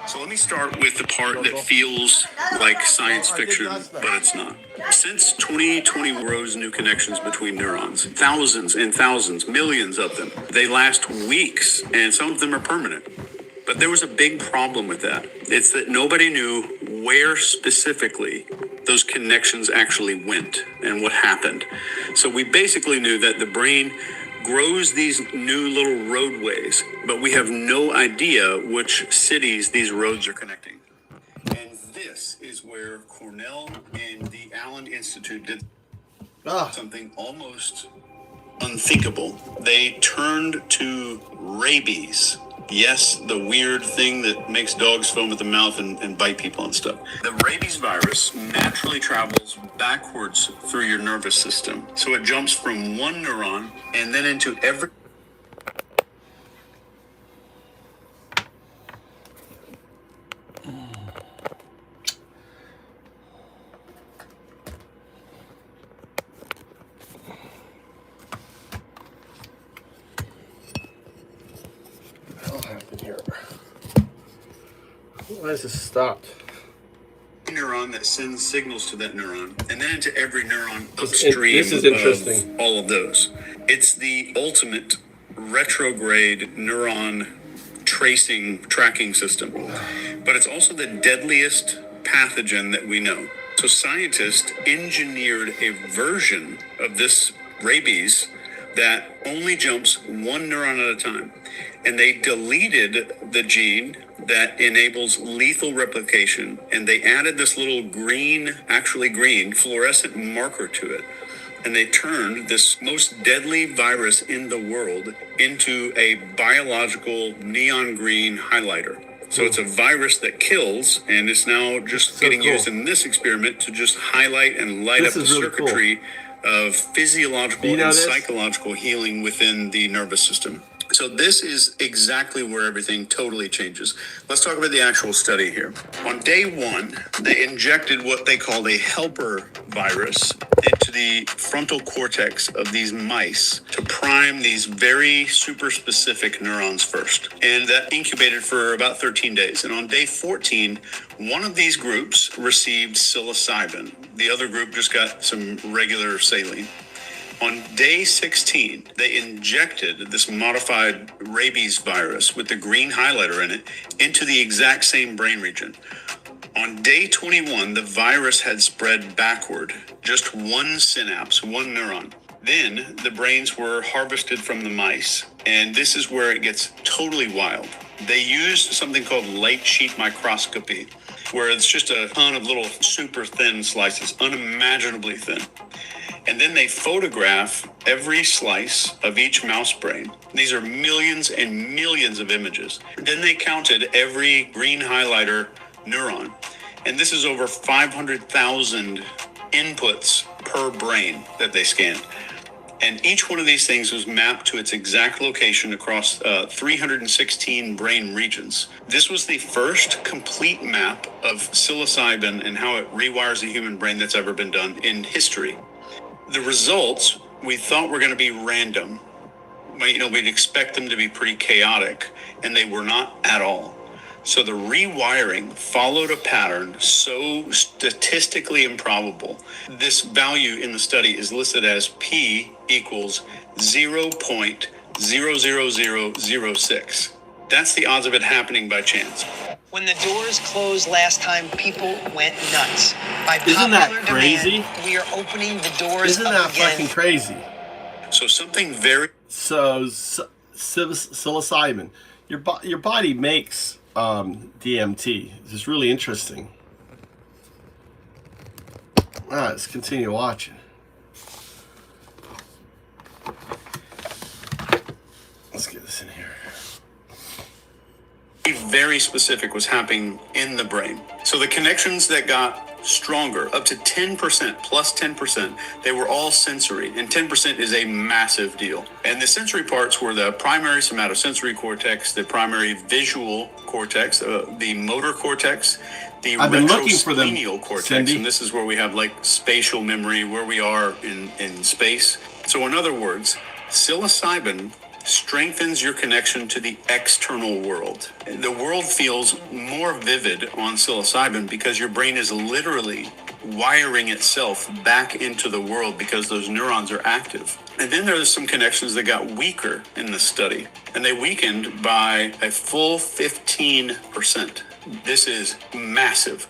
So let me start with the part that feels like science fiction, but it's not. Since 2020 grows new connections between neurons, thousands and thousands, millions of them. They last weeks, and some of them are permanent. But there was a big problem with that. It's that nobody knew where specifically those connections actually went and what happened. So we basically knew that the brain grows these new little roadways, but we have no idea which cities these roads are connecting. And this is where Cornell and the Allen Institute did something almost unthinkable. They turned to rabies. Yes, the weird thing that makes dogs foam at the mouth and bite people and stuff. The rabies virus naturally travels backwards through your nervous system. So it jumps from one neuron and then into every... Why is this stopped? Neuron that sends signals to that neuron, and then into every neuron upstream This is interesting. of all of those. It's the ultimate retrograde neuron tracking system, but it's also the deadliest pathogen that we know. So scientists engineered a version of this rabies that only jumps one neuron at a time, and they deleted the gene that enables lethal replication, and they added this little green fluorescent marker to it, and they turned this most deadly virus in the world into a biological neon green highlighter. So it's a virus that kills, and it's now just getting used in this experiment to just highlight and light up the circuitry of physiological and psychological healing within the nervous system. So this is exactly where everything totally changes. Let's talk about the actual study here. On day one, they injected what they called a helper virus into the frontal cortex of these mice to prime these very super specific neurons first. And that incubated for about 13 days. And on day 14, one of these groups received psilocybin. The other group just got some regular saline. On day 16, they injected this modified rabies virus with the green highlighter in it into the exact same brain region. On day 21, the virus had spread backward, just one synapse, one neuron. Then the brains were harvested from the mice, and this is where it gets totally wild. They used something called light sheet microscopy, where it's just a ton of little super thin slices, unimaginably thin. And then they photograph every slice of each mouse brain. These are millions and millions of images. Then they counted every green highlighter neuron. And this is over 500,000 inputs per brain that they scanned. And each one of these things was mapped to its exact location across 316 brain regions. This was the first complete map of psilocybin and how it rewires the human brain that's ever been done in history. The results we thought were going to be random. We'd expect them to be pretty chaotic, and they were not at all. So the rewiring followed a pattern so statistically improbable. This value in the study is listed as P equals 0.00006. That's the odds of it happening by chance. When the doors closed last time, people went nuts. By Isn't that popular crazy? demand, we are opening the doors Isn't up that again. fucking crazy? So something very... So psilocybin, your body makes DMT. This is really interesting. Let's continue watching. Let's get this in here. Very specific was happening in the brain. So the connections that got stronger, up to 10%, plus 10%. They were all sensory, and 10% is a massive deal. And the sensory parts were the primary somatosensory cortex, the primary visual cortex, the motor cortex, the I've been looking for them, retrosplenial cortex, Cindy. and this is where we have like spatial memory, where we are in space. So in other words, psilocybin strengthens your connection to the external world. The world feels more vivid on psilocybin because your brain is literally wiring itself back into the world because those neurons are active. And then there's some connections that got weaker in the study, and they weakened by a full 15%. This is massive.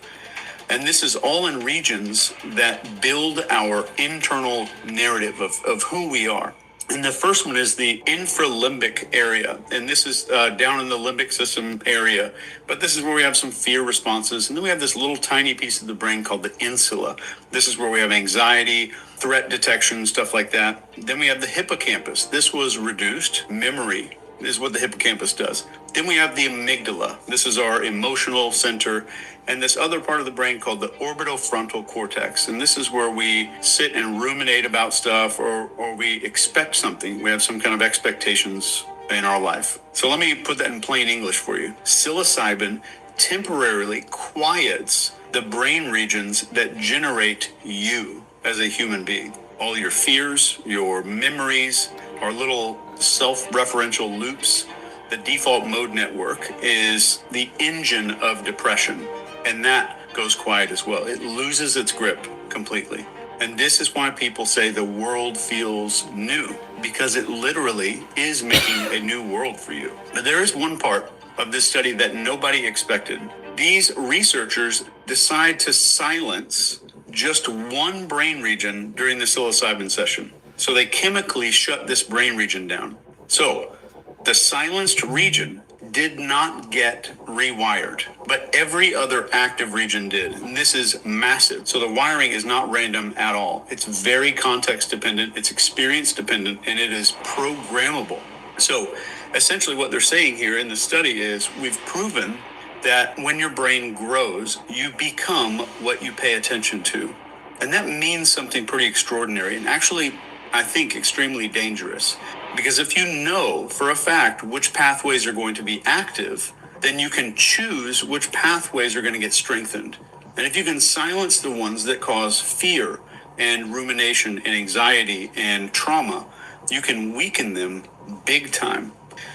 And this is all in regions that build our internal narrative of who we are. And the first one is the infralimbic area. And this is down in the limbic system area. But this is where we have some fear responses. And then we have this little tiny piece of the brain called the insula. This is where we have anxiety, threat detection, stuff like that. Then we have the hippocampus. This was reduced memory. This is what the hippocampus does. Then we have the amygdala. This is our emotional center. And this other part of the brain called the orbitofrontal cortex. And this is where we sit and ruminate about stuff, or we expect something. We have some kind of expectations in our life. So let me put that in plain English for you. Psilocybin temporarily quiets the brain regions that generate you as a human being. All your fears, your memories, our little self-referential loops. The default mode network is the engine of depression, and that goes quiet as well. It loses its grip completely. And this is why people say the world feels new, because it literally is making a new world for you. But there is one part of this study that nobody expected. These researchers decide to silence just one brain region during the psilocybin session. So they chemically shut this brain region down. So the silenced region did not get rewired, but every other active region did. And this is massive. So the wiring is not random at all. It's very context dependent, it's experience dependent, and it is programmable. So essentially what they're saying here in the study is we've proven that when your brain grows, you become what you pay attention to. And that means something pretty extraordinary, and actually, I think, extremely dangerous. Because if you know for a fact which pathways are going to be active, then you can choose which pathways are going to get strengthened. And if you can silence the ones that cause fear and rumination and anxiety and trauma, you can weaken them big time.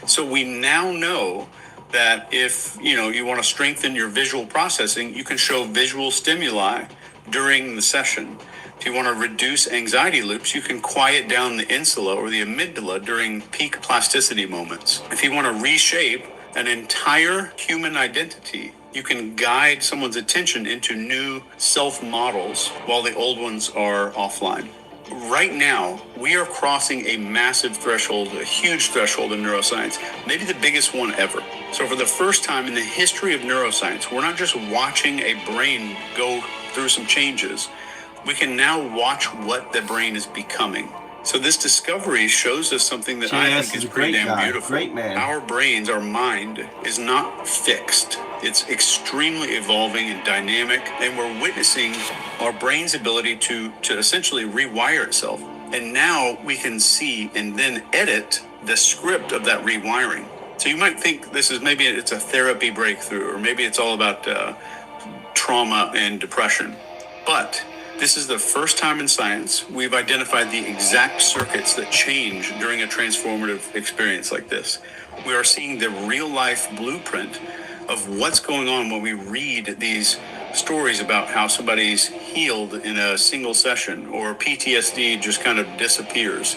So we now know that if you want to strengthen your visual processing, you can show visual stimuli during the session. If you want to reduce anxiety loops, you can quiet down the insula or the amygdala during peak plasticity moments. If you want to reshape an entire human identity, you can guide someone's attention into new self-models while the old ones are offline. Right now, we are crossing a massive threshold, a huge threshold in neuroscience, maybe the biggest one ever. So for the first time in the history of neuroscience, we're not just watching a brain go through some changes. We can now watch what the brain is becoming. So this discovery shows us something that I think is pretty damn beautiful. Great man. Our brains, our mind is not fixed. It's extremely evolving and dynamic, and we're witnessing our brain's ability to essentially rewire itself. And now we can see and then edit the script of that rewiring. So you might think this is maybe it's a therapy breakthrough, or maybe it's all about trauma and depression. But this is the first time in science we've identified the exact circuits that change during a transformative experience like this. We are seeing the real life blueprint of what's going on when we read these stories about how somebody's healed in a single session, or PTSD just kind of disappears.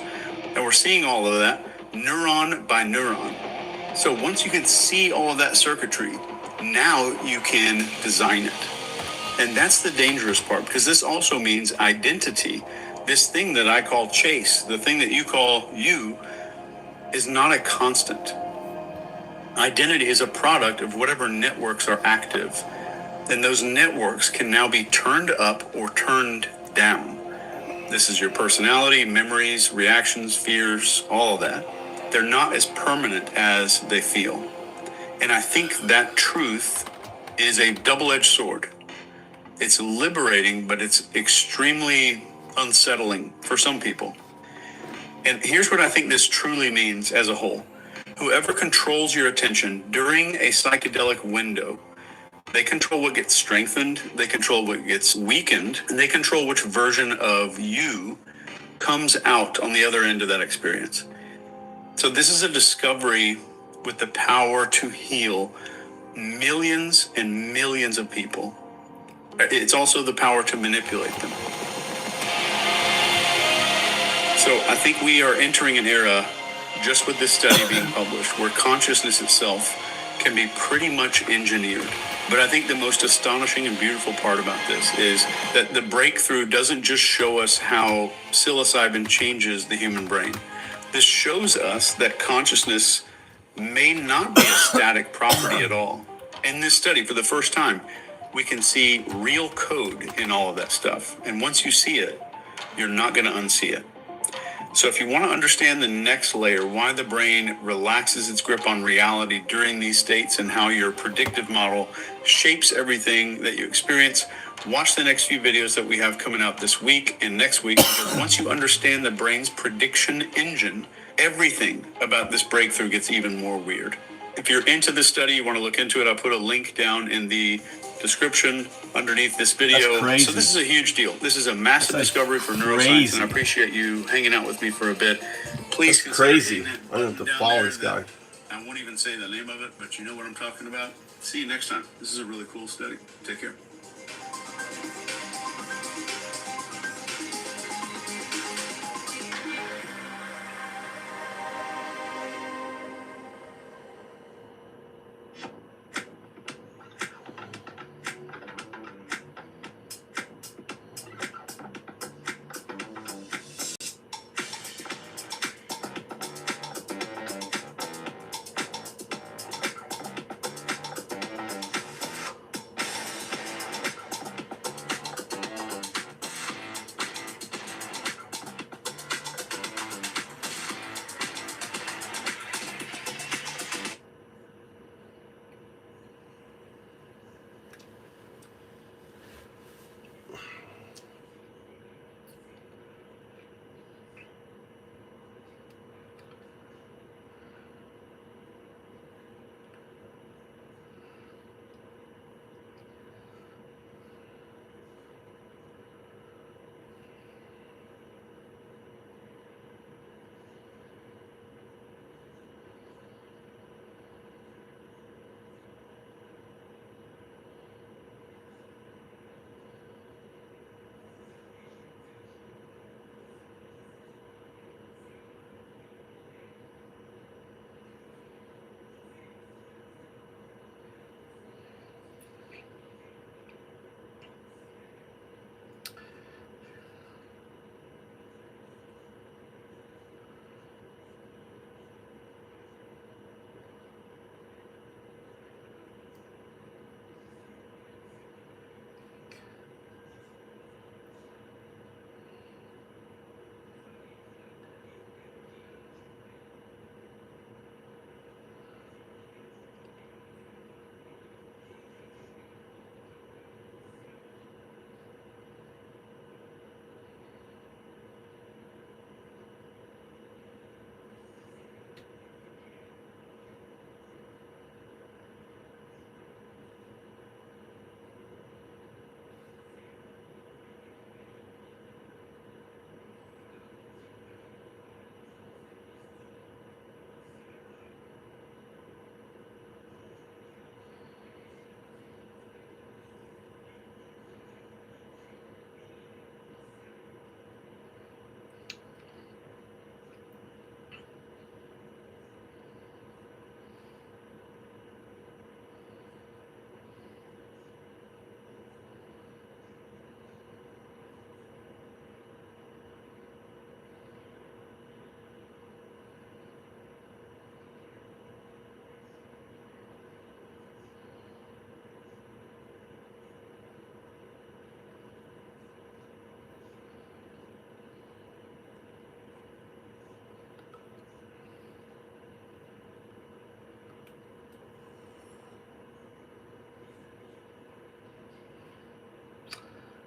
And we're seeing all of that neuron by neuron. So once you can see all of that circuitry, now you can design it. And that's the dangerous part, because this also means identity. This thing that I call Chase, the thing that you call you, is not a constant. Identity is a product of whatever networks are active. And those networks can now be turned up or turned down. This is your personality, memories, reactions, fears, all of that. They're not as permanent as they feel. And I think that truth is a double-edged sword. It's liberating, but it's extremely unsettling for some people. And here's what I think this truly means as a whole. Whoever controls your attention during a psychedelic window, they control what gets strengthened, they control what gets weakened, and they control which version of you comes out on the other end of that experience. So this is a discovery with the power to heal millions and millions of people. It's also the power to manipulate them. So I think we are entering an era, just with this study being published, where consciousness itself can be pretty much engineered. But I think the most astonishing and beautiful part about this is that the breakthrough doesn't just show us how psilocybin changes the human brain. This shows us that consciousness may not be a static property at all. In this study, for the first time, we can see real code in all of that stuff. And once you see it, you're not going to unsee it. So if you want to understand the next layer, why the brain relaxes its grip on reality during these states and how your predictive model shapes everything that you experience, watch the next few videos that we have coming out this week and next week, because once you understand the brain's prediction engine, everything about this breakthrough gets even more weird. If you're into this study, you want to look into it, I'll put a link down in the description underneath this video. That's crazy. So this is a huge deal. This is a massive discovery for neuroscience, crazy. and I appreciate you hanging out with me for a bit. Please That's consider crazy. hitting that I don't have to down follow there this guy. I won't even say the name of it, but you know what I'm talking about. See you next time. This is a really cool study. Take care.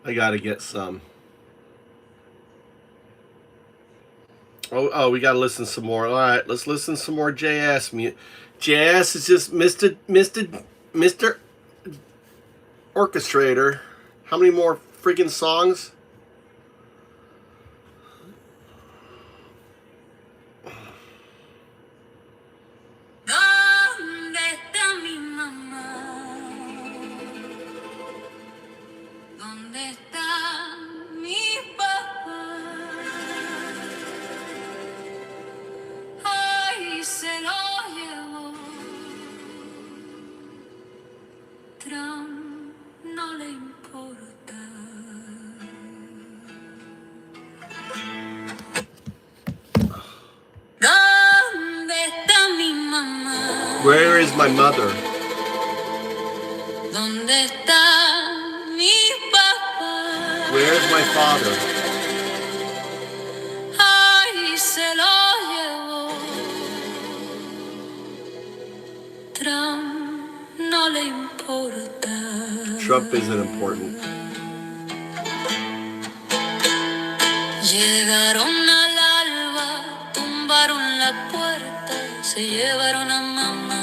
I gotta get some. Oh, we gotta listen some more. All right, let's listen some more JS. JS is just Mr. Orchestrator. How many more freaking songs? ¿Dónde está mi mamá? ¿Dónde está mi papá? Ay, se lo llevó. Trump no le importa. ¿Dónde está mi mamá? Where is my mother? ¿Dónde está mi papá? Where is my father? Ay, se lo llevó. Trump no le importa. Trump isn't important. Llegaron al alba, tumbaron la puerta, se llevaron a mamá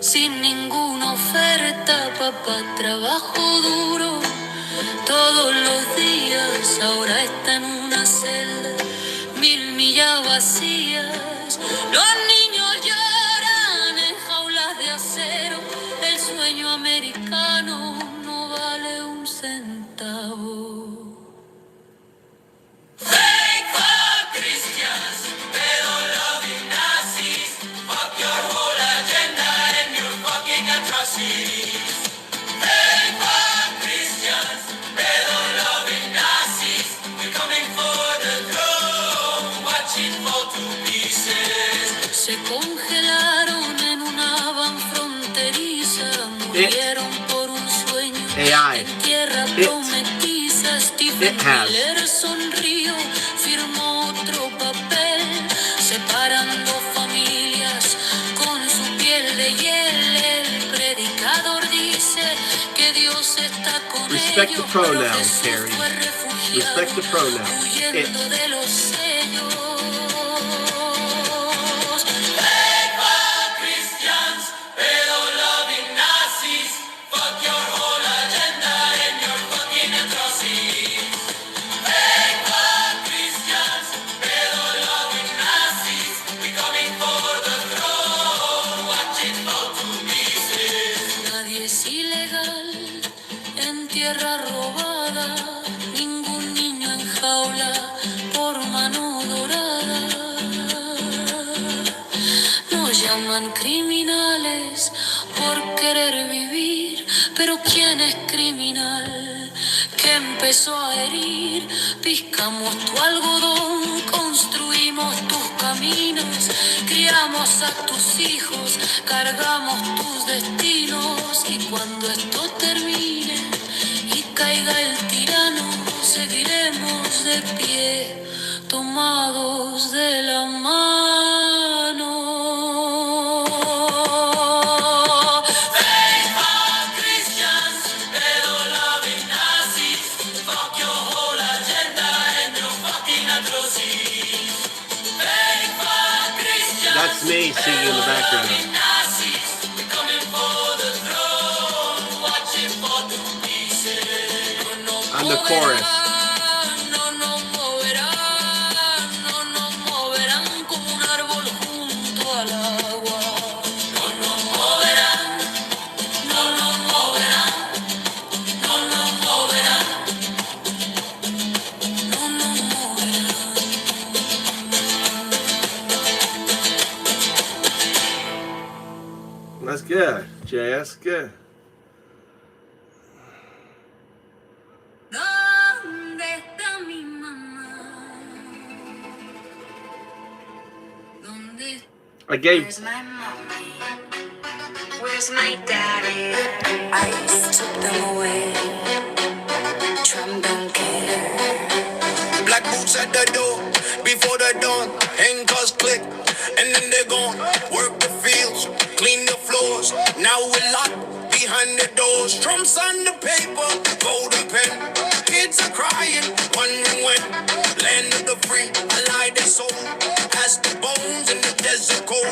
sin ninguna oferta. Papá trabajó duro todos los días, ahora está en una celda, 1000 millas vacías. Los niños lloran en jaulas de acero, el sueño americano no vale un centavo. Fake for Christians, pedo-loving Nazis. Fuck your whole agenda and your fucking atrocities. Fake for Christians, pedo-loving Nazis. We're coming for the throne, watching fall to pieces. Se congelaron en una van fronteriza, murieron por un sueño en tierra prometiza. Stephen Miller sonrió, firmó otro papel, separando familias con su piel de hiel. El predicador dice que Dios está con Respect ellos, the pero pronouns, Jesús Terry. fue refugiado, Respect the pronouns. huyendo de los sellos. Nadie es ilegal en tierra robada, ningún niño en jaula por mano dorada. Nos llaman criminales por querer vivir, pero ¿quién es criminal? Que empezó a herir, piscamos tu algodón, construimos tus caminos, criamos a tus hijos, cargamos tus destinos. Y cuando esto termine y caiga el tirano, seguiremos de pie, tomados de la mano. Faith for Christians, pedo-loving Nazis. Fuck your whole agenda and your fucking atrocities. Faith for Christians. That's me singing in the background. I'm the chorus. No nos moverán, no nos moverán como un árbol junto al agua. No nos moverán, no nos moverán, no nos moverán, no nos moverán. That's good, JS. Good. ¿Dónde está mi mamá? ¿Dónde I gave. Where's my mommy? Where's my daddy? ICE took them away. Trump don't care. Black boots at the door, before the dawn, handcuffs click, and then they're gone. Work the fields, clean the floors, now we're locked behind the doors. Trump's on the paper, golden pen, kids are crying, wondering when. Land of the free, a lie they sold. As the bones in the desert cold.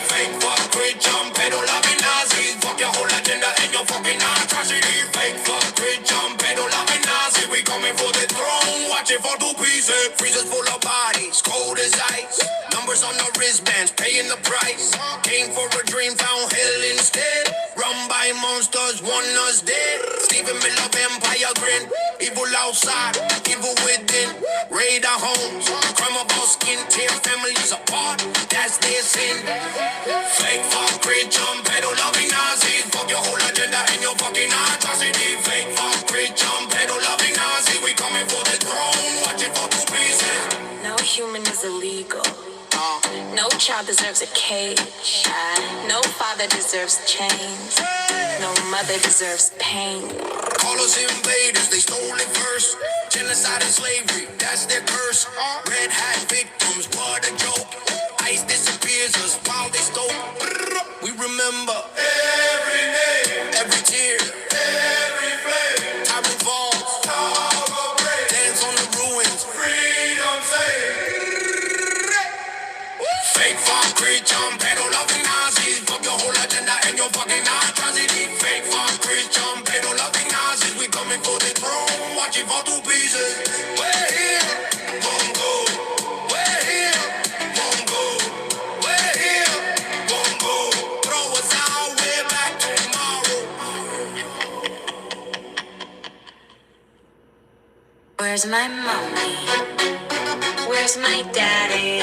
Fake fuck, great jump, pedo loving Nazis. Fuck your whole agenda and your fucking atrocity. Fake fuck, great jump, pedo loving Nazis. We coming for the throne, watch it fall to pieces. Freezers full of bodies, cold as ice. Numbers on the wristbands, paying the price. Came for a dream, found hell instead. Run by monsters, want us dead. Stephen Miller, vampire grin. Evil outside, evil within. Raid our homes, crime about skin, tear families apart. That's their sin. Fake fuck, great jump, pedo loving Nazis. Fuck your whole agenda and your fucking atrocity. Fake fuck, great jump, pedo loving Nazis. We coming for the throne, watch it fall to pieces. No human is illegal. No child deserves a cage. No father deserves chains. No mother deserves pain. Call us invaders, they stole it first. Genocide and slavery, that's their curse. Red hat victims, what a joke. ICE disappears us while they stole. We remember every name, every tear, every flame. Tyrant falls, tower breaks. Dance on the ruins, freedom saves. Fake fuck, great jump, pedo loving Nazis. Fuck your whole agenda and your fucking atrocity. Fake fuck, great jump, pedo loving Nazis. We coming for the throne, watch it fall to pieces. We're here, won't go. We're here, won't go. We're here, won't go. Throw us out, we're back tomorrow. Where's my mommy? Where's my daddy?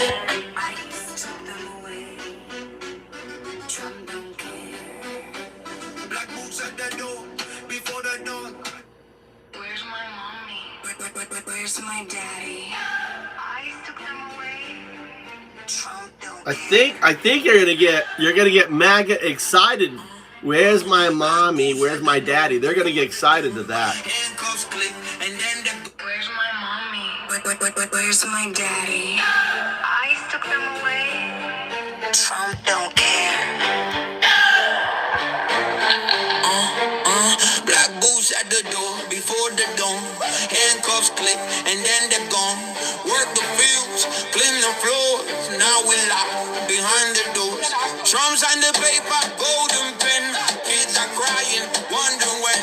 Black boots at the door, before the dawn. Where's my mommy? Where's my daddy? I took them away. Trump don't. I think you're gonna get MAGA excited. Where's my mommy? Where's my daddy? They're gonna get excited to that. Handcuffs click, and then the Where's my mommy? Where's my daddy? I took them away. Trump don't care. Black boots at the door, before the dawn. Handcuffs click, and then they're gone. Work the fields, clean the floors. Now we locked behind the doors. Trump signed the paper, golden pen. Kids are crying, wondering when.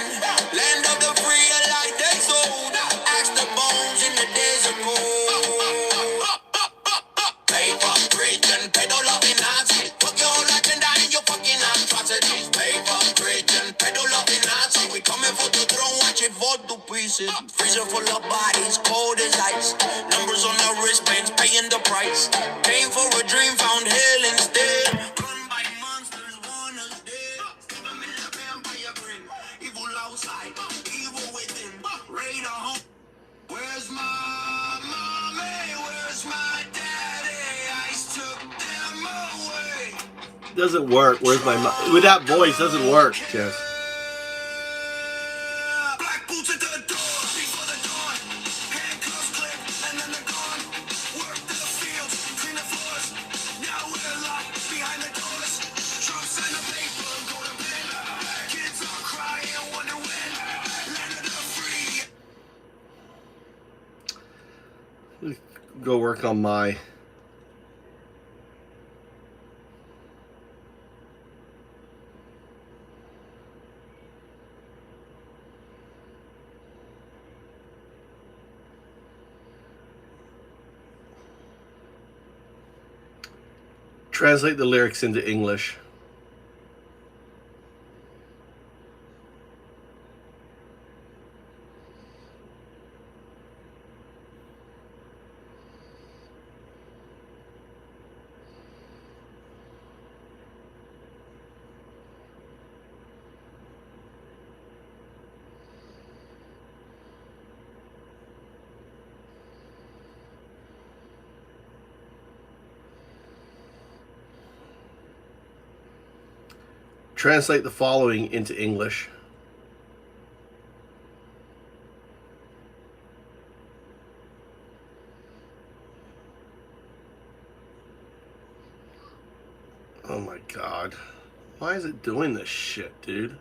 Land of the free, a light they sold. Axe the bones in the desert cold. Paper, Christian, pedo loving Nazi. Fuck your whole agenda and your fucking atrocities. Paper, Christian, pedo loving Nazi. We coming for the throne, watch it fall to pieces. Freezer full of bodies, cold as ice. Numbers on the wristbands, paying the price. Came for a dream, found hell instead. Run by monsters, want us dead. Stephen Miller, vampire grin. Evil outside, evil within. Raid our home. Where's my mommy? Where's my daddy? ICE took them away. Doesn't work. Where's my mom? With that voice, doesn't work, Jess. Black boots at the door, before the dawn. Handcuffs click, and then they're gone. Work the fields, clean the floors. Now we're locked behind the doors. Trump signed the paper, go to bed. Kids are crying, wonder when. Land of the free. Go work on my. Translate the lyrics into English. Translate the following into English. Oh my God. Why is it doing this shit, dude?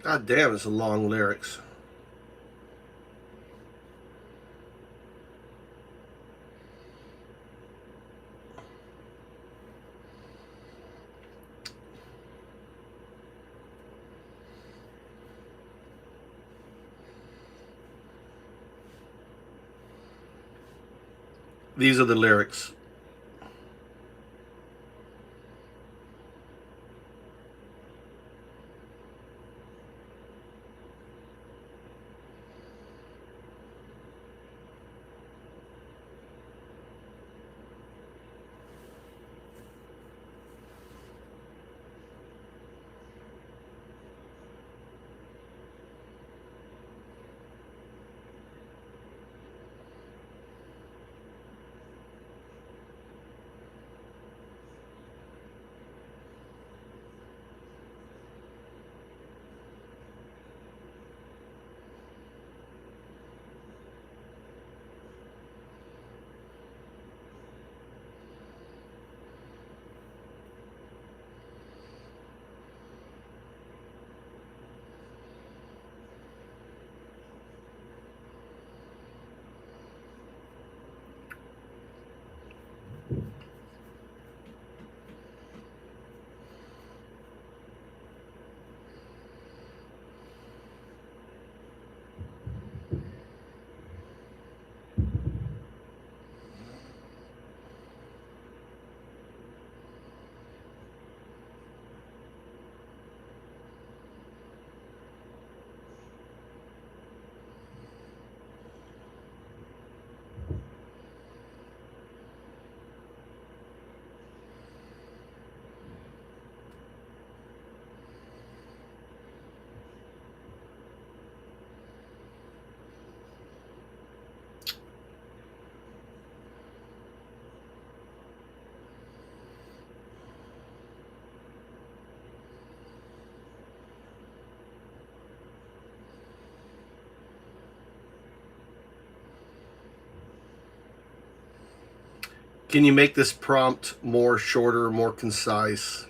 God damn, it's a long lyrics. These are the lyrics. Can you make this prompt more shorter, more concise?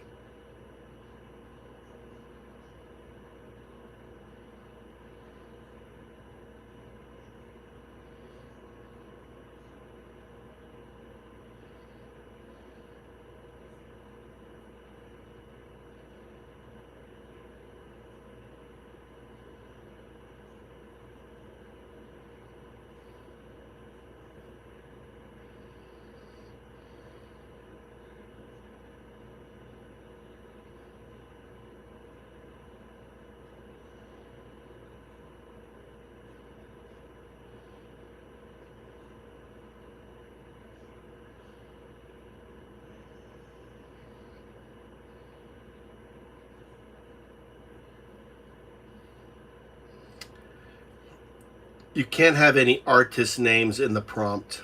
You can't have any artist names in the prompt.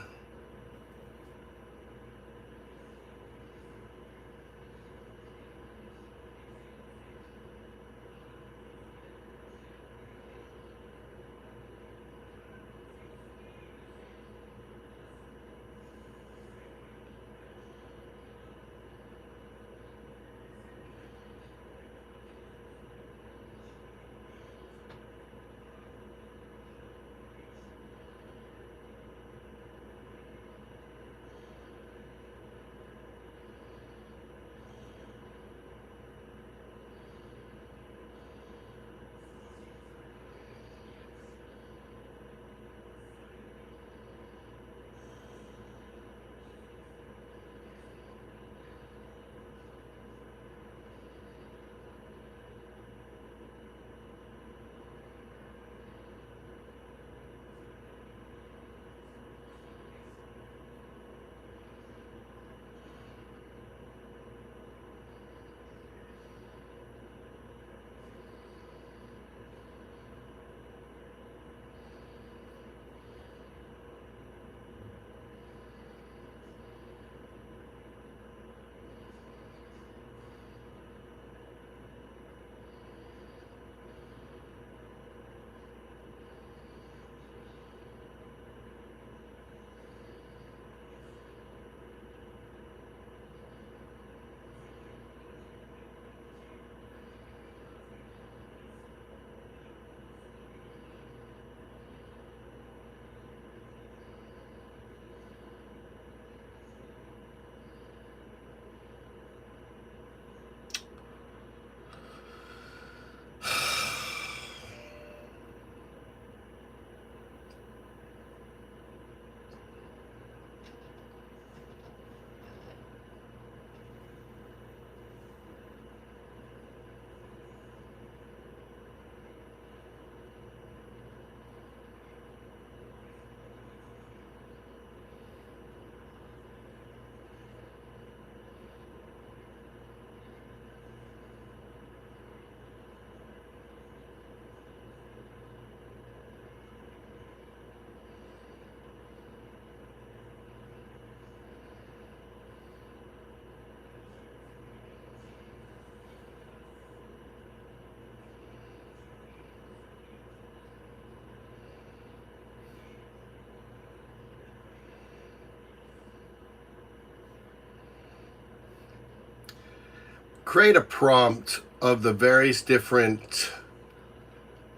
create a prompt of the various different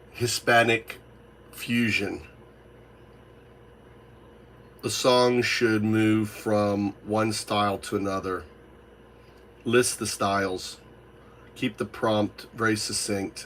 Hispanic fusion. The song should move from one style to another. List the styles. Keep the prompt very succinct.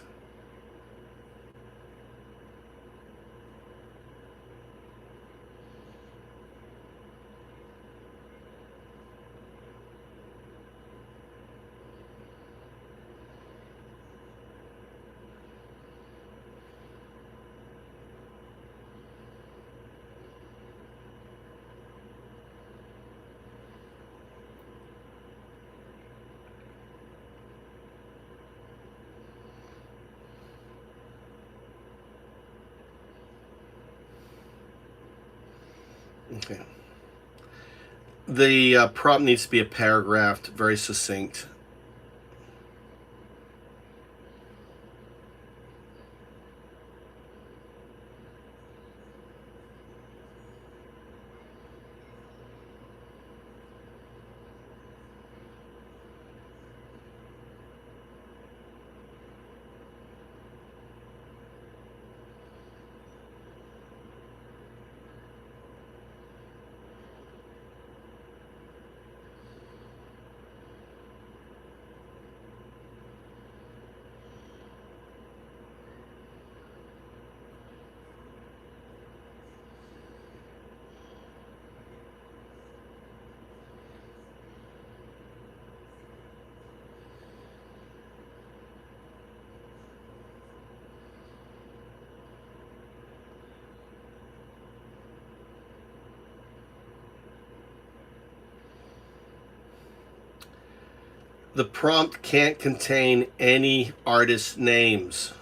Okay. The prompt needs to be a paragraph, very succinct. The prompt can't contain any artist names.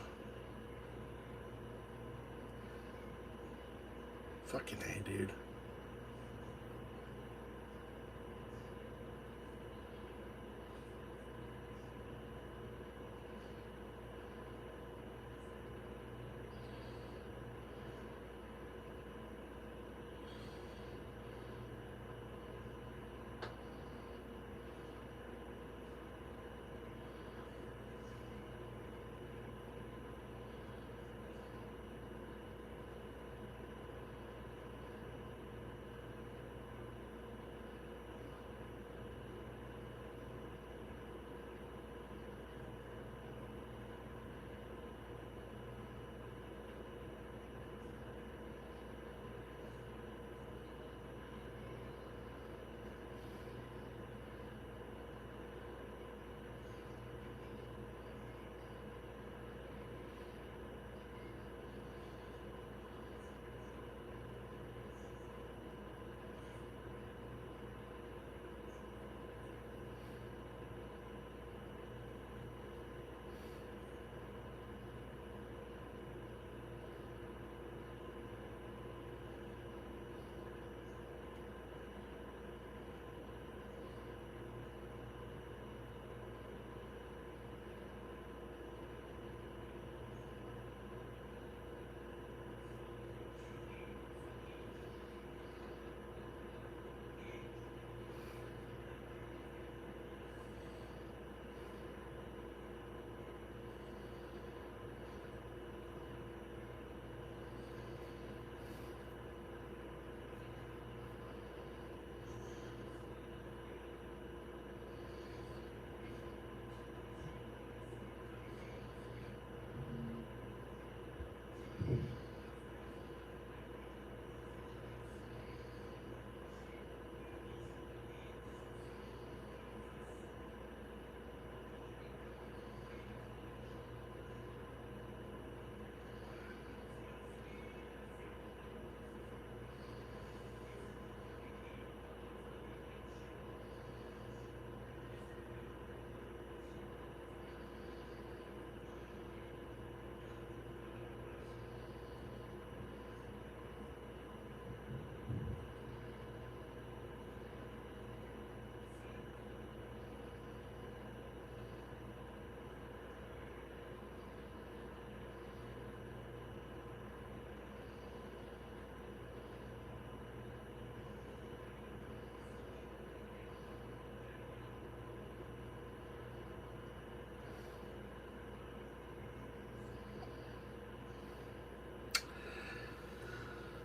Fucking A, dude.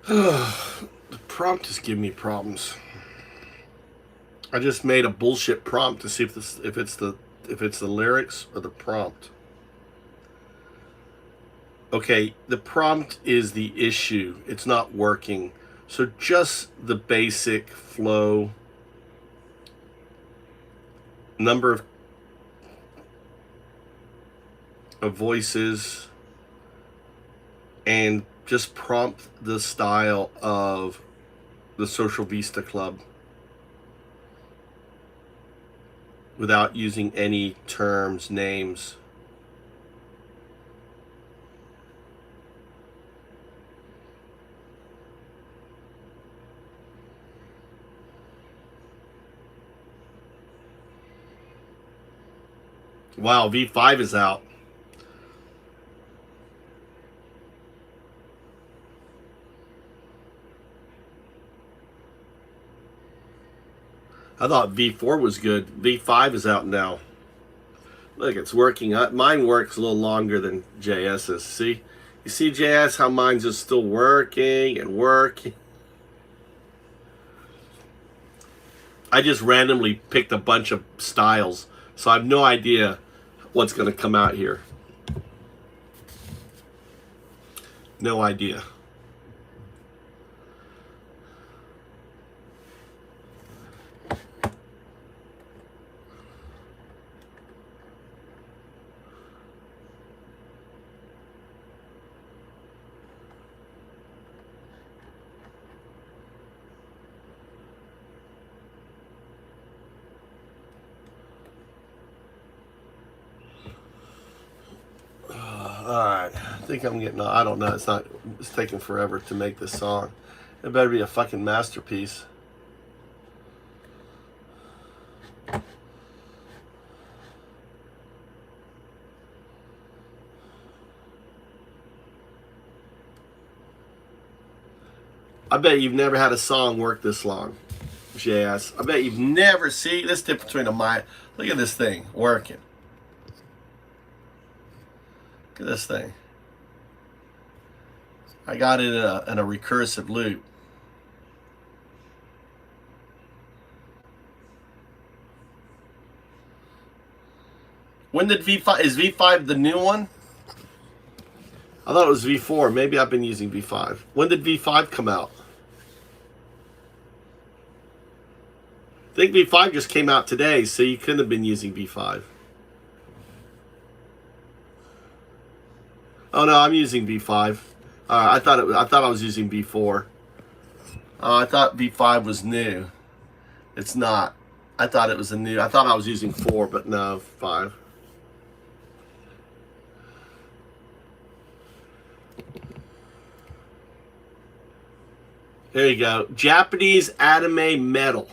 The prompt is giving me problems. I just made a bullshit prompt to see if it's the lyrics or the prompt. Okay, the prompt is the issue. It's not working. So just the basic flow, number of voices, and just prompt the style of the Social Vista Club without using any terms, names. Wow, V5 is out. I thought V4 was good. V5 is out now. Look, it's working. Mine works a little longer than JS's. See? You see, JS, how mine's just still working and working. I just randomly picked a bunch of styles, so I have no idea what's going to come out here. No idea. Alright, I think I'm getting, I don't know, it's taking forever to make this song. It better be a fucking masterpiece. I bet you've never had a song work this long, JS. I bet you've never seen this difference between a mic. Look at this thing working. Look at this thing. I got it in a recursive loop. When did V5, is V5 the new one? I thought it was V4. Maybe I've been using V5. When did V5 come out? I think V5 just came out today, so you couldn't have been using V5. Oh no, I'm using V5. I thought I was using V4. I thought V5 was new. It's not. I thought it was a new. I thought I was using 4, but no, 5. There you go. Japanese anime metal.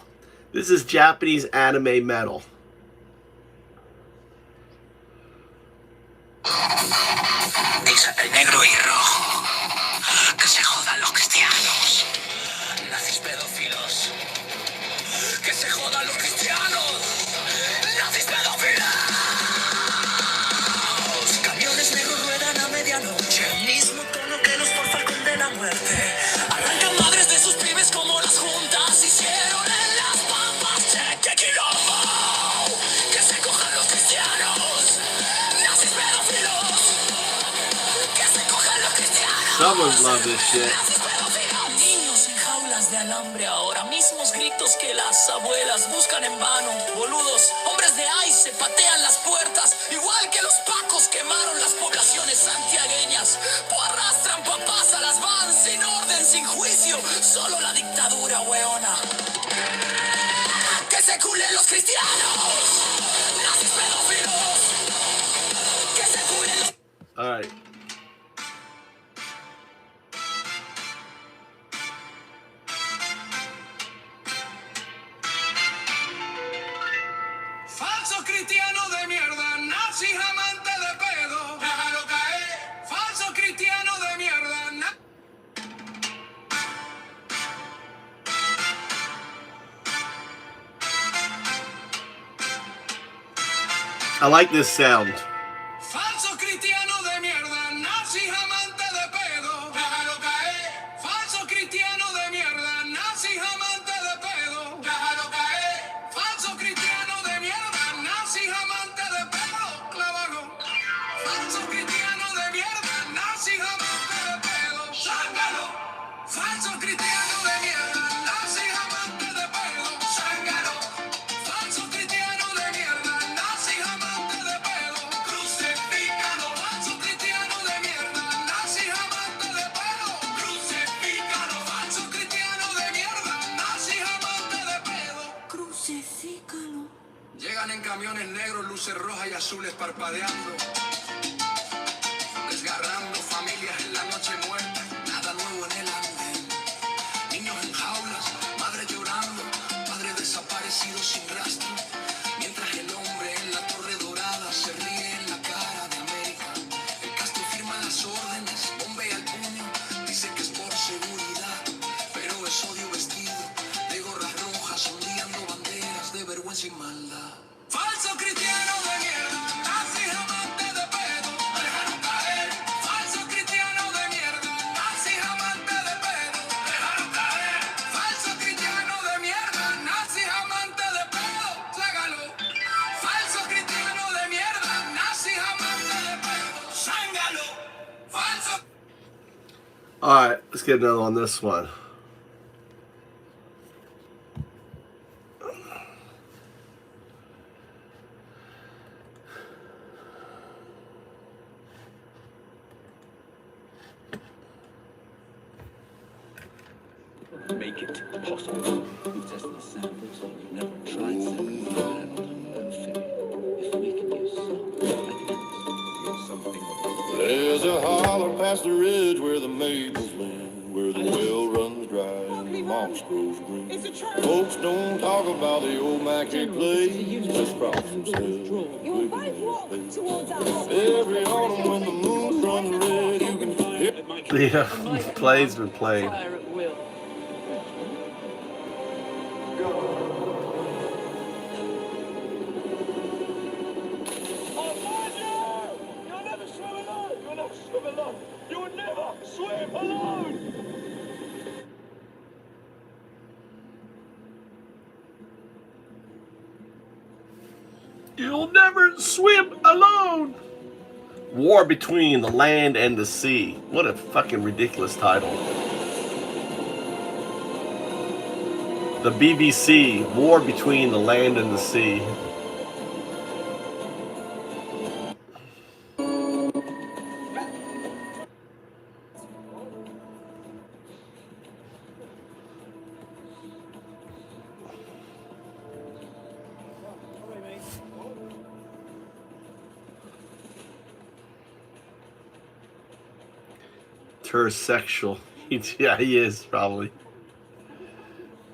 This is Japanese anime metal. El negro y rojo. Que se jodan los cristianos. Nazis pedófilos. Que se jodan los cristianos. Nazis pedófilos. Camiones negros ruedan a medianoche. El mismo tono que los Falcón de la muerte. Arrancan madres de sus pibes como las juntas hicieron en las pampas. Cheque quilombo. Que se cojan los cristianos. Nazis pedófilos. Someone love this shit. Niños en jaulas de alambre ahora, mismos gritos que las abuelas buscan en vano. Boludos, hombres de ICE se patean las puertas, igual que los pacos quemaron las poblaciones santiagueñas. Arrastran papás a las vans sin orden, sin juicio, solo la dictadura weona. Que se culen los cristianos, nazis pedófilos. Que se culen los... All right. Falso cristiano de mierda, nazi amante de pedo. Déjalo caer. Falso cristiano de mierda. I like this sound. Falso cristiano de mierda, nazi amante de pedo. Déjalo caer. Falso cristiano cristiano de mierda, nazi amante de pedo, zángano. Falso cristiano de mierda, nazi amante de pedo, crucifícalo. Falso cristiano de mierda, nazi amante de pedo, crucifícalo. Falso cristiano de mierda, nazi amante de pedo, crucifícalo. Llegan en camiones negros, luces rojas y azules parpadeando, desgarrando familias en la noche muerta, nada nuevo en el andén. Niños en jaulas, madres llorando, padres desaparecidos sin rastro, mientras el hombre en la torre dorada se ríe en la cara de América. El Castro firma las órdenes, bombea el puño, dice que es por seguridad, pero es odio vestido de gorras rojas, ondeando banderas de vergüenza y maldad. Falso cristiano de mierda, nazi amante de pedo, déjalo caer. Falso cristiano de mierda, nazi amante de pedo, déjalo caer. Falso cristiano de mierda, nazi amante de pedo, ságalo. Falso cristiano de mierda, nazi amante de pedo, zángalo. Falso. All right, let's get another on this one. Make it possible. You've tested the samples, you've never tried something perfect. If we can use something There's a holler past the ridge where the maples blend, where the well runs dry and the moss grows green. Folks don't talk about the old Mackey place, just cross themselves. Every autumn when the moon runs red, you can hear The play's been played. You'll never swim alone. War Between the Land and the Sea. What a fucking ridiculous title. The BBC, War Between the Land and the Sea. Heterosexual. Yeah, he is, probably.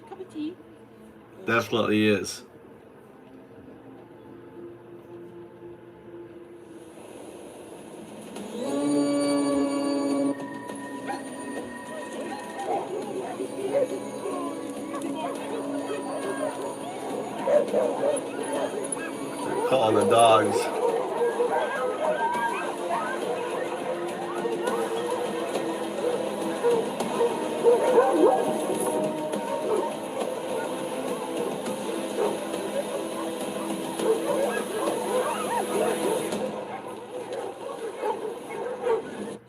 Cup of tea. Definitely is. Calling the dogs.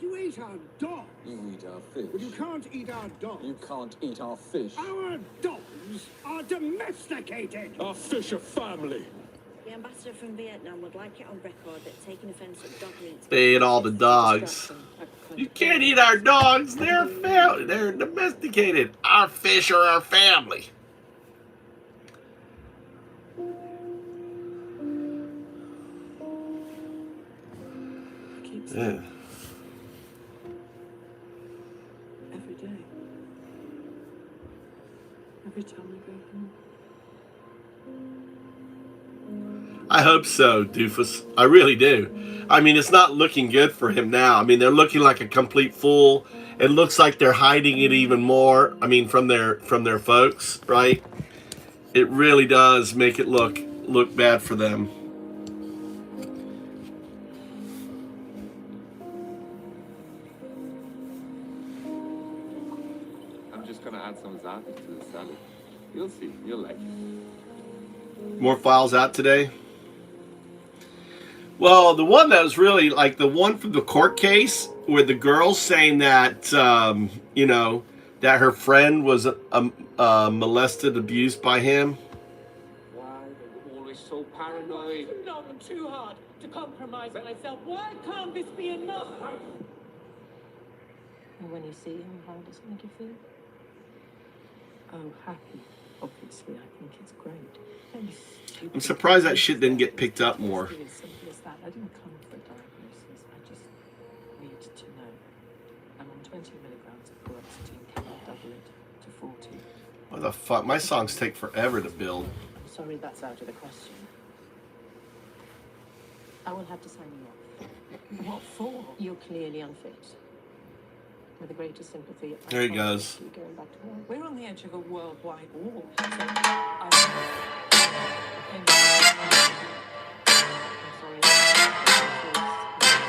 You eat our dogs. You eat our fish. But you can't eat our dogs. You can't eat our fish. Our dogs are domesticated. Our fish are family. The ambassador from Vietnam would like it on record that taking offense at dog meat. They ate all the dogs. You can't eat our dogs. They're family. They're domesticated. Our fish are our family. Yeah. Every day. Every time I go home. I hope so, doofus. I really do. I mean, it's not looking good for him now. I mean, they're looking like a complete fool. It looks like they're hiding it even more. I mean, from their folks, right? It really does make it look bad for them. I'm just gonna add some za'atar to the salad. You'll see. You'll like it. More files out today? Well, the one that was really like the one from the court case where the girl's saying that, you know, that her friend was molested, abused by him. Why are you always so paranoid? No, I'm too hard to compromise myself. Why can't this be enough? And when you see him, how does it make you feel? Oh, happy. Obviously, I think it's great. I'm surprised that shit didn't get picked up more. It's as simple as that. I didn't come for a diagnosis. I just need to know. I'm on 20 milligrams of fluoxetine. Can I double it to 40? What the fuck? My songs take forever to build. I'm sorry, that's out of the question. I will have to sign you off. What for? You're clearly unfit. With the greatest sympathy, There he goes. you're going back to work. We're on the edge of a worldwide war.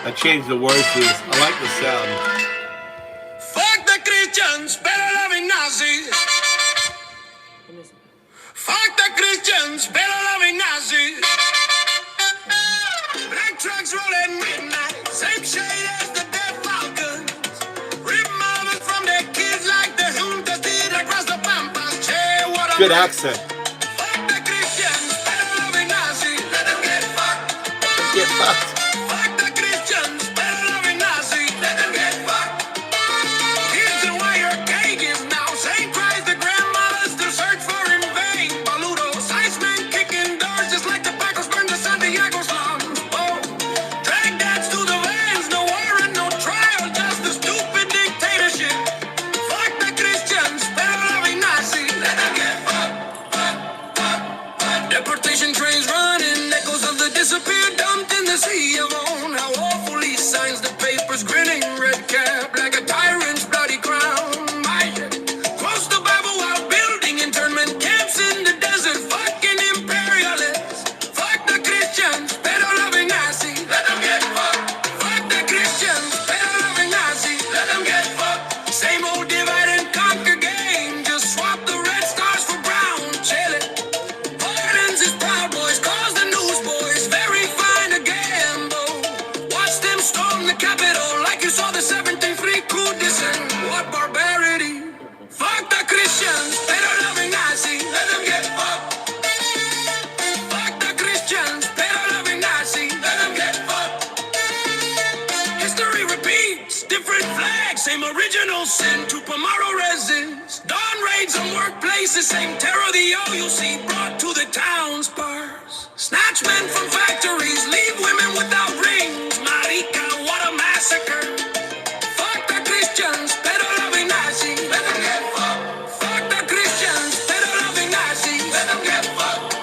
I changed the words to this. I like the sound. Fuck the Christians, better loving Nazis. Fuck the Christians, better loving Nazis. Black trucks rolling midnight, same shade as the dead Falcons. Rip mamas from their kids like the Juntas did across the Pampas. Che, what a Good accent. Fuck the Christians, better loving Nazis. Let them get fucked. Get fucked. Fuck the Christians, better loving Nazis. Let them get fucked. Kids and wire Kagan now. St. Christ, the grandmothers still search for in vain. Baluto, Iceman kicking doors just like the Packers burned the Santiago slums. Oh, drag dads to the vans. No warrant, no trial, just a stupid dictatorship. Fuck the Christians, better loving Nazis. Let them get fucked. Deportation trains running, echoes of the disappeared dumped in the sea of own. How awful he signs the papers, grinning red cap like a tyrant's bloody crown. My quotes the Bible while building internment camps in the desert. Fucking imperialists. Fuck the Christians, better loving Nazis. Let them get fucked. Fuck the Christians, better loving Nazis. Let them get fucked. Same old divide and conquer game. Just swap the red stars for brown. Chill it. Pardons his proud boys, calls the newsboys, very fine a gamble. Watch them storm the Capitol like you saw the 17th Free coup descend. What barbarity! Fuck the Christians, better loving Nazis, let them get fucked. Fuck the Christians, better loving Nazis, let them get fucked. History repeats, different flags, same original sin to tomorrow resins. Dawn raids on workplaces, same terror the OUC brought to the town's bars. Snatch men from factories, leave women without rings. Marica, what a massacre. Fuck the Christians, better loving Nazis, let them get fucked. Fuck the Christians, better loving Nazis, let them get fucked.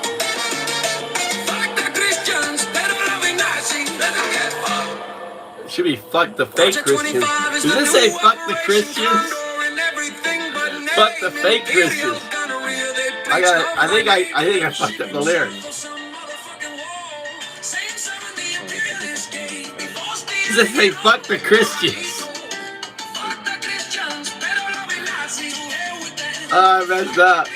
Fuck the Christians, better loving Nazis, let them get fucked. Should be fuck the fake Christians. Does this say fuck the Christians? Fuck the fake Christians. I think I fucked up the lyrics. Does it say fuck the Christians? Oh, I messed up.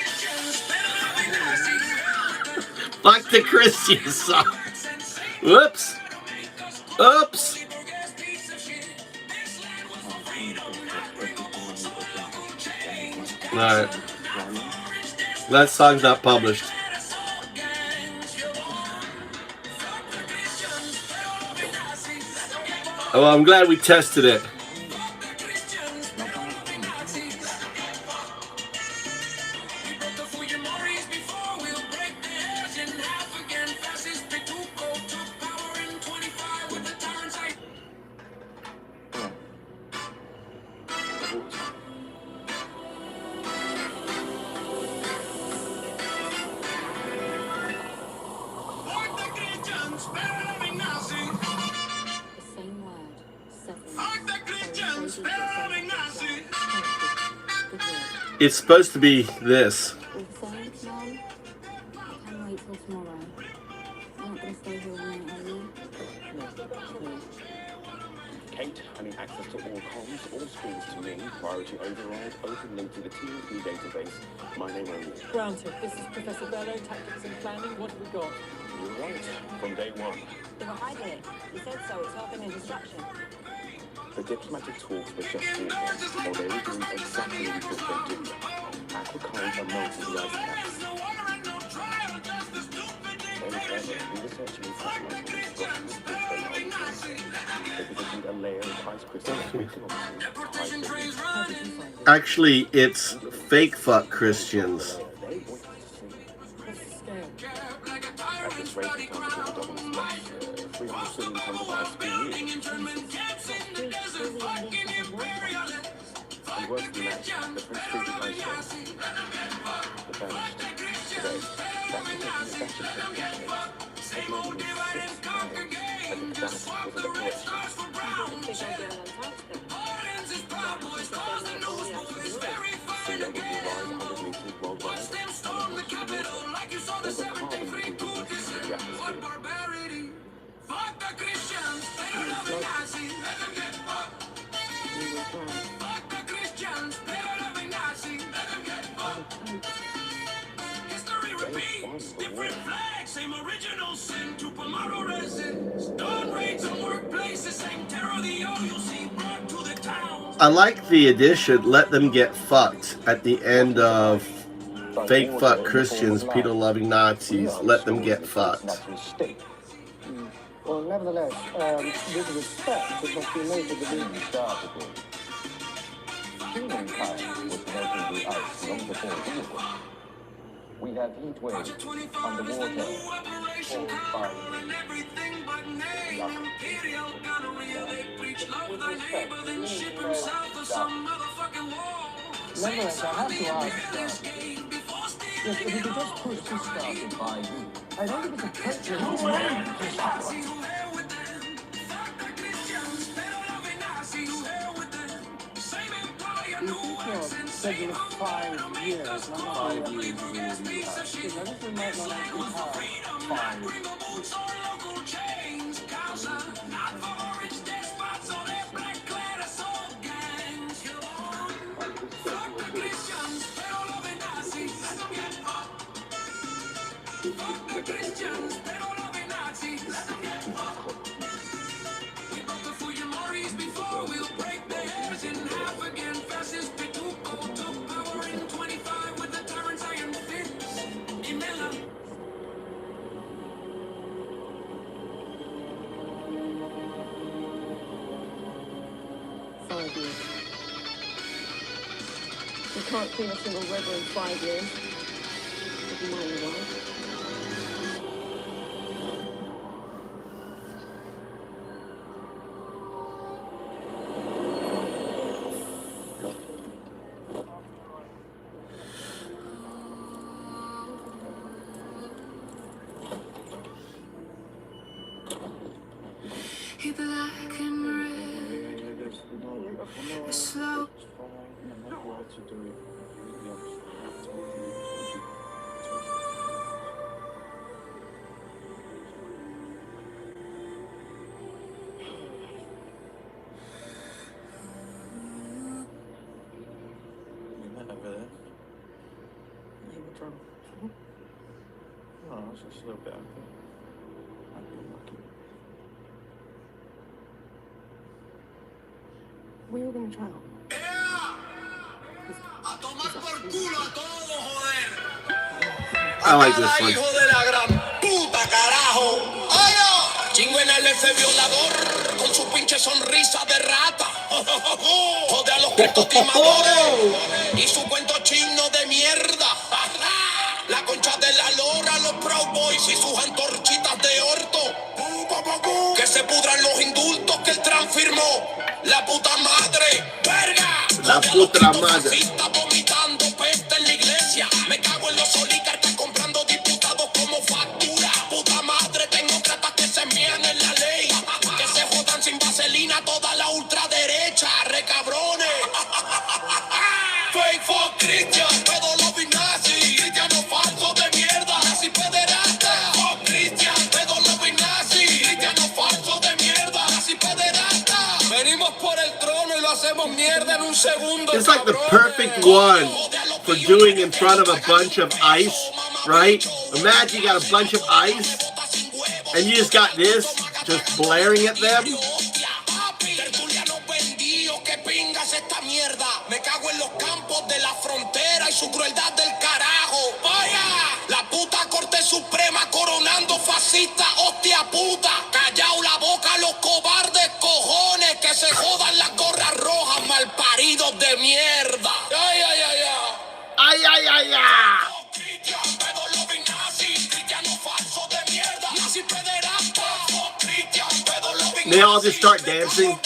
Fuck the Christians song. Whoops. Oops. Alright. That song's not published. Oh, well, I'm glad we tested it. It's supposed to be this. Kate, having access to all comms, all screens to me, priority override, open link to the TMP database, my name only. Granted, this is Professor Bello, Tactics and Planning. What have we got? You're right, from day one. They were hiding it. You said so. It's not been a distraction. The diplomatic talks were just water, or they were doing exactly what they do. Aquacold are melting the ice caps. Very clever. We researched new satellites with instructions to they positioned a layer of ice crystals Actually, it's fake fuck Christians. at this rate, the temperature of the double is 300 trillion tons of ice per year. And worse than that, the Prince George ice sheet, the vanished today. That's taking the best of technology. Headline is 6 times. I think that was a correction. Sea level will rise 100 meters worldwide. All the carbon will be released into the atmosphere. History repeats, different flags, same original sin, tomorrow resin, stone raids on workplaces, same terror the all you see brought to the town. I like the addition, let them get fucked, at the end of fake fuck Christians, pedo loving Nazis, let them get fucked. Well, nevertheless, with respect, it must be noted that humankind was melting the ice long before we were. We have heat waves, underwater, cold fire. Nonetheless, I have to ask, yes, if we could just push this started by you, I don't think it's appropriate to schedule of 5 years, not 5 years. Because everything might not actually have 5 years. You can't clean a single river in 5 years. Never mind why. Black and red, slow. You were drunk. No, it's just a little bit. We were going to try out. I like this one. Hijo de la gran puta, carajo. Chingo en el F violador con su pinche sonrisa de rata. Jode a los crestos timadores y su cuento chino de mierda. La concha de la lora, los Proud Boys y sus antorchitas de orto. Que se pudran los indultos que el Trump firmó. La puta madre, verga. La puta madre. Vomitando peste en la iglesia. Me cago en los oligarcas comprando diputados como factura. Puta madre, tecnócratas que se mean en la ley. Que se jodan sin vaselina toda la ultraderecha. Re cabrones. Fake for Christian, pedo loving nazi. Cristiano falso de mierda. Nazi pederasta. Fuck Christian, pedo loving nazi. Cristiano falso de mierda. Nazi pederasta. Venimos por el trono y lo hacemos mierda en un segundo. It's like the perfect one for doing in front of a bunch of ice, right? Imagine you got a bunch of ice and you just got this just blaring at them. esta mierda. Me cago en los campos de la frontera y su crueldad del carajo. Vaya, la puta Corte Suprema coronando fascista, hostia puta. Callao la boca los cobardes cojones, que se jodan las gorras rojas, malparidos de mierda. Ay, ay, ay, ay. Ay, ay, ay, ay. They all just start dancing.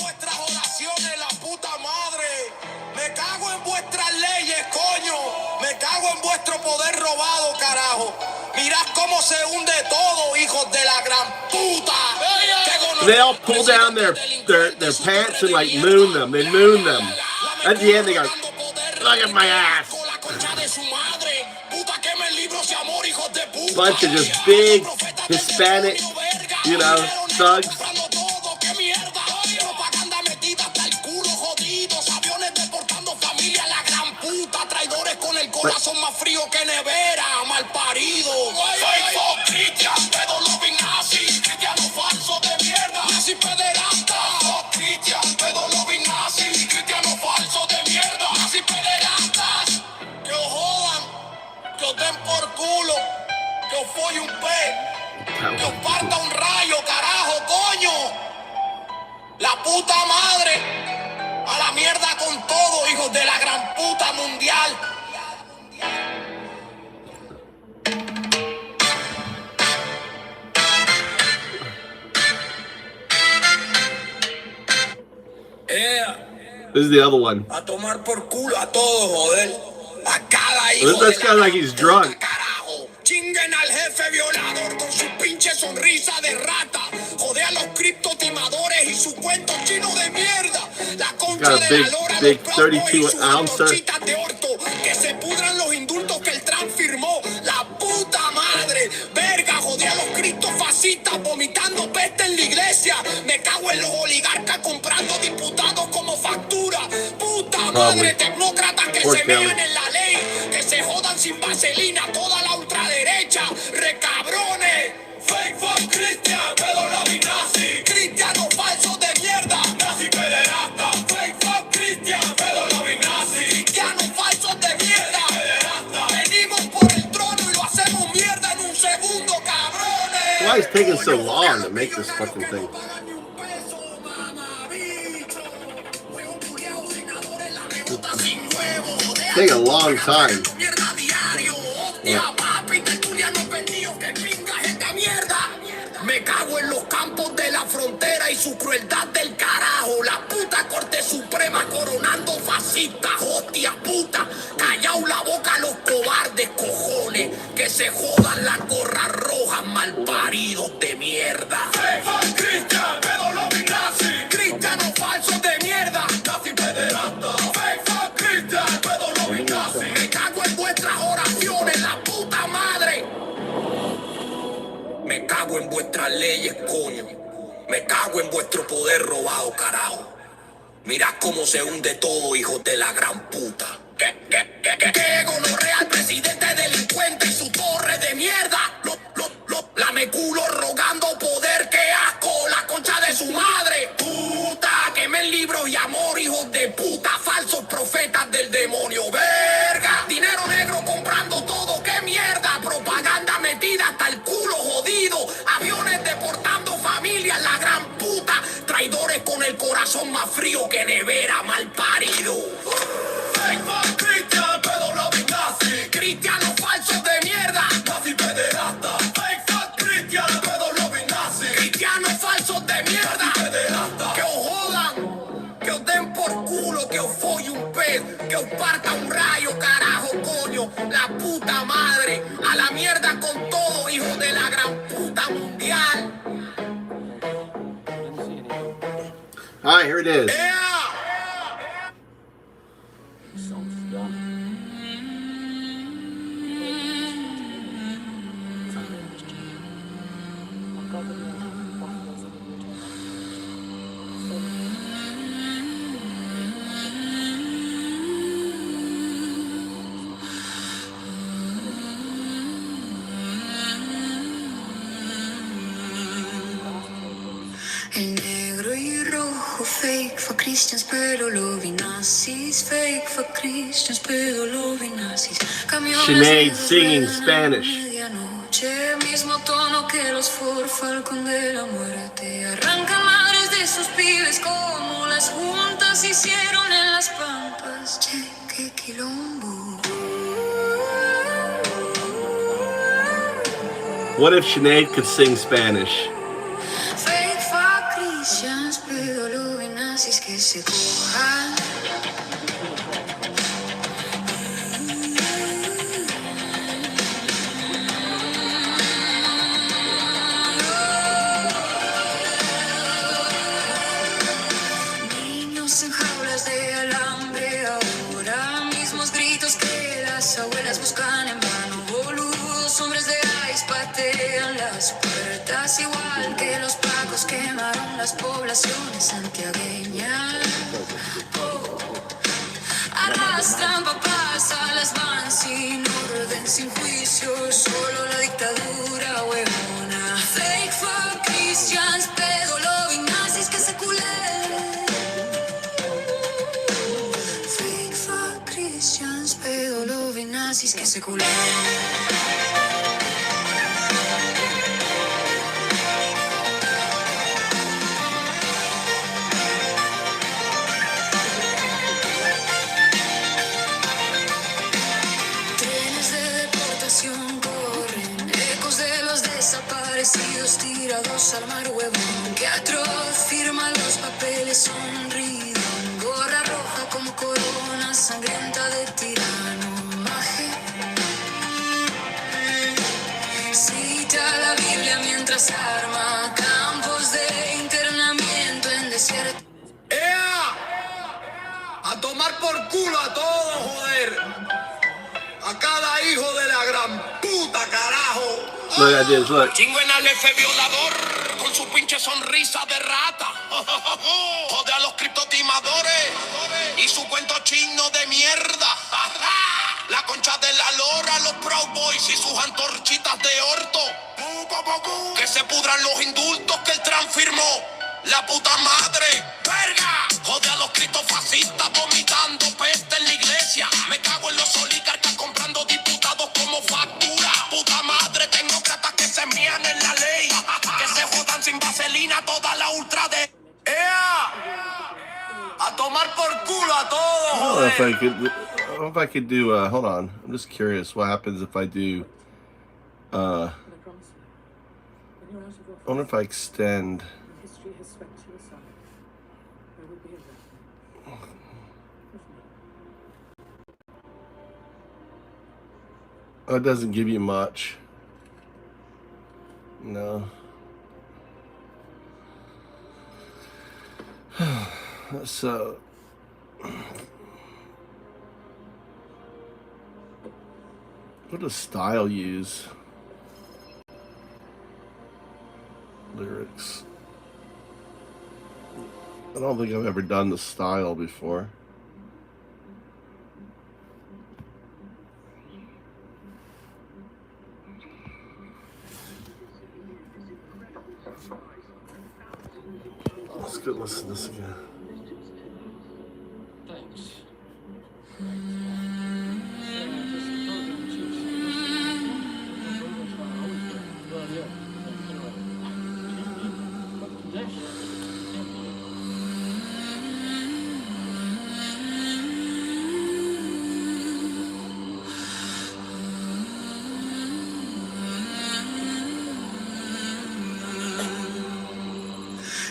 La puta madre. Me cago en vuestras leyes, coño. Me cago en vuestro poder robado, carajo. Mirad cómo se hunde todo, hijos de la gran puta. They all pull down their pants and like moon them. They moon them. At the end, they go, look at my ass. Bunch of just big Hispanic, you know, thugs. Corazón más frío que nevera, mal parido. Fake Christian, pedo nazi, cristiano falso de mierda, nazi pederasta. Christian, pedo nazi, cristiano falso de mierda, nazi pederastas. Que os jodan, que os den por culo, que os folle un pez, que os parta un rayo, carajo, coño. La puta madre, a la mierda con todo, hijos de la gran puta mundial. This is the other one. A tomar por culo a todos, joder. A cada hijo This guy's like he's drunk. Chinguen al jefe violador con su pinche sonrisa de rata. Jode a los criptotimadores y su cuento chino de mierda. La concha Got a de la lora, big los Proud Boys y 32 sus ouncer. antorchitas de orto. Que se pudran los indultos que el Trump firmó. La puta madre. Verga, jode a los criptofascistas vomitando peste en la iglesia. Me cago en los oligarcas comprando diputados como factura. Puta madre, tecnócratas que se mean en la ley. Que se jodan sin vaselina toda la ultraderecha. Recabrones. Fake fuck Christian, pedo nazi. Cristiano falso de mierda. Nazi pederasta. Fake fuck Christian, pedo nazi. Cristiano falso de mierda. Pederasta. Venimos por el trono y lo hacemos mierda en un segundo, cabrones. Why is it taking so long to make this fucking thing? Take a long time. Yeah. Me cago en los campos de la frontera y su crueldad del carajo. La puta Corte Suprema coronando fascistas, hostia puta. Callao la boca los cobardes cojones. Que se jodan las gorras rojas, malparidos de mierda. Cristian, pedo nazi. Cristiano falso de mierda. Nazi pederasta. Cristian, pedo nazi. Me cago en vuestras oraciones, la puta madre. Me cago en vuestras leyes, coño. Me cago en vuestro poder robado, carajo. Mirad cómo se hunde todo, hijos de la gran puta. Que gonorrea al presidente delincuente y su torre de mierda. Lame culo rogando poder, que asco, la concha de su madre. Puta, quemen libros y amor, hijos de puta, falsos profetas del demonio, verga. Dinero negro comprando todo, qué mierda. Propaganda metida hasta el culo jodido. Aviones deportando familias, la gran puta. Traidores con el corazón más frío que nevera, mal parido. Cristian, pedo nazi. Cristianos falsos de mierda. Nazi pederasta. Cristian, pedo nazi. Cristianos falsos de mierda. Que os jodan, que os den por culo, que os folle un pez, que os parta un rayo, carajo, coño. La puta madre. A la mierda con todo, hijo de la gran puta mundial. All right, here it is. El negro y rojo fake fue Christians, pero lo vi nada. nazis, fake for Christians, pedólogo nazis. Sinead singing Spanish. Medianoche, mismo tono que los Ford Falcon de la muerte. Arrancan madres de sus pibes como las juntas hicieron en las pampas. Che, qué quilombo. What if Sinead could sing Spanish? Fake for Christians, pedólogo nazis que se cojan. Niños en jaulas de alambre ahora, mismos gritos que las abuelas buscan en vano. Boludos, hombres de ice patean las puertas, igual que los pacos quemaron las poblaciones santiagueñas. Arrastran papás a las van sin orden, sin juicio, solo la dictadura huevona. Fake for Christians, pedólogo y nazis que se culen. Fake for Christians, pedólogo y nazis que se culen. Corren ecos de los desaparecidos tirados al mar huevón. Que atroz firma los papeles sonrido. Gorra roja como corona sangrienta de tirano. Maje cita la Biblia mientras arma campos de internamiento en desierto. ¡Ea! A tomar por culo a todos, joder. A cada hijo de la gran puta, carajo. Look at this, look. Chinguen al F violador con su pinche sonrisa de rata. Jode a los criptotimadores y su cuento chino de mierda. La concha de la lora, los Proud Boys y sus antorchitas de orto. Que se pudran los indultos que el Trump firmó. La puta madre, verga. Jode a los criptofascistas vomitando peste en la iglesia. Me cago en los oligarcas comprando diputados como factura. Puta madre, tecnócratas que se mían en la ley. Que se jodan sin vaselina toda la ultra de... ¡Ea! A tomar por culo a todos, I don't know if I could do, hold on. I'm just curious what happens if I do, I wonder if I extend. History has swept to the side. There will be a record. Oh, it doesn't give you much. No. So, what does style use? Lyrics. I don't think I've ever done the style before. Let's go listen to this again. Thanks.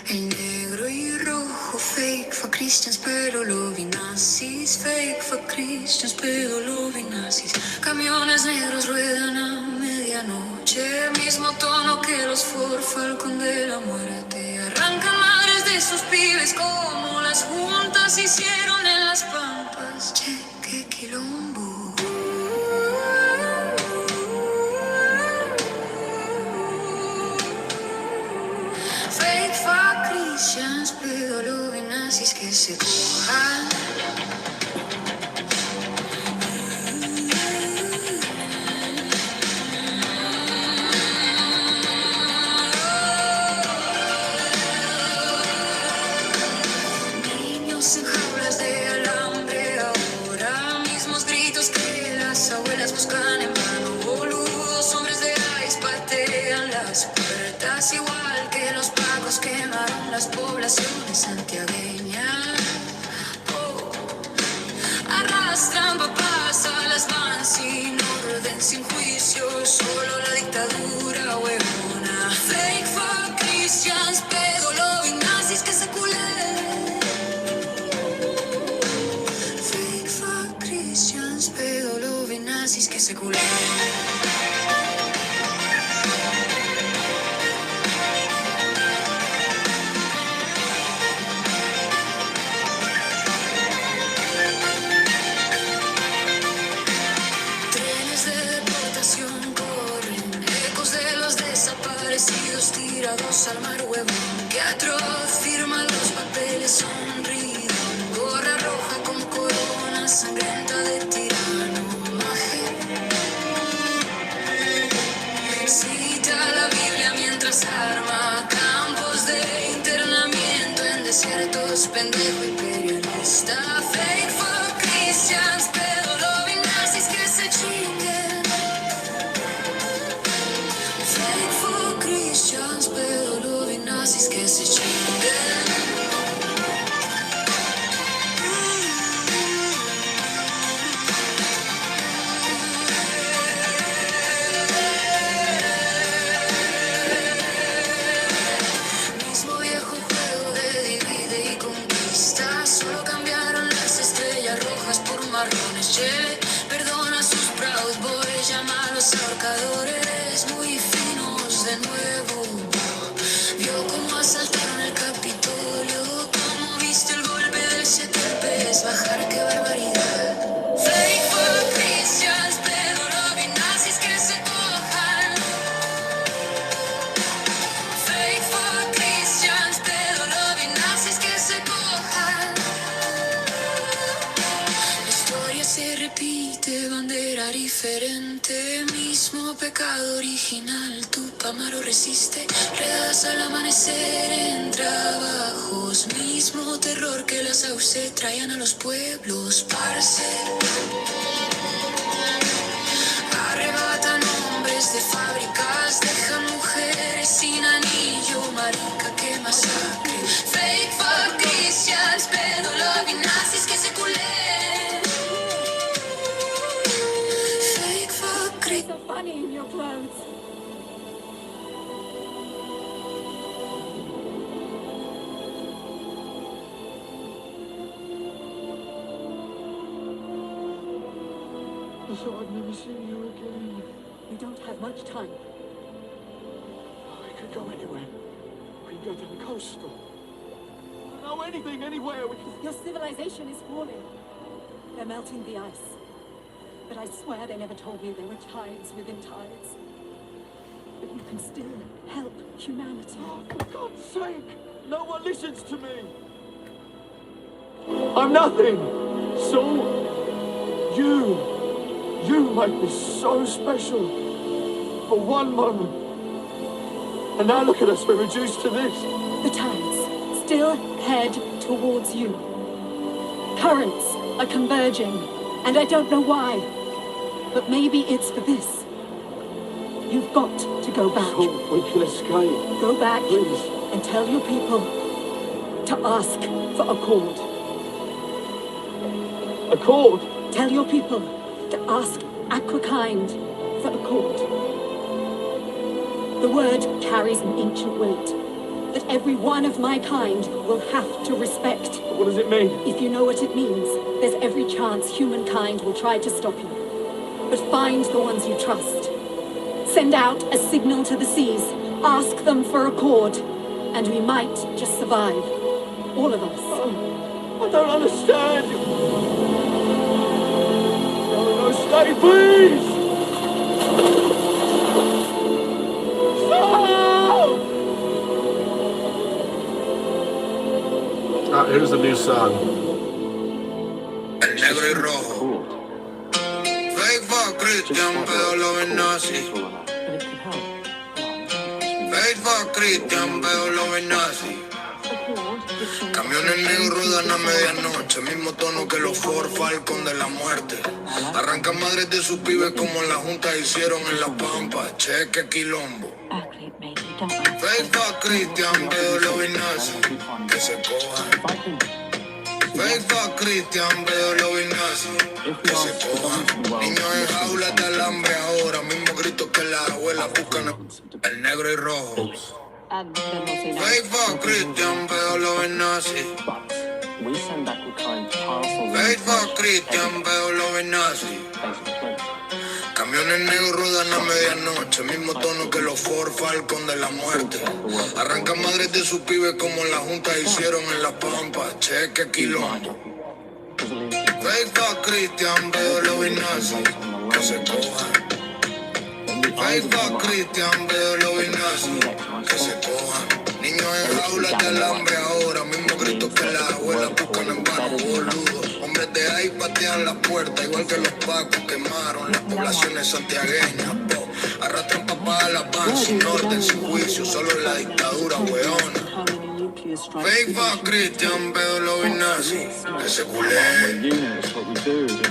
El negro y rojo, fake for Christians, pero lo vi nazis. Fake for Christians, pero lo vi nazis. Camiones negros ruedan a medianoche, mismo tono que los Ford Falcon de la muerte. Arrancan madres de sus pibes como las juntas hicieron en las pampas. Che, qué quilombo. Fake for Christians, pedólogo y nazis que se cojan. Niños en jaulas de alambre. las trampas a las van sin orden, sin juicio, solo la dictadura huevona. Fake fuck Christians, pedo, nazis que se culen. Fake fuck Christians, pedo, nazis que se culen. Tirados al mar huevón, que atroz firma los papeles sonrido, gorra roja con corona sangrienta de tirano, maje. Cita la Biblia mientras arma campos de internamiento en desiertos, pendejo imperialista. Fake fuck Christians, pedo, nazis que se chinguen. Fake fuck Christians, pedo, nazis que se chinguen. Mismo viejo juego de divide y conquista, solo cambiaron las estrellas rojas por marrones. Che, perdona a sus Proud Boys, llama a los ahorcadores muy finos de nuevo. Vio cómo asaltaron el Capitolio, cómo viste el golpe del 7 bajar, qué barbaridad. Fake fuck Christians, pedo, nazis que se cojan. Fake fuck Christians, pedo, nazis que se cojan. La historia se repite, bandera diferente, mismo pecado original, tu Pamaro resiste, redadas al amanecer en trabajos, mismo terror que las sauce traían a los pueblos, parce. Arrebatan hombres de fábricas, dejan mujeres sin anillo, marica, qué masacre. Fake fuck Christians, pedo, nazis que se culen. Fake fuck Christians. So funny in your clothes. So I've never seen you again. We don't have much time. We could go anywhere. We can go to the coastal. No, anything, anywhere. We can... Your civilization is falling. They're melting the ice. But I swear they never told me there were tides within tides. But you can still help humanity. Oh, for God's sake! No one listens to me! I'm nothing! So, you might be so special for one moment. And now look at us, we're reduced to this. The tides still head towards you. Currents are converging, and I don't know why. But maybe it's for this. You've got to go back. So we can escape. Go back, please, and tell your people to ask for a cord. A cord? Tell your people to ask Aquakind for a cord. The word carries an ancient weight that every one of my kind will have to respect. What does it mean? If you know what it means, there's every chance humankind will try to stop you. But find the ones you trust. Send out a signal to the seas. Ask them for a cord. And we might just survive. All of us. I don't understand. No, stay, please! Stop! Here's the new song. El negro y rojo. Fake fuck Christian, pero lo ven nazi. Fake fuck Christian, pero lo ven nazi. Camiones negros dan a medianoche, mismo tono que los Ford Falcon de la muerte. Arrancan madres de sus pibes como en la junta hicieron en La Pampa. Cheque quilombo. Fake fuck Christian, pero lo ven nazi. Que se cojan. Fake fuck Christian, pero lo vi nazi. Que se cojan. Niños en jaulas de alambre ahora. Mismo grito que la abuela buscan el negro y rojo. Fake fuck Christian, pero lo vi nazi. We send back with kind parcels. Fake fuck Christian, pero lo vi nazi. Camiones negros ruedan a medianoche, mismo tono que los Ford Falcon de la muerte. Arrancan madres de sus pibes como la junta hicieron en la pampa. Cheque quilombo. Fake fuck Christian, pero lo vi nazi. Que se cojan. Fake fuck Christian, pero lo vi nazi. Que se cojan. Niños en jaulas de alambre ahora, mismo grito que la abuela buscan en vano, boludo. Hombres de ahí patean las puertas, igual que los pacos quemaron las poblaciones santiagueñas, po. Arrastran papá a la van, sin orden, sin juicio, solo en la dictadura, weona. Fake fuck Christian, pero lo vi nazi, que se culé.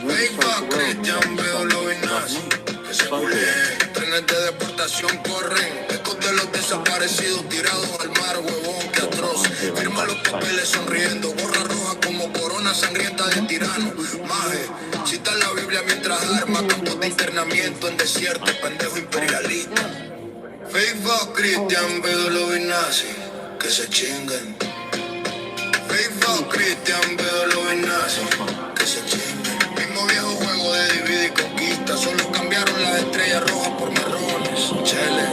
Fake fuck Christian, pero lo vi nazi, que se culé. Trenes de deportación corren, ecos de los desaparecidos tirados al mar, huevón, que atroz. Firma los papeles sonriendo, gorra roja como corona sangrienta de tirano. Maje, cita la Biblia mientras arma, campos de internamiento en desierto, pendejo imperialista. Fake fuck Christian, pero lo vi nazi, que se chinguen. Fake fuck Christian, pero lo vi nazi, que se chinguen. Mismo viejo juego de divide y conquista, solo cambiaron las estrellas rojas por marrones. Chele,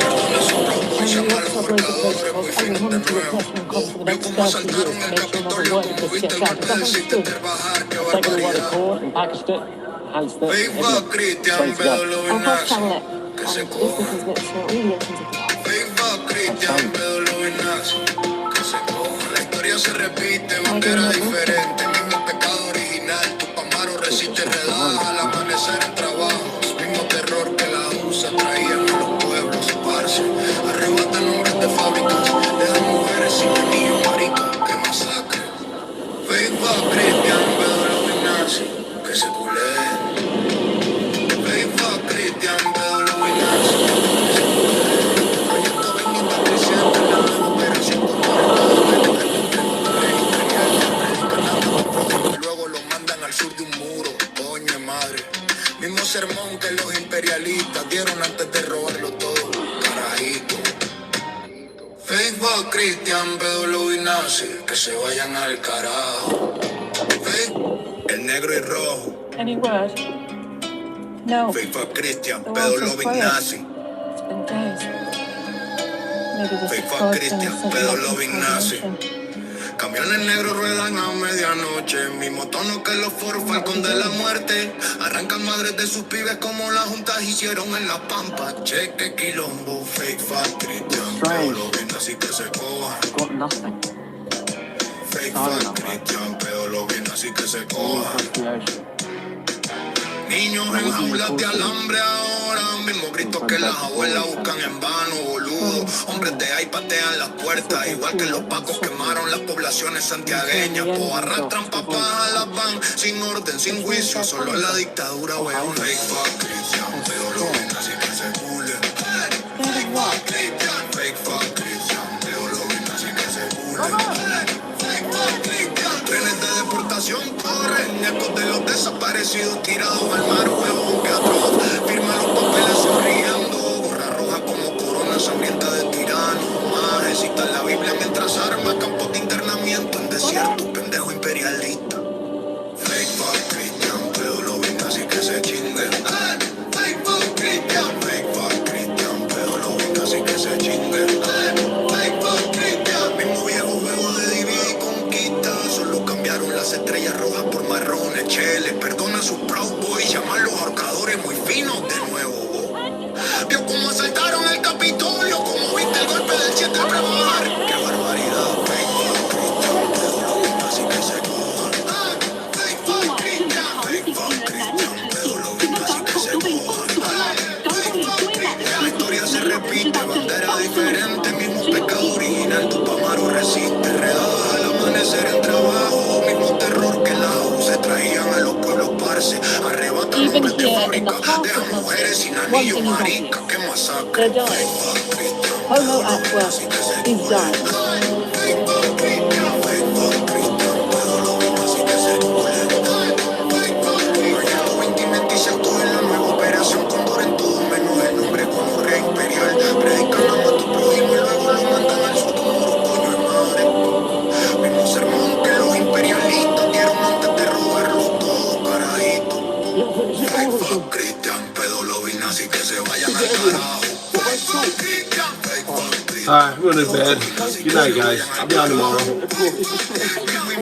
perdona su robo y llama a los marcadores muy finos de nuevo. Vio cómo asaltaron el Capitolio, como viste el golpe del Cister bajar, qué barbaridad. Fake fuck Christian, pero lo vi nazi, que se cojan. Fake fuck Christian, pero lo vi nazi, que se cojan. La historia se repite, aunque era diferente. Mismo pecado original, tu pamaro resiste redadas al amanecer en trabajos. Mismo terror que la USA traían a los pueblos, parce. Arrebatan hombres de fábricas, dejan mujeres sin niños, maricas, que masacre. Fake fuck Christian, pero lo vi nazi, que se culé. Fake fuck Christian, pero lo vi nazi, que se culé. Proyecto 2037 en la nueva operación y luego lo mandan al sur de un muro, coño madre. Mismo sermón que los imperialistas dieron antes de robarlo todo, carajito. Fake fuck Christian, pero lo vi nazi, que se vayan al carajo. Fake, el negro y rojo. Any word? No. Fake fuck Christian, pero lo vi nazi. It's been days. Maybe this Fake is fuck close Christian, and pero something lo vi nazi. Camiones negros ruedan a medianoche, mismo tono que los Ford Falcon de la muerte. Arrancan madres de sus pibes como las juntas hicieron en la pampa. Cheque quilombo, fake fuck Christian, pero lo vi nazi, que se cojan. Fake fuck Christian, pero lo vi nazi, que se cojan. Niños en jaulas de alambre ahora, mismo gritos que las abuelas buscan en vano, boludo. Hombres de ahí patean las puertas, igual que los pacos quemaron las poblaciones santiagueñas. Po arrastran papás a la van, sin orden, sin juicio, solo en la dictadura, weón. Fake fuck Christian, pero lo ven así que se cule. Fake fuck Christian, fake fuck Christian, pero lo ven así que se cule. Fake fuck Christian, trenes de deportación corren, ecos de los desaparecidos tirados al mar, huevón, que atroz. Firma los papeles sonriendo, gorra roja como corona sangrienta de tirano. Maje, cita la Biblia mientras arma campos de internamiento en desierto, pendejo imperialista. Fake fuck Christian, pero lo ven así que se chinguen. Fake fuck Christian, fake fuck Christian, pero lo ven así que se chinguen. Fake fuck Christian, mismo viejo juego de divide y conquista, solo cambiaron las estrellas rojas por marrones. Chele, perdona sus Proud Boys, llama a los ahorcadores muy finos de nuevo. Vio cómo asaltaron el Capitolio, como viste el golpe del 7 al trabajar. Qué barbaridad, fake fuck Christian, pero lo ven así que se cojan. Fake fuck Christian, fake fuck Christian, pero lo ven así que se cojan. Fake fuck Christian, la historia se repite, bandera diferente, mismo pecado original, tu pamaro resiste, redadas al amanecer en trabajo, mismo terror que la se traían a los pueblos parce, arrebatan hombres de fábrica, dejan mujeres sin anillo, marica, que masacre. Fake fuck Christian, Homo at work is done. fake fuck Christian, pero lo Alright, I'm going to bed. Good night, guys. I'll be on tomorrow.